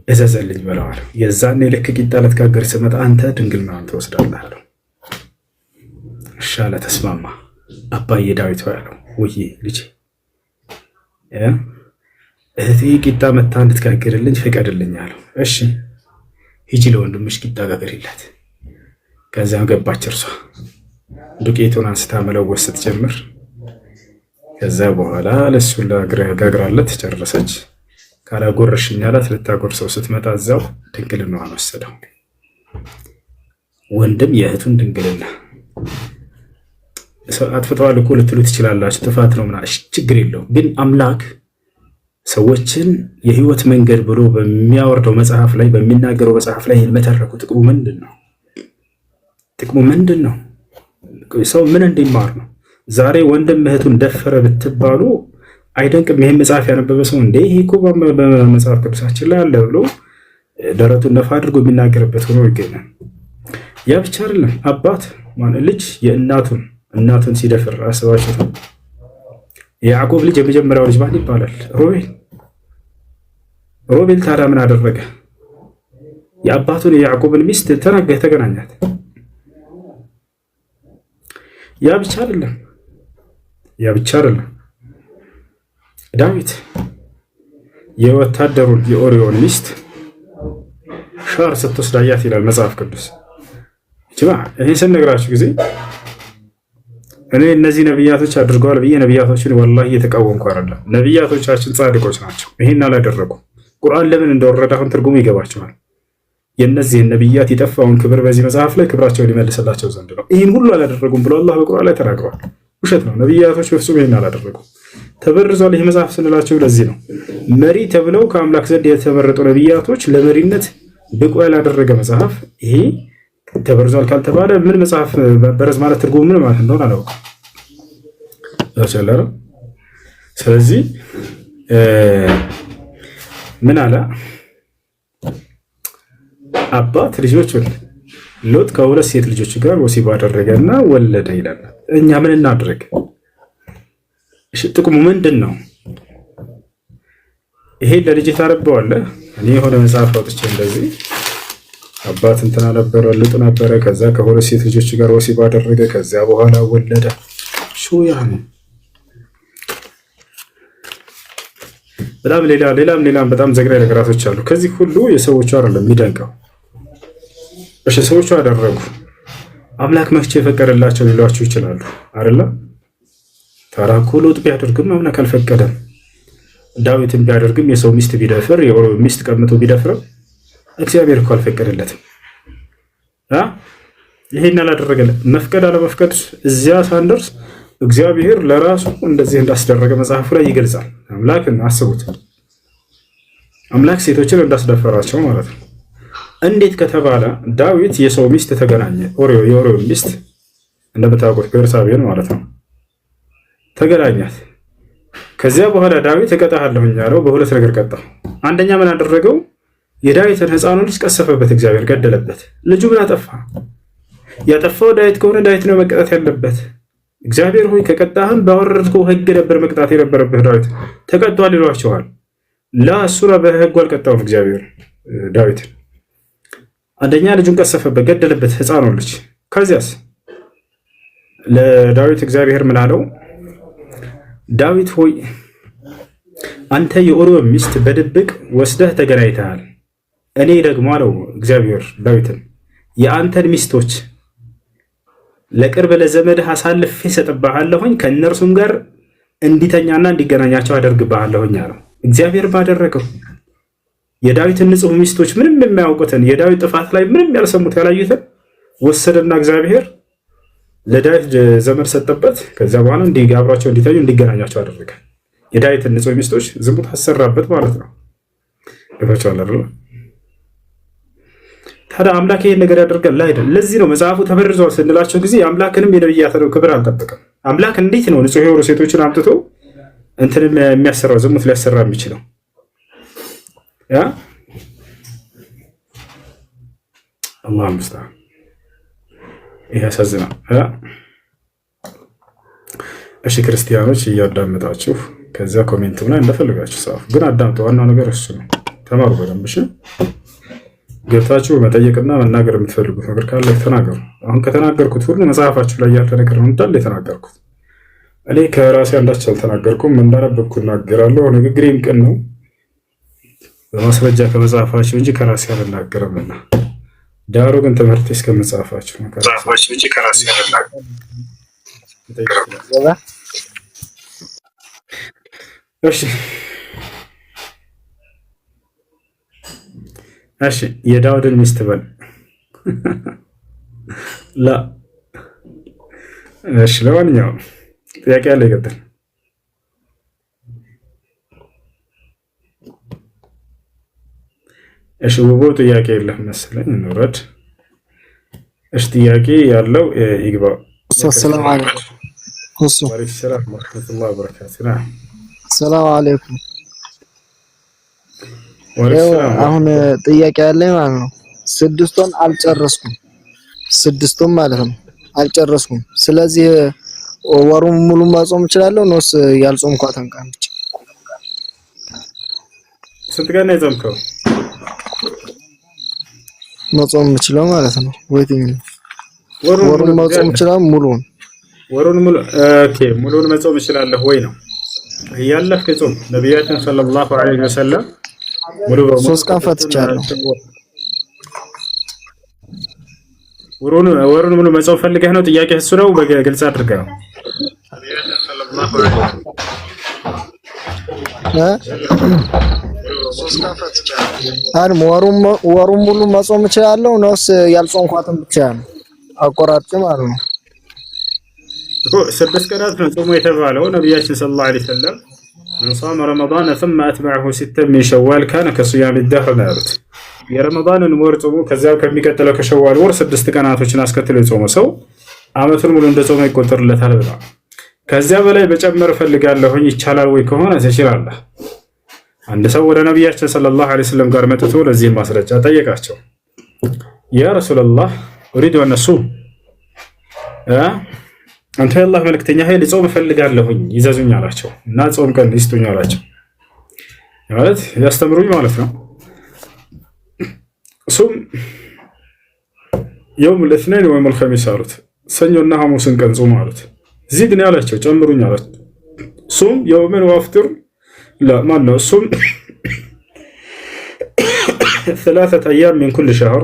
እዘዘልኝ በለው አለው። የዛኔ ልክ ቂጣ ልትጋግር ስመጣ አንተ ድንግልናዋን ትወስዳለህ አለው። እሺ አለ፣ ተስማማ። አባዬ ዳዊት ሆይ አለው፣ ውይ ልጄ እህቴ ቂጣ መታ እንድትጋግርልኝ ፍቀድልኝ አለው። እሺ ሂጂ ለወንድምሽ ቂጣ ጋግሪላት። ከዚያም ገባች። እርሷ ዱቄቱን አንስታ መለወስ ስትጀምር ከዛ በኋላ ለሱ ጋግራለት ጨረሰች። ካላጎረሽኝ አላት። ልታጎርሰው ስትመጣ እዛው ድንግልናዋን ወሰደው። ወንድም የእህቱን ድንግልና አጥፍተዋል እኮ ልትሉ ትችላላችሁ። ጥፋት ነው ምናምን፣ ችግር የለውም። ግን አምላክ ሰዎችን የህይወት መንገድ ብሎ በሚያወርደው መጽሐፍ ላይ በሚናገረው መጽሐፍ ላይ መተረኩ ጥቅሙ ምንድን ነው? ጥቅሙ ምንድን ነው? ሰው ምን እንዲማር ነው? ዛሬ ወንድም እህቱን ደፈረ ብትባሉ አይደንቅም? ይሄን መጽሐፍ ያነበበ ሰው እንዴ ይሄ እኮ በመጽሐፍ ቅዱሳችን ላይ አለ ብሎ ደረቱን ነፋ አድርጎ የሚናገርበት ሆኖ ይገኛል። ያ ብቻ አይደለም። አባት ልጅ እናቱን ሲደፍር አስባችሁታል? የያዕቆብ ልጅ የመጀመሪያው ልጅ ማን ይባላል? ሮቤል ታዲያ ምን አደረገ? የአባቱን የያዕቆብን ሚስት ተገናኛት። ያ ብቻ አይደለም። ዳዊት የወታደሩን የኦሪዮን ሚስት ሻር ስትወስድ አያት ይላል መጽሐፍ ቅዱስ። ይህን ስነግራችሁ ጊዜ እኔ እነዚህ ነቢያቶች አድርገዋል ብዬ ነቢያቶችን ወላሂ እየተቃወምኩ አይደለም። ነቢያቶቻችን ጻድቆች ናቸው፣ ይህን አላደረጉም። ቁርአን ለምን እንደወረደ አሁን ትርጉሙ ይገባቸዋል። የእነዚህን ነቢያት የጠፋውን ክብር በዚህ መጽሐፍ ላይ ክብራቸውን ሊመልስላቸው ዘንድ ነው። ይህን ሁሉ አላደረጉም ብሎ አላህ በቁርአን ላይ ተናግሯል። ውሸት ነው። ነቢያቶች በፍጹም ይህን አላደረጉም። ተበርዟል ይህ መጽሐፍ ስንላቸው ለዚህ ነው። መሪ ተብለው ከአምላክ ዘንድ የተመረጡ ነቢያቶች ለመሪነት ብቁ ያላደረገ መጽሐፍ ይሄ ተበርዟል ካልተባለ ምን መጽሐፍ በረዝ ማለት ትርጉሙ ምን ማለት እንደሆነ አላውቅም። ስለዚህ ምን አለ አባት ልጆች ሎጥ ከሁለት ሴት ልጆች ጋር ወሲብ አደረገና ወለደ ይላል። እኛ ምን እናድርግ? እሺ ጥቅሙ ምንድን ነው? ይሄ ለልጅ ታረበዋለህ። እኔ የሆነ መጽሐፍ አውጥቼ እንደዚህ አባት እንትና ነበረ ልጥ ነበረ፣ ከዛ ከሁለት ሴት ልጆች ጋር ወሲብ አደረገ፣ ከዚያ በኋላ ወለደ። ሹ ያኔ በጣም ሌላም በጣም ዘግናኝ ነገራቶች አሉ። ከዚህ ሁሉ የሰዎቹ አይደለም የሚደንቀው። እሺ ሰዎቹ አደረጉ፣ አምላክ መፍቻ የፈቀደላቸው ሊሏቸው ይችላሉ አይደለ? ታዲያ እኮ ሎጥ ቢያደርግም አምላክ አልፈቀደም። ዳዊትን ቢያደርግም የሰው ሚስት ቢደፍር የኦሮሞ ሚስት ቀምቶ ቢደፍርም እግዚአብሔር እኮ አልፈቀደለትም። ይሄን አላደረገለት። መፍቀድ አለመፍቀድ እዚያ ሳንደርስ እግዚአብሔር ለራሱ እንደዚህ እንዳስደረገ መጽሐፉ ላይ ይገልጻል። አምላክን አስቡት፣ አምላክ ሴቶችን እንዳስደፈራቸው ማለት ነው። እንዴት ከተባለ ዳዊት የሰው ሚስት ተገናኘ፣ የኦሪዮ ሚስት እንደምታውቁት ቤርሳቤን ማለት ነው ተገናኛት። ከዚያ በኋላ ዳዊት እቀጣለሁ ያለው በሁለት ነገር ቀጣው። አንደኛ ምን አደረገው? የዳዊትን ሕፃኑን ልጅ ቀሰፈበት፣ እግዚአብሔር ገደለበት። ልጁ ምን አጠፋ? ያጠፋው ዳዊት ከሆነ ዳዊት ነው መቀጣት ያለበት። እግዚአብሔር ሆይ ከቀጣህም ባወረድከው ሕግ ነበር መቅጣት የነበረብህ፣ ዳዊት ተቀጧል ይሏቸዋል። እሱራ በሕጉ አልቀጣውም እግዚአብሔር ዳዊትን። አንደኛ ልጁን ቀሰፈበት፣ ገደለበት ሕፃኑን ልጅ። ከዚያስ ለዳዊት እግዚአብሔር ምን አለው? ዳዊት ሆይ አንተ የኦሪዮ ሚስት በድብቅ ወስደህ ተገናኝተሃል። እኔ ደግሞ አለው እግዚአብሔር ዳዊትን የአንተን ሚስቶች ለቅርብ ለዘመድህ አሳልፌ እሰጥብሃለሁኝ፣ ከእነርሱም ጋር እንዲተኛና እንዲገናኛቸው አደርግብሃለሁኝ አለው። እግዚአብሔር ባደረገው የዳዊትን ንጹሕ ሚስቶች ምንም የማያውቁትን የዳዊት ጥፋት ላይ ምንም ያልሰሙት ያላዩትን ወሰደና እግዚአብሔር ለዳዊት ዘመድ ሰጠበት። ከዚያ በኋላ አብሯቸው እንዲተኙ እንዲገናኛቸው አደረገ። የዳዊትን ንጹሕ ሚስቶች ዝሙት አሰራበት ማለት ነው። ገባችኋል አይደል? ታዲያ አምላክ ይሄን ነገር ያደርጋል አይደል? ለዚህ ነው መጽሐፉ ተበርዟል ስንላቸው ጊዜ አምላክንም የነብያትን ክብር አልጠበቀም። አምላክ እንዴት ነው ንጹሕ የሆኑ ሴቶችን አምጥቶ እንትን የሚያሰራው ዝሙት ሊያሰራ የሚችለው? አላህ ሙስተዓን። ይሄ ያሳዝናል። እሺ ክርስቲያኖች እያዳመጣችሁ ከዚያ ኮሜንትም ላይ እንደፈልጋችሁ ጻፉ፣ ግን አዳምጡ። ዋናው ነገር እሱ ነው። ተማሩ በደንብ እሺ። ገብታችሁ መጠየቅና መናገር የምትፈልጉት ነገር ካለ ተናገሩ። አሁን ከተናገርኩት ሁሉ መጽሐፋችሁ ላይ ያለ ነገር ነው እንዳለ የተናገርኩት። እኔ ከራሴ አንዳች አልተናገርኩም፣ እንዳነበብኩ እናገራለሁ። ንግግሬም ቅን ነው በማስረጃ ከመጽሐፋችሁ እንጂ ከራሴ አልናገርምና። ዳሩ ግን ትምህርት እስከመጽሐፋችሁ ነው እንጂ ከራሴ አልናገርም። እሺ የዳውድን ሚስት በል ላ እሺ። ለማንኛውም ጥያቄ ያለ ይቀጥል። እሺ ውቦ ጥያቄ የለህ መሰለኝ፣ እንውረድ። እሺ ጥያቄ ያለው ይግባ። ሰላም አለይኩም። ወአለይኩም ሰላም ወራህመቱላሂ ወበረካቱህ። ሰላም አለይኩም። አሁን ጥያቄ ያለኝ ማለት ነው። ስድስቱን አልጨረስኩም፣ ስድስቱን ማለት ነው አልጨረስኩም። ስለዚህ ወሩን ሙሉ መጾም እችላለሁ ነውስ ያልጾምኳትን ቀን ብቻ? ስንት ቀን ነው የጾምከው? መጾም የምችለው ማለት ነው ወይትኝ ወሩን መጾም እችላለሁ? ሙሉውን ወሩን ሙሉ ኦኬ፣ ሙሉውን መጾም እችላለሁ ወይ ነው ያለህ? ከጾም ነብያችን ሰለላሁ ዐለይሂ ወሰለም ሙሉ በሙሉ 3 ቀን ፈትቻለሁ። ወሩን ሙሉ መጾም ፈልገህ ነው? ጥያቄ እሱ ነው። በግልጽ አድርገህ ወሩን ሙሉ መጾም እችላለሁ ነውስ ያልጾምኳትን ብቻ ነው አቆራጭ ማለት ነው? እኮ 6 ቀናት ነው ጾሙ የተባለው። ነብያችን ሰለላሁ ዐለይሂ ወሰለም من صام رمضان ثم أتبعه 6 من شوال كان كصيام الدهر ማለት የረመዳንን ወር ጾሙ ከዚያው ከሚቀጥለው ከሸዋል ወር 6 ቀናቶችን አስከትሎ የጾመ ሰው አመቱን ሙሉ እንደጾመ ይቆጠርለታል ብለዋል። ከዚያ በላይ በጨመር ፈልጋለሁ ይቻላል ወይ ከሆነ ትችላለህ። አንድ ሰው ወደ ነብያችን ሰለላሁ ዐለይሂ ወሰለም ጋር መጥቶ ለዚህ ማስረጃ ጠየቃቸው። ያ ረሱላህ ኡሪዱ አን አሱም አንተ የአላህ መልእክተኛ ኃይል ጾም ፈልጋለሁኝ ይዘዙኝ አላቸው። እና ጾም ቀን ይስጡኝ አላቸው ማለት ያስተምሩኝ ማለት ነው። ሱም يوم الاثنين ويوم الخميس አሉት። ሰኞና ሐሙስን ቀን ጾም አሉት። ዚድኒ አላቸው ጨምሩኝ አላቸው። ሱም የውመን ወአፍጥር لا ما نصوم 3 أيام من كل شهر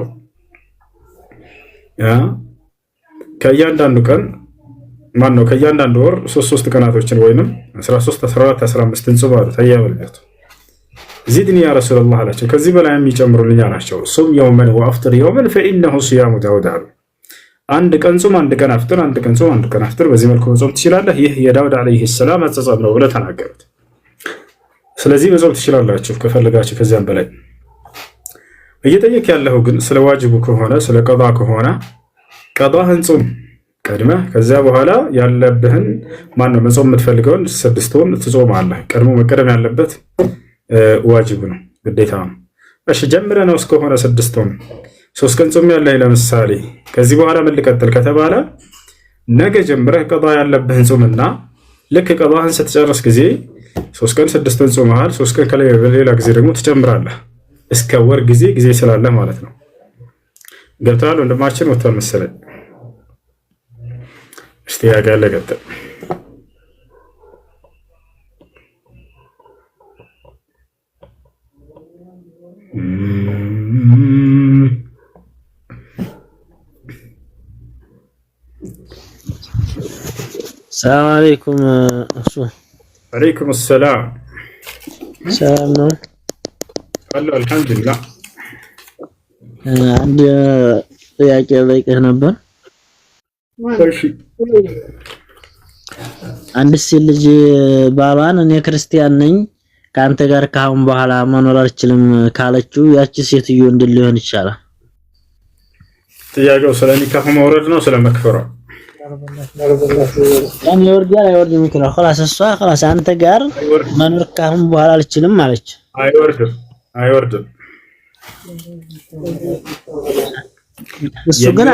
ከእያንዳንዱ ቀን ማን ነው ከእያንዳንዱ ወር 3 ቀናቶችን ወይንም 13 14 15 እንጽም አሉ ታያበልበት ዚድኒ ያ ረሱላህ አላቸው ከዚህ በላይ የሚጨምሩልኝ አላቸው ሱም የውመን ወአፍጥር የውመን فإنه صيام داود አሉ አንድ ቀን ጾም አንድ ቀን አፍጥር አንድ ቀን ጾም አንድ ቀን አፍጥር በዚህ መልኩ መጾም ትችላለህ ይህ የዳውድ አለይሂ ሰላም አጸጻፍ ነው ብለው ተናገሩት ስለዚህ መጾም ትችላላችሁ ከፈለጋችሁ ከዚያም በላይ እየጠየቅ ያለው ግን ስለ ዋጅቡ ከሆነ ስለ ቀዳ ከሆነ ቀዳህን ጾም ቀድመ ከዚያ በኋላ ያለብህን ማን ነው መጾም የምትፈልገውን 6 ወር ትጾማለህ ቀድሞ መቀደም ያለበት ዋጅቡ ነው ግዴታ ነው እሺ ጀምረ ነው እስከሆነ 6 ወር 3 ቀን ጾም ያለህ ለምሳሌ ከዚህ በኋላ ምን ልቀጥል ከተባለ ነገ ጀምረህ ቀዳ ያለብህን ጾምና ልክ ቀዳህን ስትጨርስ ጊዜ 3 ቀን 6 ቀን ጾመሃል 3 ቀን ከሌላ ጊዜ ደግሞ ትጨምራለህ እስከ ወር ጊዜ ስላለ ማለት ነው ገብቷል ወንድማችን ወጥቷል መሰለኝ እስቲ ያጋለ ቀጥል السلام عليكم عليكم السلام سلام ነው አለ አልহামዱሊላህ አንድ ጥያቄ ልጠይቅህ ነበር እሺ አንድ ሴት ልጅ ባሏን እኔ ክርስቲያን ነኝ ካንተ ጋር ካሁን በኋላ መኖር አልችልም ካለችው ያቺ ሴትዮ እንዴት ሊሆን ይችላል ጥያቄው ስለ ኒካህ መውረድ ነው ስለ መክፈራ ያን ይወርዳል አይወርድም ይችላል خلاص እሷ خلاص አንተ ጋር መኖር ካሁን በኋላ አልችልም ማለች አይወርድም እሱ ግን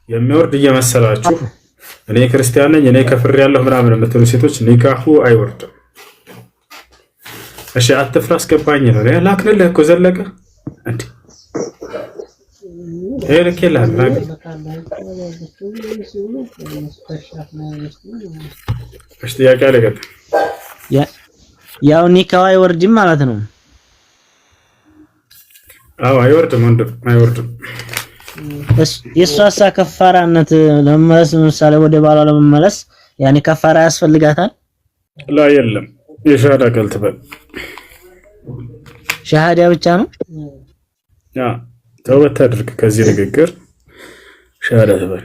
የሚወርድ እየመሰላችሁ እኔ ክርስቲያን ነኝ እኔ ከፍር ያለሁ ምናምን የምትሉ ሴቶች ኒካሁ አይወርድም እሺ አትፍራ አስገባኝ ነው ላክንልህ እኮ ዘለቀ እንዴ ሄልከላል እሺ ጥያቄ አለቀ ያው ኒካው አይወርድም ማለት ነው አዎ አይወርድም አይወርድም የሷሳ ከፋራነት ለመመለስ ምሳሌ ወደ ባሏ ለመመለስ ያኔ ከፋራ ያስፈልጋታል ላ የለም የሻሃዳ ቃል ትበል ሻሃዳ ብቻ ነው ያ ተውበት አድርግ ከዚህ ንግግር ሻሃዳ ትበል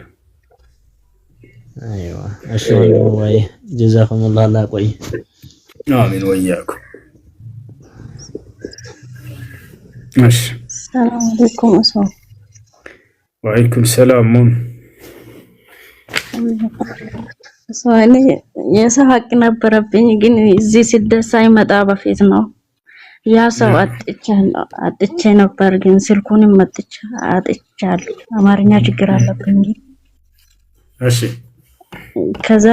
አይዋ እሺ ወይ ጀዛኩሙላህ አላህ ቆይ አሚን ወያኩም እሺ ሰላም አለይኩም ወሰላም ወአለይኩም ሰላም እኔ የሰው ሀቅ ነበረብኝ ግን እዚህ ስደት ሳይመጣ በፊት ነው ያ ሰው አጥቼ ነበር ግን ስልኩንም አጥቻለሁ አማርኛ ችግር አለብኝ እሺ ከዛ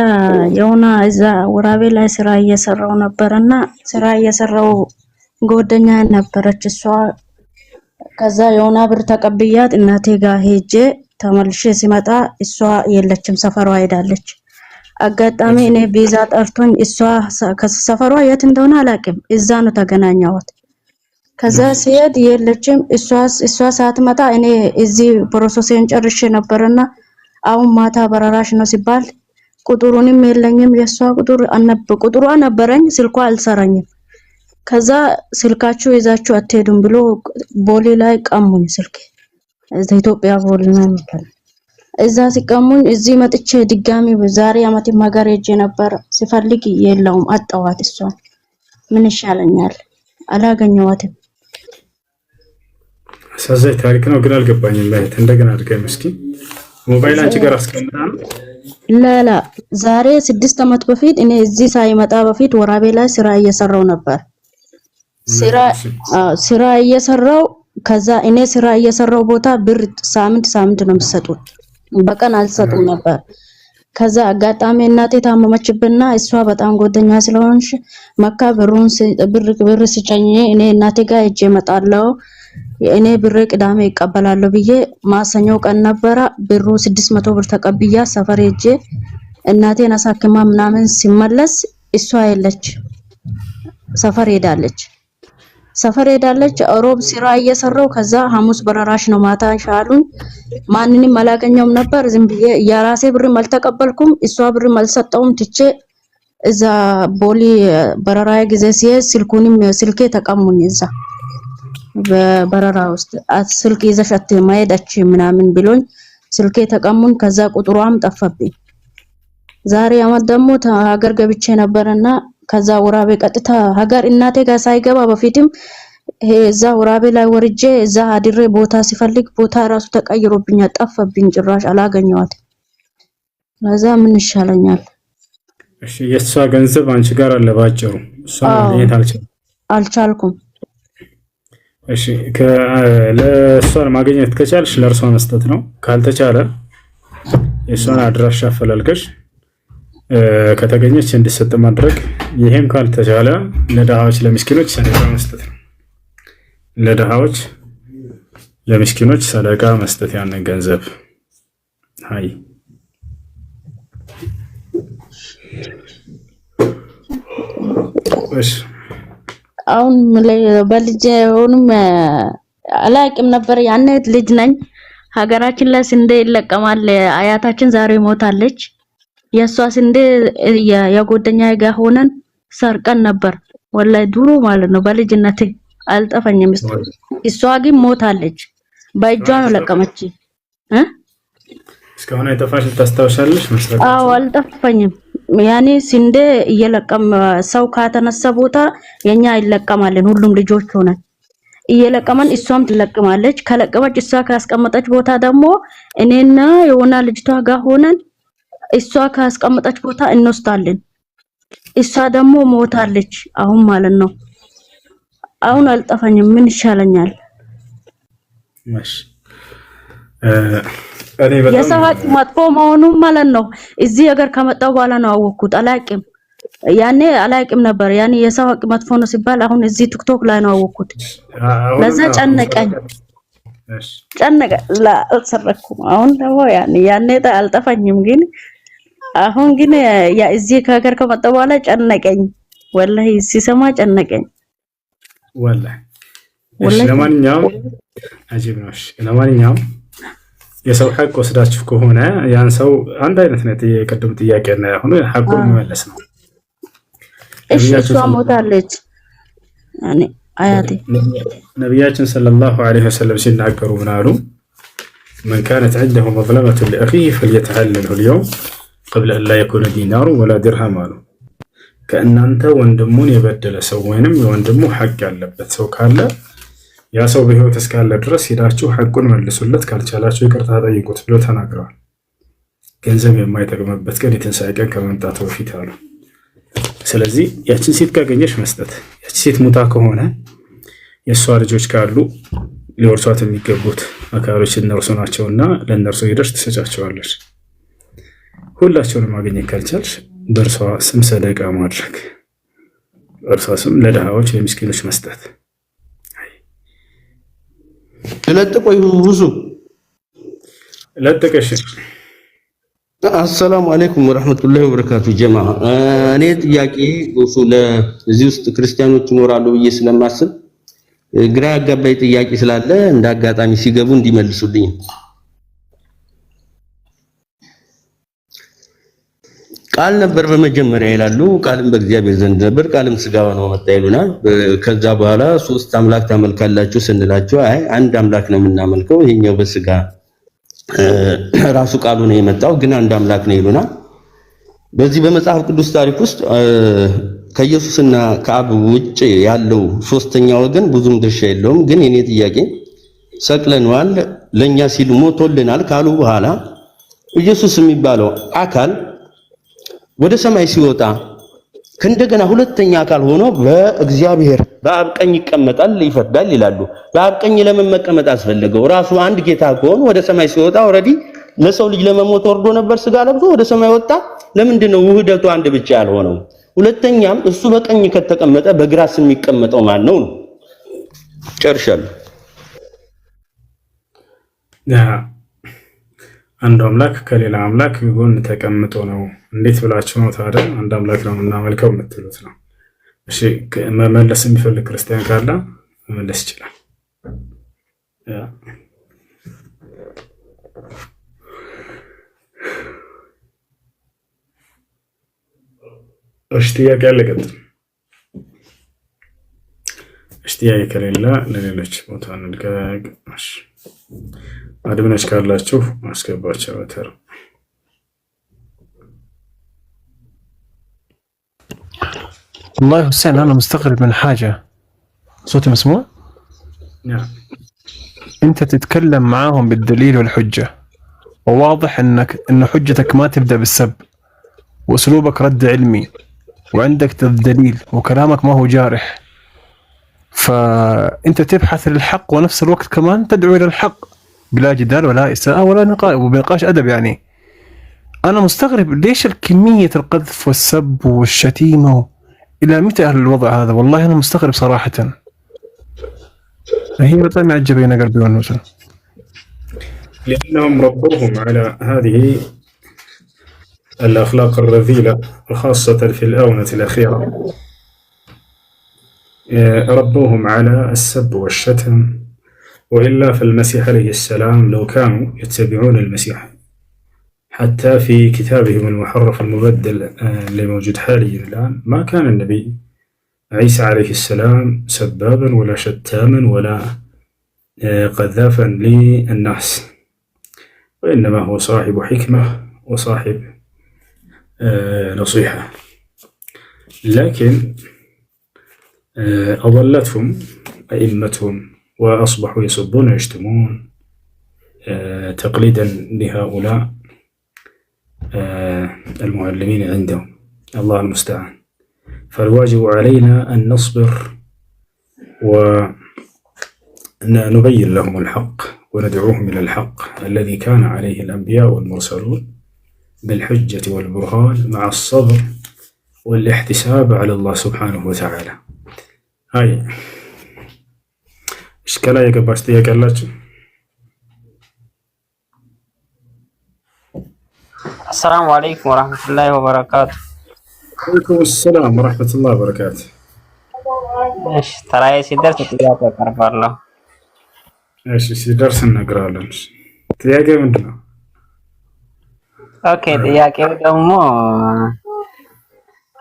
የሆነ እዛ ወራቤ ላይ ስራ እየሰራው ነበርና ስራ እየሰራው ጎደኛ ነበረች እሷ ከዛ የሆነ ብር ተቀብያት እናቴ ጋር ሄጄ ተመልሼ ሲመጣ እሷ የለችም ሰፈሯ ሄዳለች አጋጣሚ እኔ ቪዛ ጠርቶኝ እሷ ከሰፈሯ የት እንደሆነ አላውቅም እዛ ነው ተገናኛሁት ከዛ ሲሄድ የለችም እሷ ሳትመጣ እኔ እዚህ ፕሮሰሴን ጨርሼ ነበርና አሁን ማታ በራራሽ ነው ሲባል ቁጥሩንም የለኝም የሷ ቁጥሯ ነበረኝ ስልኳ አልሰራኝም ከዛ ስልካችሁ ይዛችሁ አትሄዱም ብሎ ቦሌ ላይ ቀሙኝ ስልክ ኢትዮጵያ ቦሌ ነው የሚባል እዛ ሲቀሙኝ እዚህ መጥቼ ድጋሚ ዛሬ አመት ማጋር ሄጄ ነበር ሲፈልግ የለውም አጣዋት እሷ ምን ይሻለኛል አላገኘዋትም ሰዘይ ታሪክ ነው ግን አልገባኝም ማለት እንደገና አድርገን እስኪ ሞባይል አንቺ ጋር አስቀምጣ ላላ ዛሬ 6 አመት በፊት እኔ እዚህ ሳይመጣ በፊት ወራቤ ላይ ስራ እየሰራው ነበር ስራ እየሰራው ከዛ እኔ ስራ እየሰራው ቦታ ብር ሳምንት ነው የሚሰጡት በቀን አልሰጡም ነበር ከዛ አጋጣሚ እናቴ ታመመችብና እሷ በጣም ጎደኛ ስለሆነች መካ ብር ሲጨኝ እኔ እናቴ ጋር ሄጄ መጣለው እኔ ብር ቅዳሜ ይቀበላለሁ ብዬ ማሰኞው ቀን ነበር ብሩ 600 ብር ተቀብያ ሰፈር ሄጄ እናቴን አሳክማ ምናምን ሲመለስ እሷ የለች ሰፈር ሄዳለች። ሮብ ስራ እየሰራው ከዛ ሐሙስ በረራሽ ነው ማታ ሻሉኝ። ማንንም አላገኘውም ነበር። ዝም ብዬ የራሴ ብርም አልተቀበልኩም፣ እሷ ብርም አልሰጠውም። ትቼ እዛ ቦሊ በረራዬ ጊዜ ሲሄድ ስልኬ ተቀሙኝ። እዛ በበረራ ውስጥ ስልክ ይዘሻት ማሄዳች ምናምን ብሎኝ ስልኬ ተቀሙኝ። ከዛ ቁጥሯም ጠፋብኝ። ዛሬ አመት ደግሞ ሀገር ገብቼ ነበርና ከዛ ወራቤ ቀጥታ ሀገር እናቴ ጋር ሳይገባ በፊትም እዛ ወራቤ ላይ ወርጄ እዛ አድሬ ቦታ ሲፈልግ ቦታ ራሱ ተቀይሮብኛል፣ ጠፋብኝ። ጭራሽ አላገኘዋት። ለዛ ምን ይሻለኛል? እሺ የሷ ገንዘብ አንቺ ጋር አለ ባጭሩ፣ እሷ ማግኘት አልቻልኩም። እሺ ለሷ ማግኘት ከቻልሽ ለእርሷ መስጠት ነው። ካልተቻለ የሷን አድራሻ አፈላልገሽ ከተገኘች እንድትሰጥ ማድረግ። ይሄም ካልተቻለ ለድሃዎች ለምስኪኖች ሰደቃ መስጠት ነው። ለድሃዎች ለምስኪኖች ሰደቃ መስጠት ያንን ገንዘብ። አይ እሺ አሁን በልጄ ሆንም አላቅም ነበር። ያኔ ልጅ ነኝ። ሀገራችን ላይ ስንዴ ይለቀማል። አያታችን ዛሬ ሞታለች። የሷ ስንዴ የጓደኛዬ ጋር ሆነን ሰርቀን ነበር። ወላሂ ድሮ ማለት ነው በልጅነቴ አልጠፈኝም። እሷ ግን ሞታለች። በእጇ ነው ለቀመች። እስካሁን አይጠፋሽ? ታስታውሻለሽ? መስራት አዎ አልጠፈኝም። ያኔ ስንዴ እየለቀም ሰው ካተነሳ ቦታ የኛ ይለቀማለን። ሁሉም ልጆች ሆነን እየለቀመን እሷም ትለቅማለች። ከለቀመች እሷ ካስቀመጠች ቦታ ደግሞ እኔና የሆነ ልጅቷ ጋር ሆነን እሷ ካስቀመጠች ቦታ እንወስዳለን። እሷ ደግሞ ሞታለች አሁን ማለት ነው። አሁን አልጠፋኝም። ምን ይሻለኛል? ማሽ እኔ በጣም የሰው ሀቅ መጥፎ መሆኑን ማለት ነው እዚህ ሀገር ከመጣሁ በኋላ ነው አወቅኩት። አላቅም ያኔ አላቅም ነበር። ያኔ የሰው ሀቅ መጥፎ ነው ሲባል አሁን እዚህ ቲክቶክ ላይ ነው አወቅኩት። ለዛ ጨነቀኝ። አልሰረኩም። አሁን ደግሞ ያኔ አልጠፋኝም ግን አሁን ግን ያ እዚህ ከሀገር ከመጣሁ በኋላ ጨነቀኝ። ወላሂ ሲሰማ ጨነቀኝ። ወላሂ ለማንኛውም አጂብ ነው። ለማንኛውም የሰው ሐቅ ወስዳችሁ ከሆነ ያን ሰው አንድ አይነት ነው የቀደም ጥያቄ እና አሁን ሐቁን መመለስ ነው። እሺ እሷ ሞታለች። ያኔ አያቴ ነብያችን ሰለላሁ ዐለይሂ ወሰለም ሲናገሩ ምን አሉ? من كانت عنده مظلمة لأخيه فليتحلله اليوم قبل أن لا يكون دينار ولا درهم አሉ። ከእናንተ ወንድሙን የበደለ ሰው ወይንም የወንድሙ ሐቅ ያለበት ሰው ካለ ያ ሰው በህይወት እስካለ ድረስ ሄዳችሁ ሐቁን መልሱለት፣ ካልቻላችሁ ይቅርታ ጠይቁት ብሎ ተናግረዋል። ገንዘብ የማይጠቅምበት ቀን የትንሣኤ ቀን ከመምጣቱ በፊት አሉ። ስለዚህ ያችን ሴት ካገኘሽ መስጠት፣ ያችን ሴት ሙታ ከሆነ የእሷ ልጆች ካሉ ሊወርሷት የሚገቡት አካሎች እነርሱ ናቸውና ለእነርሱ ሄደሽ ትሰጫቸዋለች። ሁላቸውንም ማግኘት ካልቻልሽ በእርሷ ስም ሰደቃ ማድረግ፣ በእርሷ ስም ለድሃዎች ለምስኪኖች መስጠት። ለጥቆ ይሁዙ ለጥቀሽ። አሰላሙ አለይኩም ወራህመቱላሂ ወበረካቱ። ጀማ እኔ ጥያቄ እዚህ ውስጥ ክርስቲያኖች ይኖራሉ ብዬ ስለማስብ ግራ ያጋባኝ ጥያቄ ስላለ እንደ አጋጣሚ ሲገቡ እንዲመልሱልኝ። ቃል ነበር በመጀመሪያ ይላሉ። ቃልም በእግዚአብሔር ዘንድ ነበር፣ ቃልም ስጋ ሆኖ መጣ ይሉናል። ከዛ በኋላ ሶስት አምላክ ታመልካላችሁ ስንላቸው አይ አንድ አምላክ ነው የምናመልከው፣ ይሄኛው በስጋ ራሱ ቃሉ ነው የመጣው፣ ግን አንድ አምላክ ነው ይሉናል። በዚህ በመጽሐፍ ቅዱስ ታሪክ ውስጥ ከኢየሱስና ከአብ ውጭ ያለው ሶስተኛ ወገን ብዙም ድርሻ የለውም። ግን የኔ ጥያቄ ሰቅለነዋል፣ ለኛ ሲል ሞቶልናል ካሉ በኋላ ኢየሱስ የሚባለው አካል ወደ ሰማይ ሲወጣ ከእንደገና ሁለተኛ አካል ሆኖ በእግዚአብሔር በአብ ቀኝ ይቀመጣል፣ ይፈርዳል ይላሉ። በአብ ቀኝ ለምን መቀመጥ አስፈለገው? ራሱ አንድ ጌታ ከሆነ ወደ ሰማይ ሲወጣ ኦልሬዲ ለሰው ልጅ ለመሞት ወርዶ ነበር፣ ስጋ ለብሶ ወደ ሰማይ ወጣ። ለምንድን ነው ውህደቱ አንድ ብቻ ያልሆነው? ሁለተኛም እሱ በቀኝ ከተቀመጠ በግራስ የሚቀመጠው ማን ነው? ጨርሻለሁ። አንድ አምላክ ከሌላ አምላክ ጎን ተቀምጦ ነው። እንዴት ብላችሁ ነው ታዲያ አንድ አምላክ ነው የምናመልከው የምትሉት ነው? እሺ መመለስ የሚፈልግ ክርስቲያን ካለ መመለስ ይችላል። እሺ ጥያቄ አለ ቀጥል። እሺ ጥያቄ ከሌለ ለሌሎች ቦታ እንልቀቅ። እሺ አድምነች ካላችሁ አስገባቸው ተራ والله حسين أنا مستغرب من حاجة. صوتي مسموع؟ نعم. أنت تتكلم معاهم بالدليل والحجة، وواضح إن حجتك ما تبدأ بالسب، وأسلوبك رد علمي، وعندك دليل، وكلامك ما هو جارح. فأنت تبحث للحق ونفس الوقت كمان تدعو إلى الحق بلا جدال ولا إساءة ولا وبنقاش أدب. يعني أنا مستغرب ليش الكمية القذف والسب والشتيمة إلى متى أهل الوضع هذا؟ والله أنا مستغرب صراحة. هي بطل معجبين قلبي والنوسة. لأنهم ربوهم على هذه الأخلاق الرذيلة، وخاصة في الآونة الأخيرة ربوهم على السب والشتم. وإلا فالمسيح عليه السلام لو كانوا يتبعون المسيح حتى في كتابهم المحرف المبدل اللي موجود حاليا الآن، ما كان النبي عيسى عليه السلام سبابا ولا شتاما ولا قذافا للناس، وإنما هو صاحب حكمة وصاحب نصيحة. لكن أضلتهم أئمتهم وأصبحوا يسبون ويشتمون تقليدا لهؤلاء المعلمين عندهم. الله المستعان. فالواجب علينا أن نصبر ونبين لهم الحق وندعوهم إلى الحق الذي كان عليه الأنبياء والمرسلون بالحجة والبرهان مع الصبر والاحتساب على الله سبحانه وتعالى. هاي إشكالة يقباشتي يقلاتي. السلام عليكم ورحمة الله وبركاته. وعليكم السلام ورحمة الله وبركاته. ايش ترى ሲደርስ ጥያቄ አቀርባለሁ። እሺ ሲደርስ እንነግራለን። ጥያቄ ምንድነው? ኦኬ ጥያቄው ደግሞ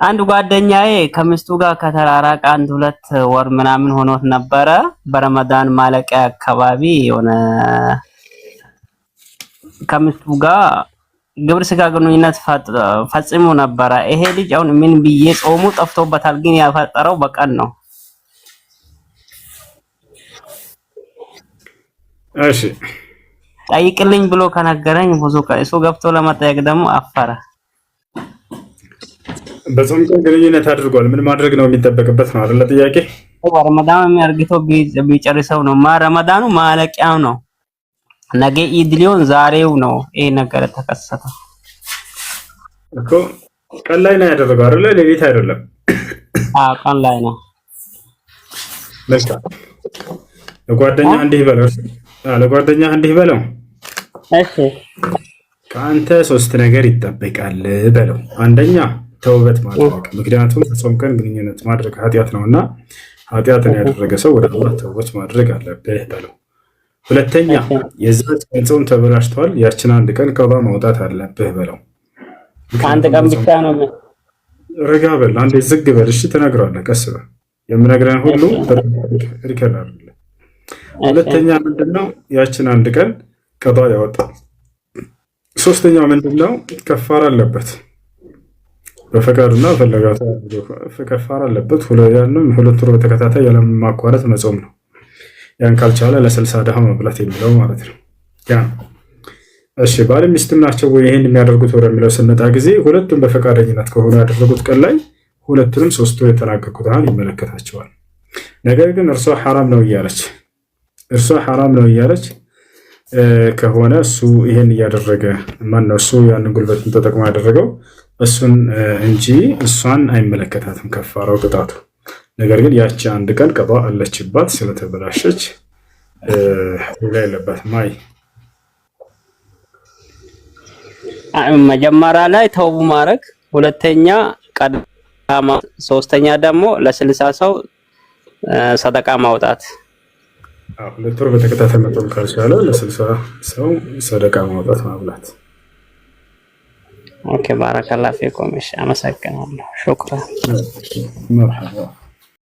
አንድ ጓደኛዬ ከሚስቱ ጋር ከተራራቀ 1-2 ወር ምናምን ሆኖት ነበረ። በረመዳን ማለቂያ አካባቢ የሆነ ከሚስቱ ጋር ግብረ ስጋ ግንኙነት ፈጽሞ ነበረ። ይሄ ልጅ አሁን ምን ብዬ ጾሙ ጠፍቶበታል፣ ግን ያፈጠረው በቀን ነው። እሺ ጠይቅልኝ ብሎ ከነገረኝ ብዙ እሱ ገብቶ ለመጠየቅ ደግሞ አፈረ። በጾም ቀን ግንኙነት አድርጓል። ምን ማድረግ ነው የሚጠበቅበት ነው አይደል? ጥያቄ ረመዳን የሚያርግተው ቢጨርሰው ነው። ረመዳኑ ማለቂያው ነው። ነገ ኢድ ሊሆን ዛሬው ነው ይሄ ነገር ተከሰተው እኮ። ቀን ላይ ነው ያደረገው አይደል? ሌሊት አይደለም። ቀን ላይ ነው። መልካም። ለጓደኛ እንዲህ በለው። እሺ ከአንተ 3 ነገር ይጠበቃል በለው። አንደኛ ተውበት ማድረግ፣ ምክንያቱም በጾም ቀን ግንኙነት ማድረግ ኃጢአት ነውና ኃጢአትን ያደረገ ሰው ወደ አላህ ተውበት ማድረግ አለበት በለው። ሁለተኛ የዛች ቀን ጾም ተበላሽቷል፣ ያችን አንድ ቀን ቀባ ማውጣት አለብህ በለው። አንድ ቀን ብቻ ነው። ረጋ በል፣ አንዴ ዝግ በል። እሺ ትነግረዋለህ፣ ቀስ በል። የምነግረን ሁሉ ሪከርድ አድርግ። ሁለተኛ ምንድነው? ያችን አንድ ቀን ቀባ ያወጣል። ሶስተኛው ምንድነው? ከፋራ አለበት። በፈቃዱና ፈለጋቱ ከፋራ አለበት። ያንም 2 ወር በተከታታይ ያለ ማቋረጥ መጾም ነው። ያን ካልቻለ ለ60 ድሃ መብላት የሚለው ማለት ነው። ያ እሺ ባል ሚስትም ናቸው ወይ ይሄን የሚያደርጉት ወደሚለው ስንመጣ ጊዜ ሁለቱም በፈቃደኝነት ከሆነ ያደረጉት ቀን ላይ ሁለቱንም ሶስቱ የተናገሩት አሁን ይመለከታቸዋል። ነገር ግን እርሷ ሐራም ነው እያለች ከሆነ እሱ ይሄን እያደረገ ማነው እሱ ያን ጉልበትን ተጠቅሞ ያደረገው እሱን እንጂ እሷን አይመለከታትም ከፋራው ቅጣቱ። ነገር ግን ያቺ አንድ ቀን ቀባ አለችባት ስለተበላሸች ሌላ የለባትም። ማይ መጀመሪያ ላይ ተውቡ ማድረግ፣ ሁለተኛ ቀዳ ሶስተኛ ደግሞ ለ60 ሰው ሰደቃ ማውጣት። ሁለት ወር በተከታታይ መጾም ካልቻለ ለ60 ሰው ሰደቃ ማውጣት ማብላት። ኦኬ ባረከላሁ ፊኩም። እሺ አመሰግናለሁ። ሹክራን። መርሐባ